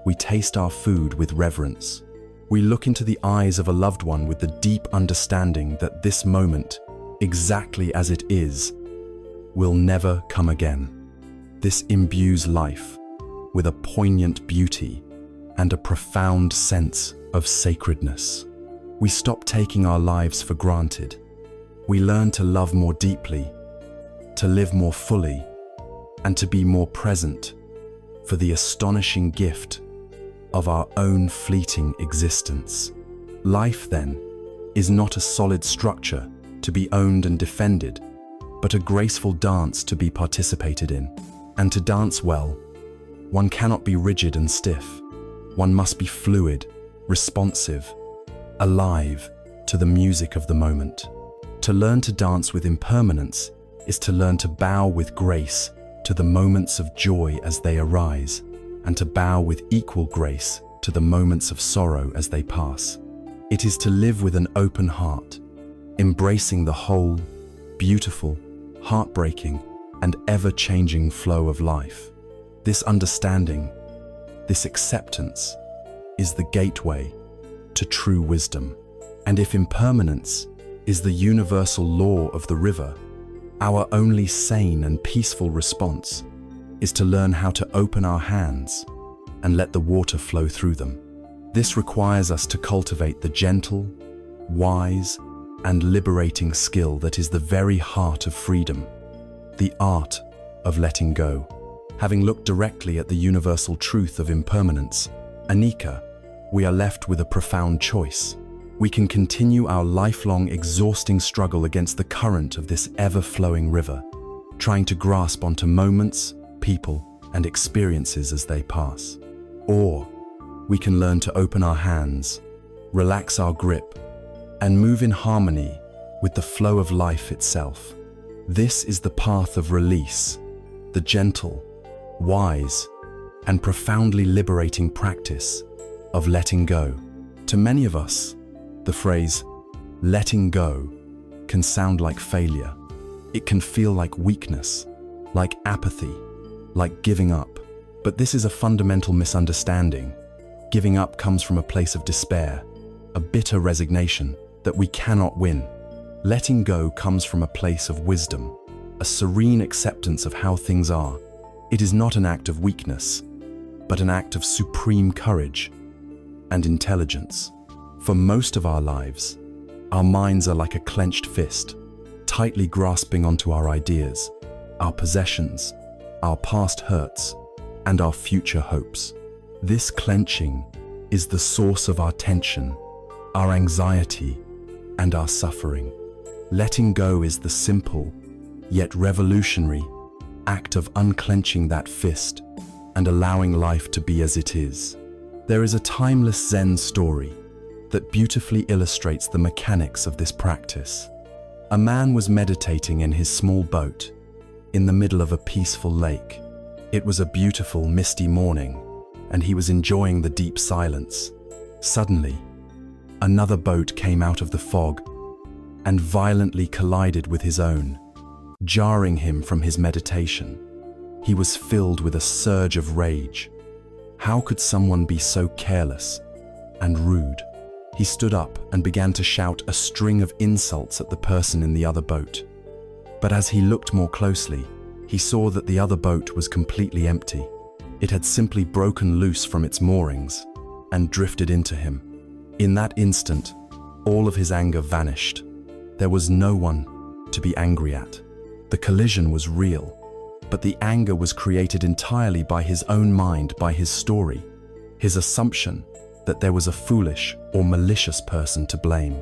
Speaker 1: We taste our food with reverence. We look into the eyes of a loved one with the deep understanding that this moment, exactly as it is, will never come again. This imbues life with a poignant beauty and a profound sense of sacredness. We stop taking our lives for granted. We learn to love more deeply, to live more fully, and to be more present for the astonishing gift of our own fleeting existence. Life, then, is not a solid structure to be owned and defended, but a graceful dance to be participated in. And to dance well, one cannot be rigid and stiff. One must be fluid, responsive, alive to the music of the moment. To learn to dance with impermanence is to learn to bow with grace to the moments of joy as they arise, and to bow with equal grace to the moments of sorrow as they pass. It is to live with an open heart, embracing the whole, beautiful, heartbreaking, and ever-changing flow of life. This understanding, this acceptance, is the gateway to true wisdom. And if impermanence is the universal law of the river, our only sane and peaceful response is to learn how to open our hands and let the water flow through them. This requires us to cultivate the gentle, wise, and liberating skill that is the very heart of freedom, the art of letting go. Having looked directly at the universal truth of impermanence, anicca, we are left with a profound choice. We can continue our lifelong exhausting struggle against the current of this ever-flowing river, trying to grasp onto moments, people, and experiences as they pass. Or we can learn to open our hands, relax our grip, and move in harmony with the flow of life itself. This is the path of release, the gentle, wise, and profoundly liberating practice of letting go. To many of us, the phrase, letting go, can sound like failure. It can feel like weakness, like apathy, like giving up. But this is a fundamental misunderstanding. Giving up comes from a place of despair, a bitter resignation that we cannot win. Letting go comes from a place of wisdom, a serene acceptance of how things are. It is not an act of weakness, but an act of supreme courage and intelligence. For most of our lives, our minds are like a clenched fist, tightly grasping onto our ideas, our possessions, our past hurts, and our future hopes. This clenching is the source of our tension, our anxiety, and our suffering. Letting go is the simple, yet revolutionary, act of unclenching that fist and allowing life to be as it is. There is a timeless Zen story that beautifully illustrates the mechanics of this practice. A man was meditating in his small boat in the middle of a peaceful lake. It was a beautiful, misty morning, and he was enjoying the deep silence. Suddenly, another boat came out of the fog and violently collided with his own, jarring him from his meditation. He was filled with a surge of rage. How could someone be so careless and rude? He stood up and began to shout a string of insults at the person in the other boat. But as he looked more closely, he saw that the other boat was completely empty. It had simply broken loose from its moorings and drifted into him. In that instant, all of his anger vanished. There was no one to be angry at. The collision was real, but the anger was created entirely by his own mind, by his story, his assumption that there was a foolish or malicious person to blame.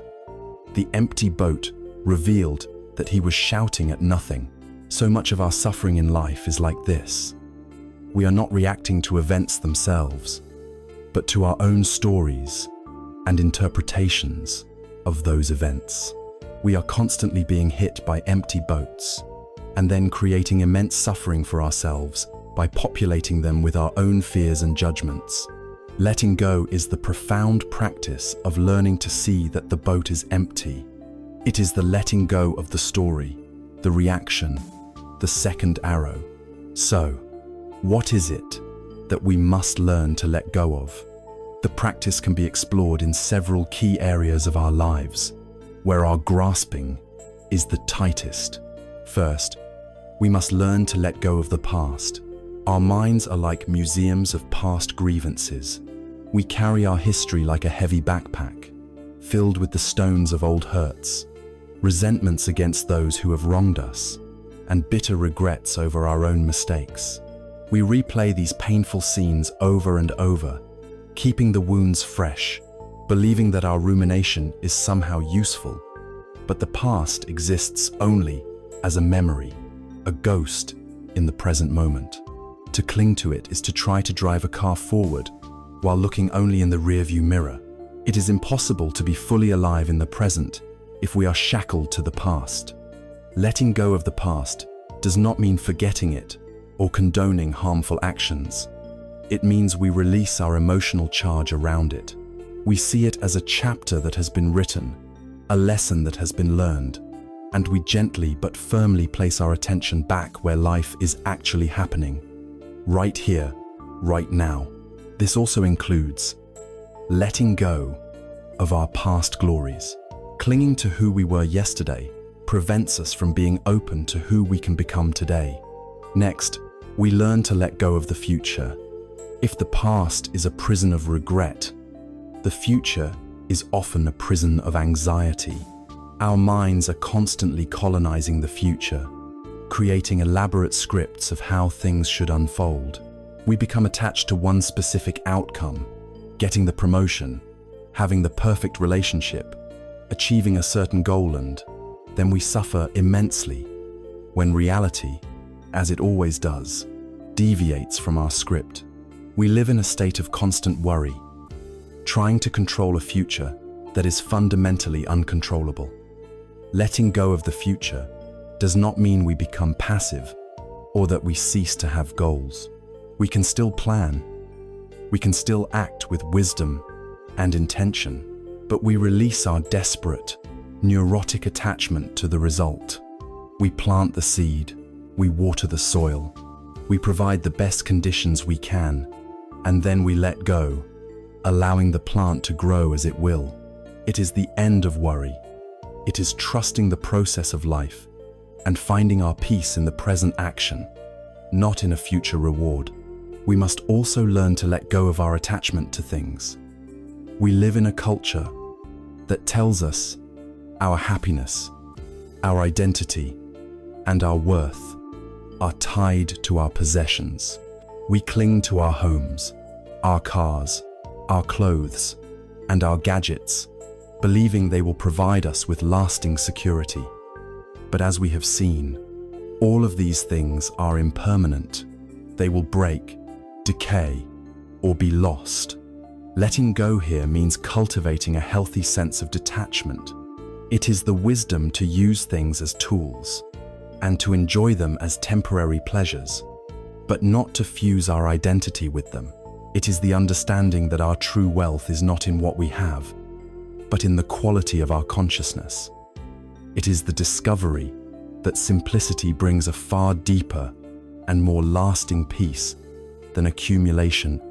Speaker 1: The empty boat revealed that he was shouting at nothing. So much of our suffering in life is like this. We are not reacting to events themselves, but to our own stories and interpretations of those events. We are constantly being hit by empty boats and then creating immense suffering for ourselves by populating them with our own fears and judgments. Letting go is the profound practice of learning to see that the boat is empty. It is the letting go of the story, the reaction, the second arrow. So, what is it that we must learn to let go of? The practice can be explored in several key areas of our lives, where our grasping is the tightest. First, we must learn to let go of the past. Our minds are like museums of past grievances. We carry our history like a heavy backpack, filled with the stones of old hurts, resentments against those who have wronged us, and bitter regrets over our own mistakes. We replay these painful scenes over and over, keeping the wounds fresh, believing that our rumination is somehow useful. But the past exists only as a memory, a ghost in the present moment. To cling to it is to try to drive a car forward while looking only in the rearview mirror. It is impossible to be fully alive in the present if we are shackled to the past. Letting go of the past does not mean forgetting it or condoning harmful actions. It means we release our emotional charge around it. We see it as a chapter that has been written, a lesson that has been learned, and we gently but firmly place our attention back where life is actually happening, right here, right now. This also includes letting go of our past glories. Clinging to who we were yesterday prevents us from being open to who we can become today. Next, we learn to let go of the future. If the past is a prison of regret, the future is often a prison of anxiety. Our minds are constantly colonizing the future, creating elaborate scripts of how things should unfold. We become attached to one specific outcome, getting the promotion, having the perfect relationship, achieving a certain goal, and then we suffer immensely when reality, as it always does, deviates from our script. We live in a state of constant worry, trying to control a future that is fundamentally uncontrollable. Letting go of the future does not mean we become passive or that we cease to have goals. We can still plan. We can still act with wisdom and intention, but we release our desperate, neurotic attachment to the result. We plant the seed, we water the soil, we provide the best conditions we can, and then we let go, allowing the plant to grow as it will. It is the end of worry. It is trusting the process of life and finding our peace in the present action, not in a future reward. We must also learn to let go of our attachment to things. We live in a culture that tells us our happiness, our identity, and our worth are tied to our possessions. We cling to our homes, our cars, our clothes, and our gadgets, believing they will provide us with lasting security. But as we have seen, all of these things are impermanent. They will break, decay, or be lost. Letting go here means cultivating a healthy sense of detachment. It is the wisdom to use things as tools and to enjoy them as temporary pleasures, but not to fuse our identity with them. It is the understanding that our true wealth is not in what we have, but in the quality of our consciousness. It is the discovery that simplicity brings a far deeper and more lasting peace than accumulation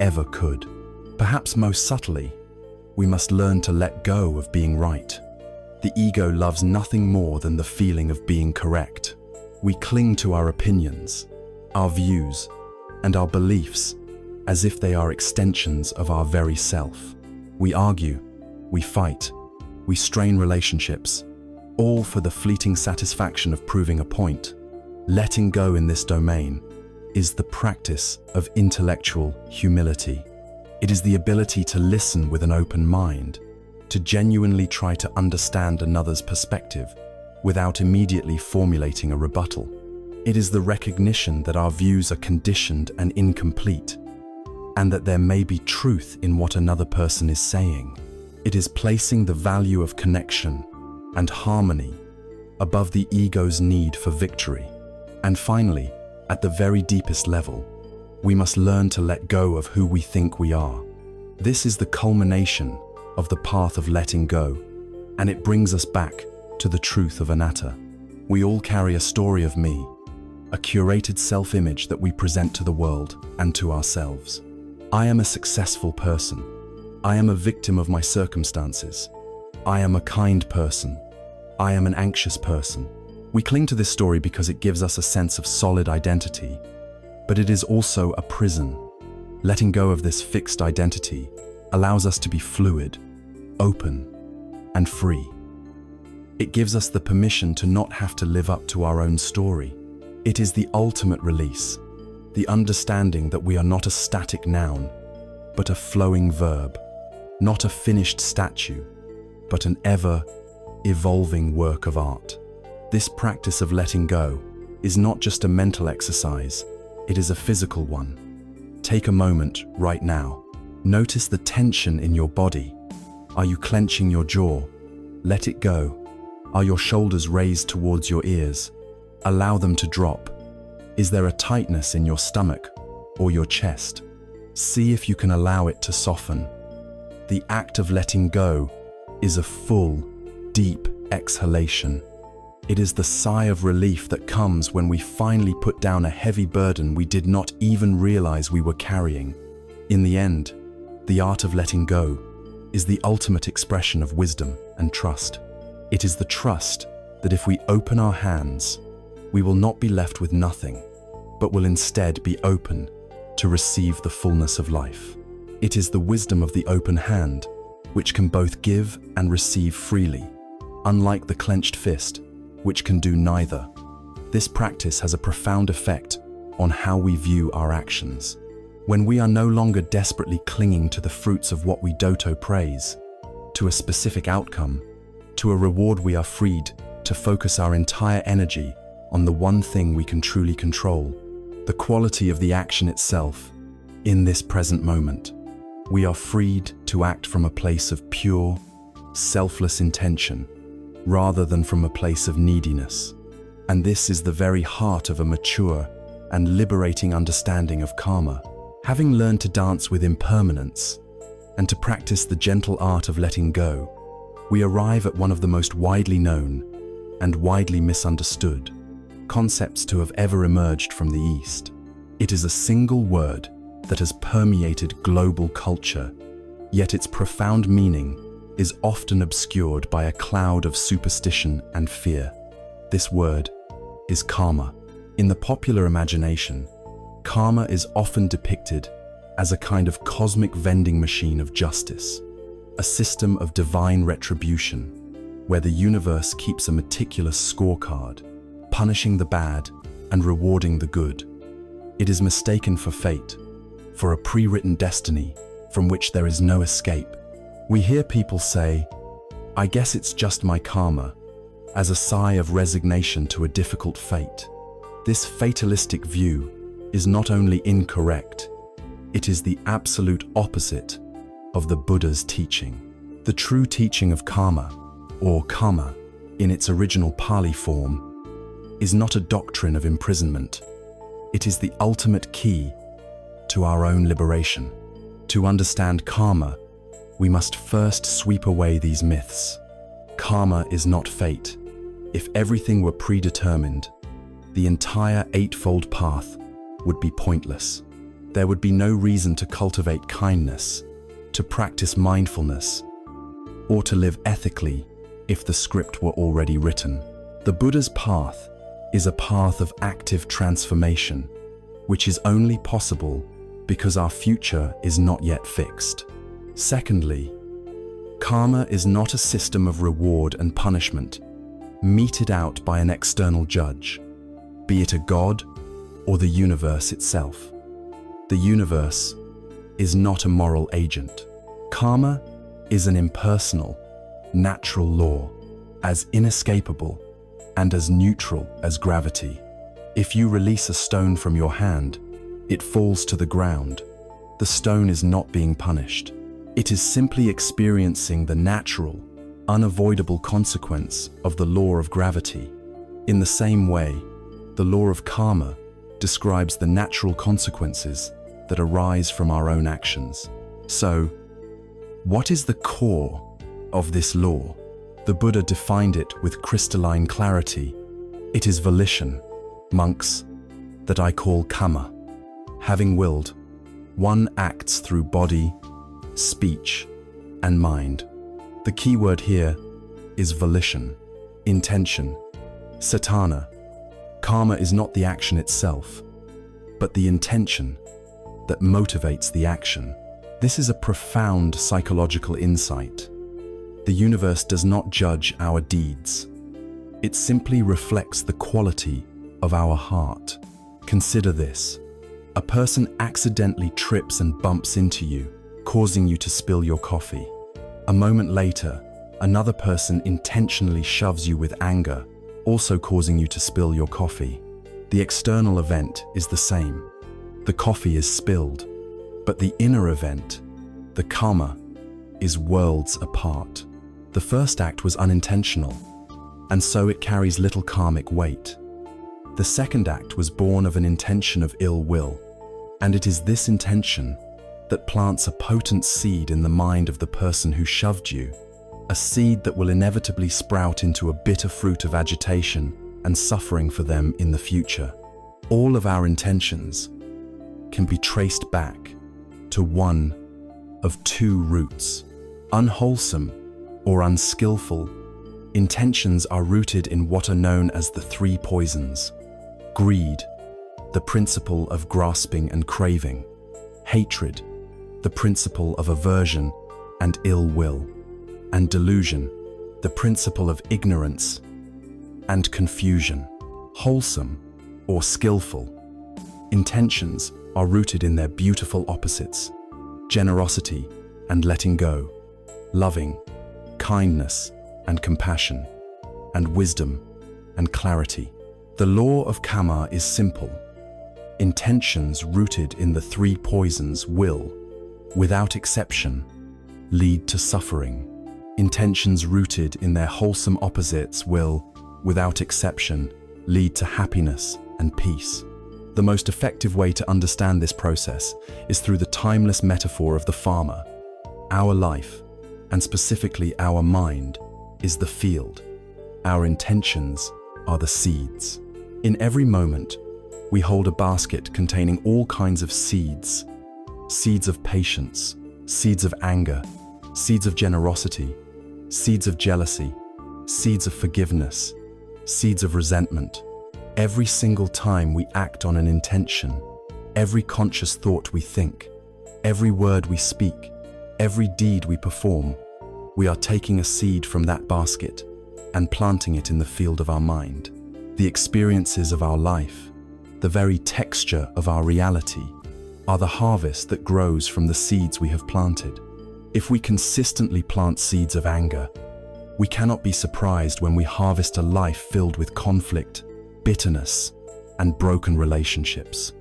Speaker 1: ever could. Perhaps most subtly, we must learn to let go of being right. The ego loves nothing more than the feeling of being correct. We cling to our opinions, our views, and our beliefs as if they are extensions of our very self. We argue, we fight, we strain relationships, all for the fleeting satisfaction of proving a point. Letting go in this domain is the practice of intellectual humility. It is the ability to listen with an open mind, to genuinely try to understand another's perspective without immediately formulating a rebuttal. It is the recognition that our views are conditioned and incomplete, and that there may be truth in what another person is saying. It is placing the value of connection and harmony above the ego's need for victory. And finally, at the very deepest level, we must learn to let go of who we think we are. This is the culmination of the path of letting go, and it brings us back to the truth of anatta. We all carry a story of me, a curated self-image that we present to the world and to ourselves. I am a successful person. I am a victim of my circumstances. I am a kind person. I am an anxious person. We cling to this story because it gives us a sense of solid identity, but it is also a prison. Letting go of this fixed identity allows us to be fluid, open, and free. It gives us the permission to not have to live up to our own story. It is the ultimate release, the understanding that we are not a static noun, but a flowing verb, not a finished statue, but an ever-evolving work of art. This practice of letting go is not just a mental exercise, it is a physical one. Take a moment right now. Notice the tension in your body. Are you clenching your jaw? Let it go. Are your shoulders raised towards your ears? Allow them to drop. Is there a tightness in your stomach or your chest? See if you can allow it to soften. The act of letting go is a full, deep exhalation. It is the sigh of relief that comes when we finally put down a heavy burden we did not even realize we were carrying. In the end, the art of letting go is the ultimate expression of wisdom and trust. It is the trust that if we open our hands, we will not be left with nothing, but will instead be open to receive the fullness of life. It is the wisdom of the open hand, which can both give and receive freely, unlike the clenched fist, which can do neither. This practice has a profound effect on how we view our actions. When we are no longer desperately clinging to the fruits of what we doto praise, to a specific outcome, to a reward, we are freed to focus our entire energy on the one thing we can truly control, the quality of the action itself. In this present moment, we are freed to act from a place of pure, selfless intention, rather than from a place of neediness. And this is the very heart of a mature and liberating understanding of karma. Having learned to dance with impermanence and to practice the gentle art of letting go, we arrive at one of the most widely known and widely misunderstood concepts to have ever emerged from the East. It is a single word that has permeated global culture, yet its profound meaning is often obscured by a cloud of superstition and fear. This word is karma. In the popular imagination, karma is often depicted as a kind of cosmic vending machine of justice, a system of divine retribution, where the universe keeps a meticulous scorecard, punishing the bad and rewarding the good. It is mistaken for fate, for a pre-written destiny from which there is no escape. We hear people say, "I guess it's just my karma," as a sigh of resignation to a difficult fate. This fatalistic view is not only incorrect, it is the absolute opposite of the Buddha's teaching. The true teaching of karma, or karma, in its original Pali form, is not a doctrine of imprisonment. It is the ultimate key to our own liberation. To understand karma, we must first sweep away these myths. Karma is not fate. If everything were predetermined, the entire Eightfold Path would be pointless. There would be no reason to cultivate kindness, to practice mindfulness, or to live ethically if the script were already written. The Buddha's path is a path of active transformation, which is only possible because our future is not yet fixed. Secondly, karma is not a system of reward and punishment meted out by an external judge, be it a god or the universe itself. The universe is not a moral agent. Karma is an impersonal, natural law, as inescapable and as neutral as gravity. If you release a stone from your hand, it falls to the ground. The stone is not being punished. It is simply experiencing the natural, unavoidable consequence of the law of gravity. In the same way, the law of karma describes the natural consequences that arise from our own actions. So, what is the core of this law? The Buddha defined it with crystalline clarity. It is volition, monks, that I call kamma. Having willed, one acts through body, speech, and mind. The key word here is volition, intention, satana. Karma is not the action itself, but the intention that motivates the action. This is a profound psychological insight. The universe does not judge our deeds. It simply reflects the quality of our heart. Consider this. A person accidentally trips and bumps into you, causing you to spill your coffee. A moment later, another person intentionally shoves you with anger, also causing you to spill your coffee. The external event is the same. The coffee is spilled, but the inner event, the karma, is worlds apart. The first act was unintentional, and so it carries little karmic weight. The second act was born of an intention of ill will, and it is this intention that plants a potent seed in the mind of the person who shoved you, a seed that will inevitably sprout into a bitter fruit of agitation and suffering for them in the future. All of our intentions can be traced back to one of two roots. Unwholesome or unskillful intentions are rooted in what are known as the three poisons: greed, the principle of grasping and craving; hatred, the principle of aversion and ill will; and delusion, the principle of ignorance and confusion. Wholesome or skillful intentions are rooted in their beautiful opposites: generosity and letting go, loving, kindness and compassion, and wisdom and clarity. The law of karma is simple. Intentions rooted in the three poisons will, without exception, lead to suffering. Intentions rooted in their wholesome opposites will, without exception, lead to happiness and peace. The most effective way to understand this process is through the timeless metaphor of the farmer. Our life, and specifically our mind, is the field. Our intentions are the seeds. In every moment, we hold a basket containing all kinds of seeds: seeds of patience, seeds of anger, seeds of generosity, seeds of jealousy, seeds of forgiveness, seeds of resentment. Every single time we act on an intention, every conscious thought we think, every word we speak, every deed we perform, we are taking a seed from that basket and planting it in the field of our mind. The experiences of our life, the very texture of our reality, are the harvest that grows from the seeds we have planted. If we consistently plant seeds of anger, we cannot be surprised when we harvest a life filled with conflict, bitterness, and broken relationships.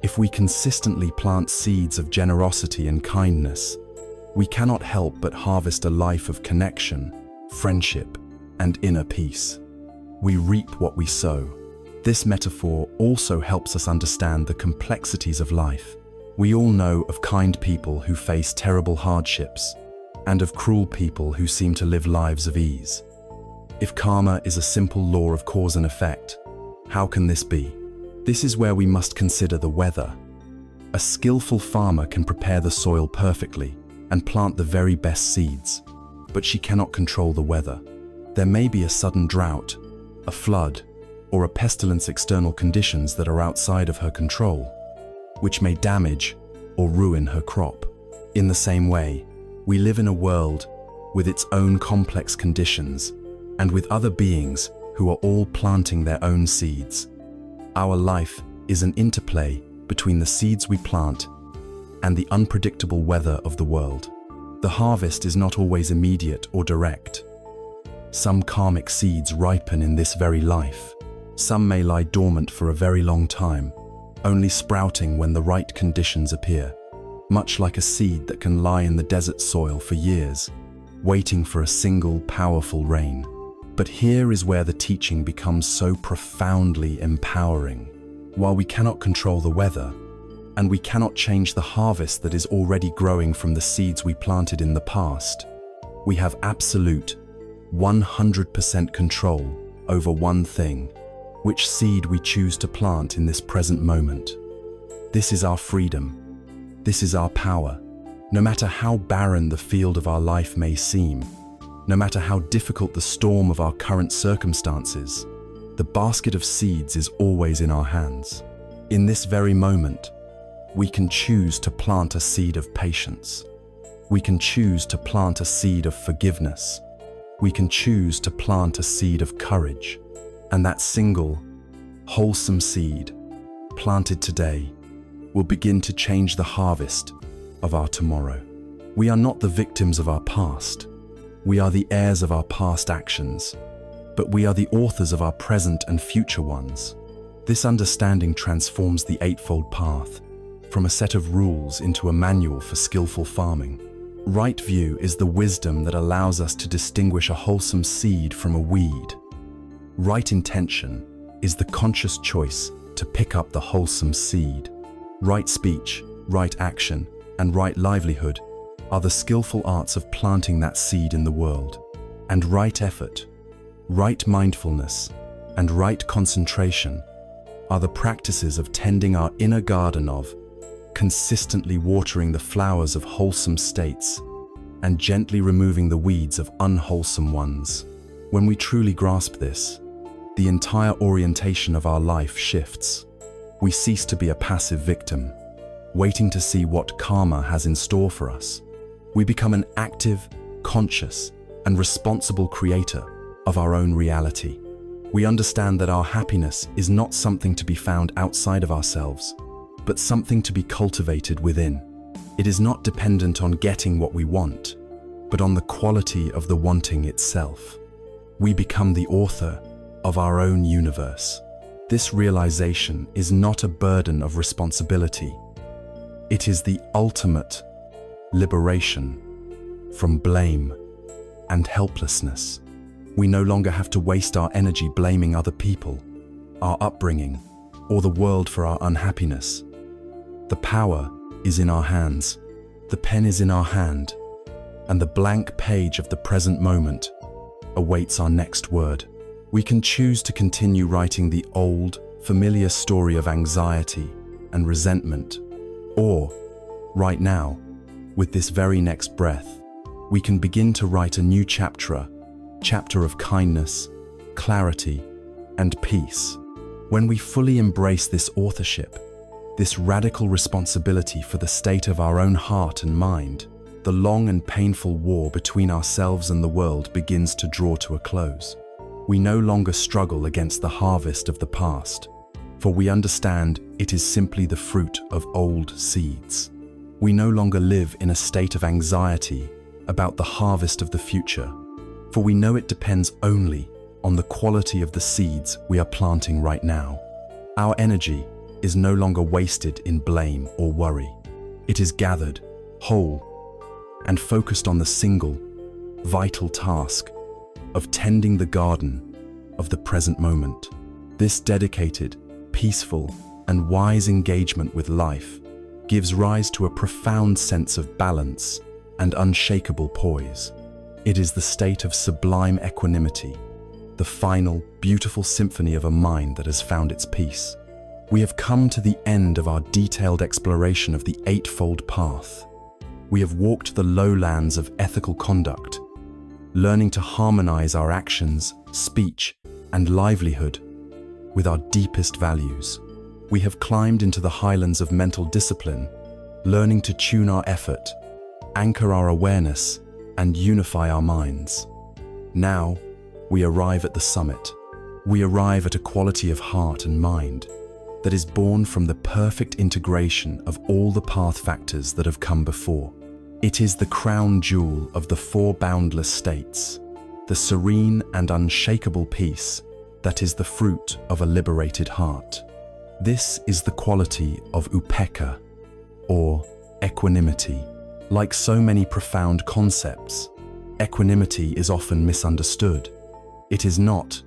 Speaker 1: If we consistently plant seeds of generosity and kindness, we cannot help but harvest a life of connection, friendship, and inner peace. We reap what we sow. This metaphor also helps us understand the complexities of life. We all know of kind people who face terrible hardships, and of cruel people who seem to live lives of ease. If karma is a simple law of cause and effect, how can this be? This is where we must consider the weather. A skillful farmer can prepare the soil perfectly and plant the very best seeds, but she cannot control the weather. There may be a sudden drought, a flood, or a pestilence, external conditions that are outside of her control, which may damage or ruin her crop. In the same way, we live in a world with its own complex conditions and with other beings who are all planting their own seeds. Our life is an interplay between the seeds we plant and the unpredictable weather of the world. The harvest is not always immediate or direct. Some karmic seeds ripen in this very life. Some may lie dormant for a very long time, only sprouting when the right conditions appear, much like a seed that can lie in the desert soil for years, waiting for a single powerful rain. But here is where the teaching becomes so profoundly empowering. While we cannot control the weather, and we cannot change the harvest that is already growing from the seeds we planted in the past, we have absolute 100% control over one thing: which seed we choose to plant in this present moment. This is our freedom. This is our power. No matter how barren the field of our life may seem, no matter how difficult the storm of our current circumstances, the basket of seeds is always in our hands. In this very moment, we can choose to plant a seed of patience. We can choose to plant a seed of forgiveness. We can choose to plant a seed of courage. And that single, wholesome seed, planted today, will begin to change the harvest of our tomorrow. We are not the victims of our past. We are the heirs of our past actions, but we are the authors of our present and future ones. This understanding transforms the Eightfold Path from a set of rules into a manual for skillful farming. Right view is the wisdom that allows us to distinguish a wholesome seed from a weed, Right intention is the conscious choice to pick up the wholesome seed. Right speech, right action, and right livelihood are the skillful arts of planting that seed in the world. And right effort, right mindfulness, and right concentration are the practices of tending our inner garden of consistently watering the flowers of wholesome states and gently removing the weeds of unwholesome ones. When we truly grasp this, the entire orientation of our life shifts. We cease to be a passive victim, waiting to see what karma has in store for us. We become an active, conscious, and responsible creator of our own reality. We understand that our happiness is not something to be found outside of ourselves, but something to be cultivated within. It is not dependent on getting what we want, but on the quality of the wanting itself. We become the author of our own universe. This realization is not a burden of responsibility. It is the ultimate liberation from blame and helplessness. We no longer have to waste our energy blaming other people, our upbringing, or the world for our unhappiness. The power is in our hands, the pen is in our hand, and the blank page of the present moment awaits our next word. We can choose to continue writing the old, familiar story of anxiety and resentment, or, right now, with this very next breath, we can begin to write a new chapter of kindness, clarity, and peace. When we fully embrace this authorship, this radical responsibility for the state of our own heart and mind, the long and painful war between ourselves and the world begins to draw to a close. We no longer struggle against the harvest of the past, for we understand it is simply the fruit of old seeds. We no longer live in a state of anxiety about the harvest of the future, for we know it depends only on the quality of the seeds we are planting right now. Our energy is no longer wasted in blame or worry. It is gathered, whole, and focused on the single, vital task of tending the garden of the present moment. This dedicated, peaceful, and wise engagement with life gives rise to a profound sense of balance and unshakable poise. It is the state of sublime equanimity, the final, beautiful symphony of a mind that has found its peace. We have come to the end of our detailed exploration of the Eightfold Path. We have walked the lowlands of ethical conduct, learning to harmonize our actions, speech, and livelihood with our deepest values. We have climbed into the highlands of mental discipline, learning to tune our effort, anchor our awareness, and unify our minds. Now, we arrive at the summit. We arrive at a quality of heart and mind that is born from the perfect integration of all the path factors that have come before. It is the crown jewel of the four boundless states, the serene and unshakable peace that is the fruit of a liberated heart. This is the quality of upekkha, or equanimity. Like so many profound concepts, equanimity is often misunderstood. It is not,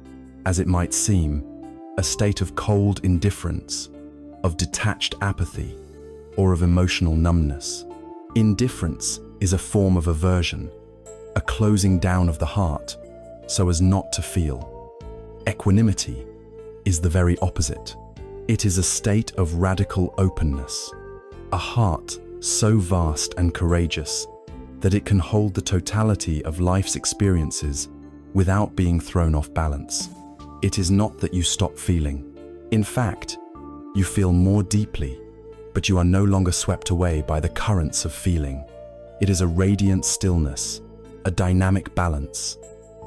Speaker 1: as it might seem, a state of cold indifference, of detached apathy, or of emotional numbness. Indifference is a form of aversion, a closing down of the heart so as not to feel. Equanimity is the very opposite. It is a state of radical openness, a heart so vast and courageous that it can hold the totality of life's experiences without being thrown off balance. It is not that you stop feeling. In fact, you feel more deeply, but you are no longer swept away by the currents of feeling. It is a radiant stillness, a dynamic balance,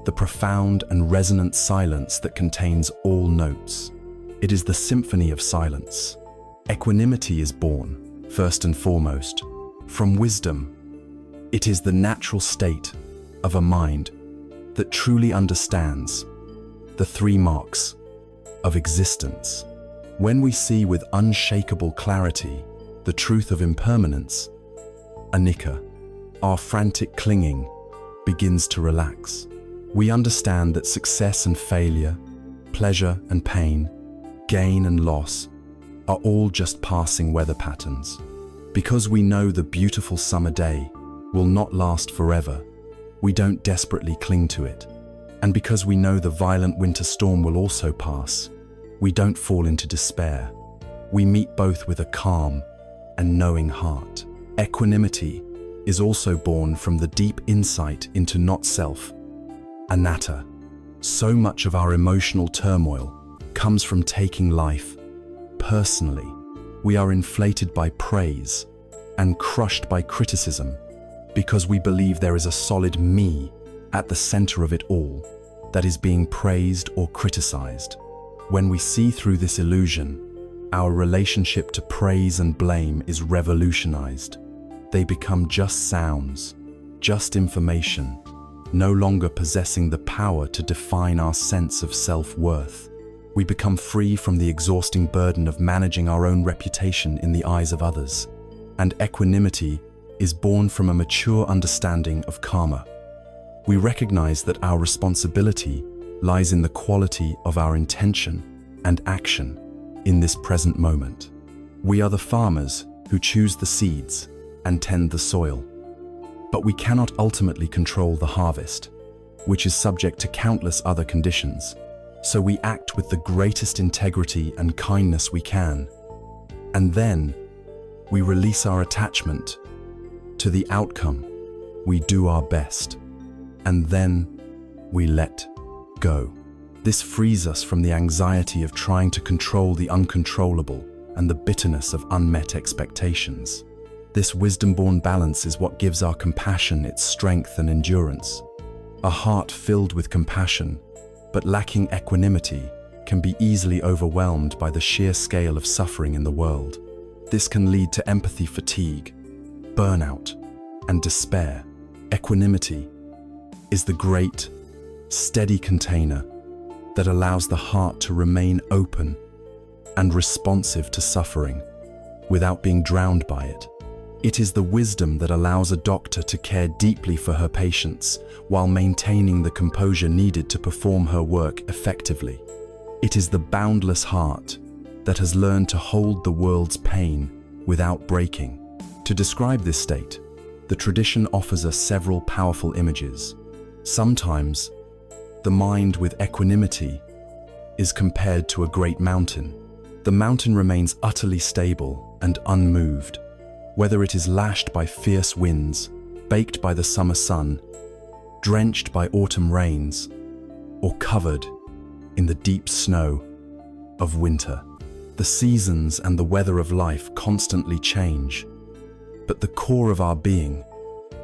Speaker 1: the profound and resonant silence that contains all notes. It is the symphony of silence. Equanimity is born, first and foremost, from wisdom. It is the natural state of a mind that truly understands the three marks of existence. When we see with unshakable clarity the truth of impermanence, anicca, our frantic clinging begins to relax. We understand that success and failure, pleasure and pain, gain and loss, are all just passing weather patterns. Because we know the beautiful summer day will not last forever, we don't desperately cling to it. And because we know the violent winter storm will also pass, we don't fall into despair. We meet both with a calm and knowing heart. Equanimity is also born from the deep insight into not-self, anatta. So much of our emotional turmoil comes from taking life personally. We are inflated by praise and crushed by criticism because we believe there is a solid me at the center of it all that is being praised or criticized. When we see through this illusion, our relationship to praise and blame is revolutionized. They become just sounds, just information, no longer possessing the power to define our sense of self-worth. We become free from the exhausting burden of managing our own reputation in the eyes of others. And equanimity is born from a mature understanding of karma. We recognize that our responsibility lies in the quality of our intention and action in this present moment. We are the farmers who choose the seeds and tend the soil. But we cannot ultimately control the harvest, which is subject to countless other conditions. So we act with the greatest integrity and kindness we can. And then we release our attachment to the outcome. We do our best. And then we let go. This frees us from the anxiety of trying to control the uncontrollable and the bitterness of unmet expectations. This wisdom-born balance is what gives our compassion its strength and endurance. A heart filled with compassion, but lacking equanimity, can be easily overwhelmed by the sheer scale of suffering in the world. This can lead to empathy fatigue, burnout, and despair. Equanimity is the great, steady container that allows the heart to remain open and responsive to suffering without being drowned by it. It is the wisdom that allows a doctor to care deeply for her patients while maintaining the composure needed to perform her work effectively. It is the boundless heart that has learned to hold the world's pain without breaking. To describe this state, the tradition offers us several powerful images. Sometimes, the mind with equanimity is compared to a great mountain. The mountain remains utterly stable and unmoved, whether it is lashed by fierce winds, baked by the summer sun, drenched by autumn rains, or covered in the deep snow of winter. The seasons and the weather of life constantly change, but the core of our being,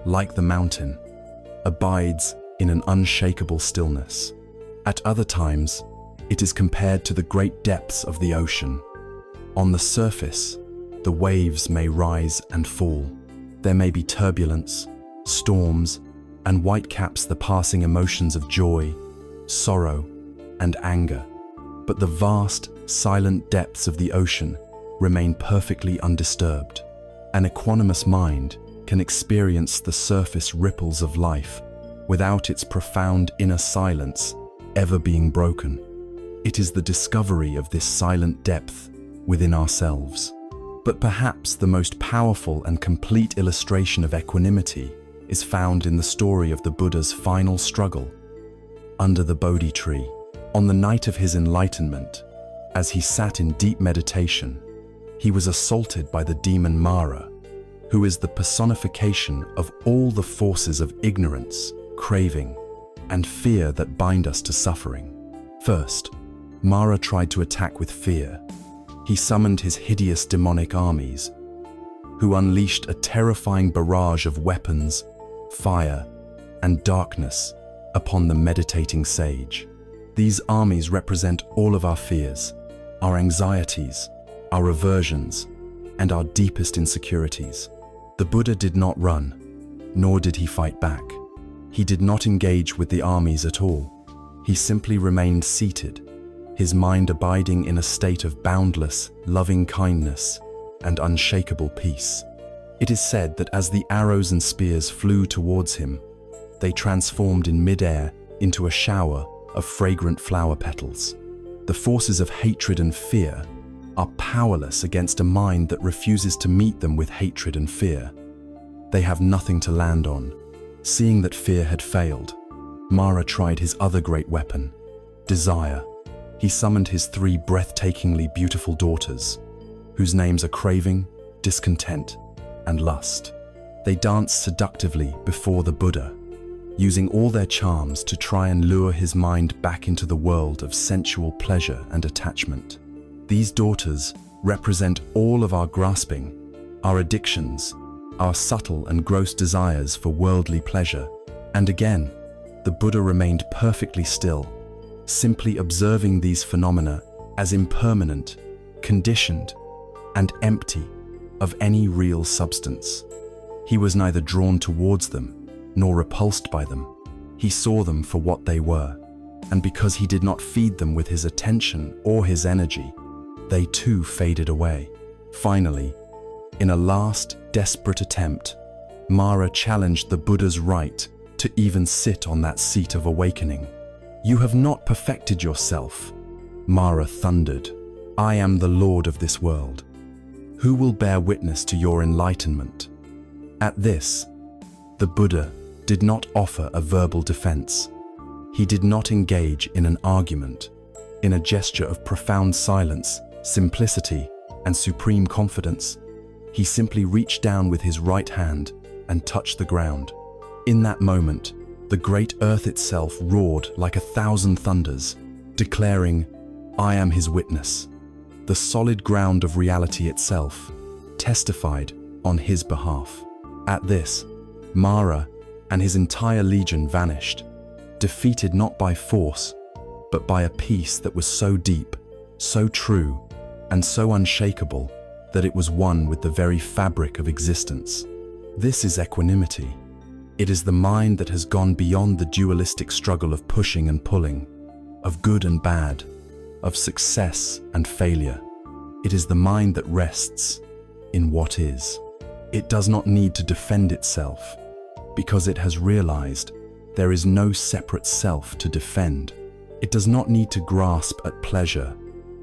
Speaker 1: like the mountain, abides in an unshakable stillness. At other times, it is compared to the great depths of the ocean. On the surface, the waves may rise and fall. There may be turbulence, storms, and whitecaps the passing emotions of joy, sorrow, and anger. But the vast, silent depths of the ocean remain perfectly undisturbed. An equanimous mind can experience the surface ripples of life without its profound inner silence ever being broken. It is the discovery of this silent depth within ourselves. But perhaps the most powerful and complete illustration of equanimity is found in the story of the Buddha's final struggle under the Bodhi tree. On the night of his enlightenment, as he sat in deep meditation, he was assaulted by the demon Mara, who is the personification of all the forces of ignorance, craving, and fear that bind us to suffering. First, Mara tried to attack with fear. He summoned his hideous demonic armies, who unleashed a terrifying barrage of weapons, fire, and darkness upon the meditating sage. These armies represent all of our fears, our anxieties, our aversions, and our deepest insecurities. The Buddha did not run, nor did he fight back. He did not engage with the armies at all. He simply remained seated, his mind abiding in a state of boundless, loving kindness and unshakable peace. It is said that as the arrows and spears flew towards him, they transformed in mid-air into a shower of fragrant flower petals. The forces of hatred and fear are powerless against a mind that refuses to meet them with hatred and fear. They have nothing to land on. Seeing that fear had failed, Mara tried his other great weapon, desire. He summoned his 3 breathtakingly beautiful daughters, whose names are craving, discontent, and lust. They danced seductively before the Buddha, using all their charms to try and lure his mind back into the world of sensual pleasure and attachment. These daughters represent all of our grasping, our addictions, our subtle and gross desires for worldly pleasure. And again, the Buddha remained perfectly still, simply observing these phenomena as impermanent, conditioned, and empty of any real substance. He was neither drawn towards them nor repulsed by them. He saw them for what they were, and because he did not feed them with his attention or his energy, they too faded away. Finally, in a last desperate attempt, Mara challenged the Buddha's right to even sit on that seat of awakening. "You have not perfected yourself," Mara thundered. "I am the Lord of this world. Who will bear witness to your enlightenment?" At this, the Buddha did not offer a verbal defense. He did not engage in an argument. In a gesture of profound silence, simplicity, and supreme confidence, he simply reached down with his right hand and touched the ground. In that moment, the great earth itself roared like 1,000 thunders, declaring, "I am his witness." The solid ground of reality itself testified on his behalf. At this, Mara and his entire legion vanished, defeated not by force, but by a peace that was so deep, so true, and so unshakable that it was one with the very fabric of existence. This is equanimity. It is the mind that has gone beyond the dualistic struggle of pushing and pulling, of good and bad, of success and failure. It is the mind that rests in what is. It does not need to defend itself, because it has realized there is no separate self to defend. It does not need to grasp at pleasure,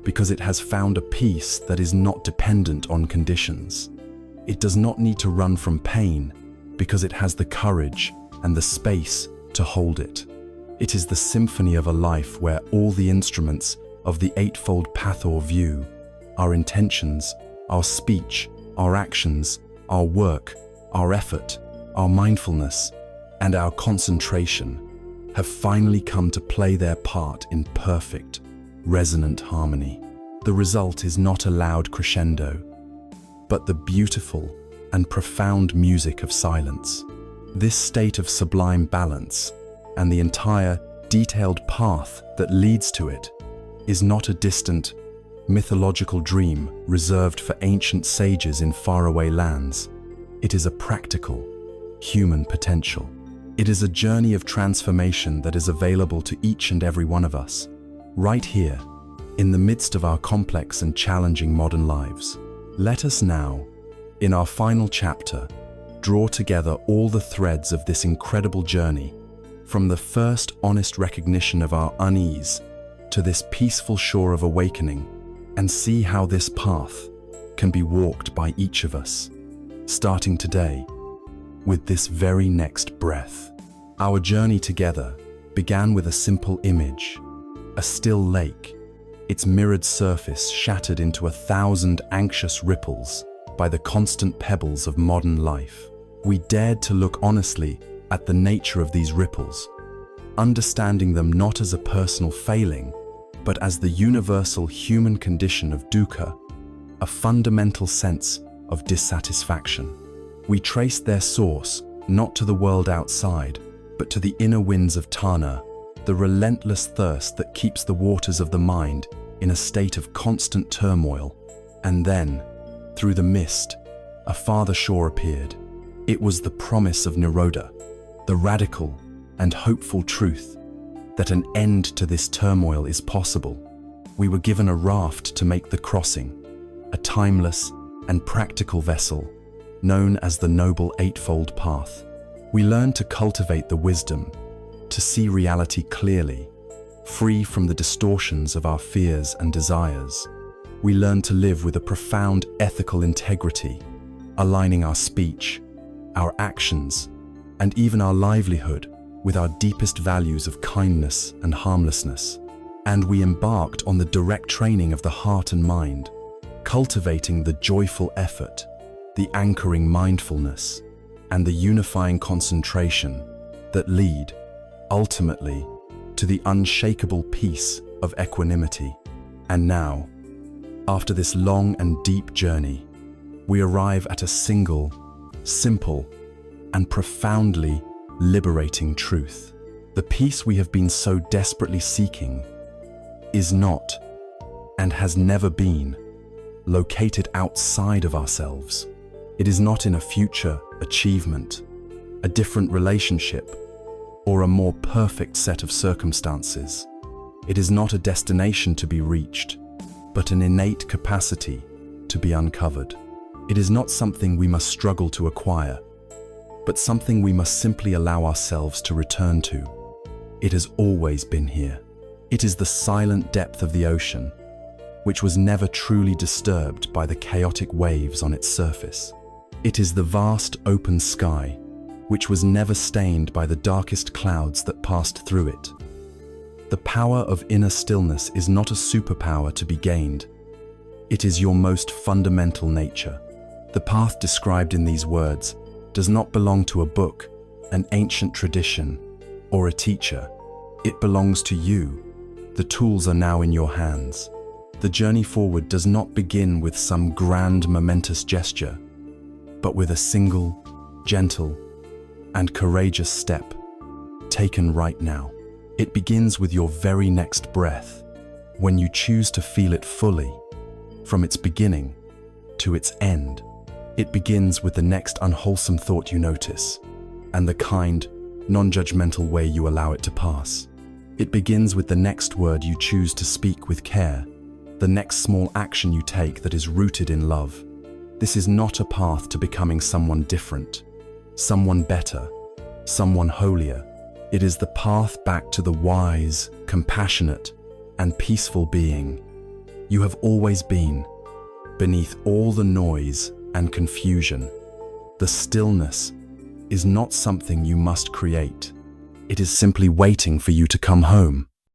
Speaker 1: because it has found a peace that is not dependent on conditions. It does not need to run from pain, because it has the courage and the space to hold it. It is the symphony of a life where all the instruments of the Eightfold Path or view, our intentions, our speech, our actions, our work, our effort, our mindfulness, and our concentration have finally come to play their part in perfect, resonant harmony. The result is not a loud crescendo, but the beautiful and profound music of silence. This state of sublime balance and the entire detailed path that leads to it is not a distant, mythological dream reserved for ancient sages in faraway lands. It is a practical, human potential. It is a journey of transformation that is available to each and every one of us, right here, in the midst of our complex and challenging modern lives. Let us now, in our final chapter, draw together all the threads of this incredible journey, from the first honest recognition of our unease to this peaceful shore of awakening, and see how this path can be walked by each of us, starting today, with this very next breath. Our journey together began with a simple image, a still lake, its mirrored surface shattered into 1,000 anxious ripples by the constant pebbles of modern life. We dared to look honestly at the nature of these ripples, understanding them not as a personal failing, but as the universal human condition of dukkha, a fundamental sense of dissatisfaction. We traced their source not to the world outside, but to the inner winds of Tanha, the relentless thirst that keeps the waters of the mind in a state of constant turmoil. And then, through the mist, a farther shore appeared. It was the promise of Nirodha, the radical and hopeful truth that an end to this turmoil is possible. We were given a raft to make the crossing, a timeless and practical vessel known as the Noble Eightfold Path. We learned to cultivate the wisdom, to see reality clearly, free from the distortions of our fears and desires. We learn to live with a profound ethical integrity, aligning our speech, our actions, and even our livelihood with our deepest values of kindness and harmlessness. And we embarked on the direct training of the heart and mind, cultivating the joyful effort, the anchoring mindfulness, and the unifying concentration that lead, ultimately, to the unshakable peace of equanimity. And now, after this long and deep journey, we arrive at a single, simple, and profoundly liberating truth. The peace we have been so desperately seeking is not, and has never been, located outside of ourselves. It is not in a future achievement, a different relationship, or a more perfect set of circumstances. It is not a destination to be reached, but an innate capacity to be uncovered. It is not something we must struggle to acquire, but something we must simply allow ourselves to return to. It has always been here. It is the silent depth of the ocean, which was never truly disturbed by the chaotic waves on its surface. It is the vast open sky, which was never stained by the darkest clouds that passed through it. The power of inner stillness is not a superpower to be gained. It is your most fundamental nature. The path described in these words does not belong to a book, an ancient tradition, or a teacher. It belongs to you. The tools are now in your hands. The journey forward does not begin with some grand, momentous gesture, but with a single, gentle, and courageous step taken right now. It begins with your very next breath, when you choose to feel it fully, from its beginning to its end. It begins with the next unwholesome thought you notice, and the kind, non-judgmental way you allow it to pass. It begins with the next word you choose to speak with care, the next small action you take that is rooted in love. This is not a path to becoming someone different, someone better, someone holier. It is the path back to the wise, compassionate, and peaceful being you have always been, beneath all the noise and confusion. The stillness is not something you must create. It is simply waiting for you to come home.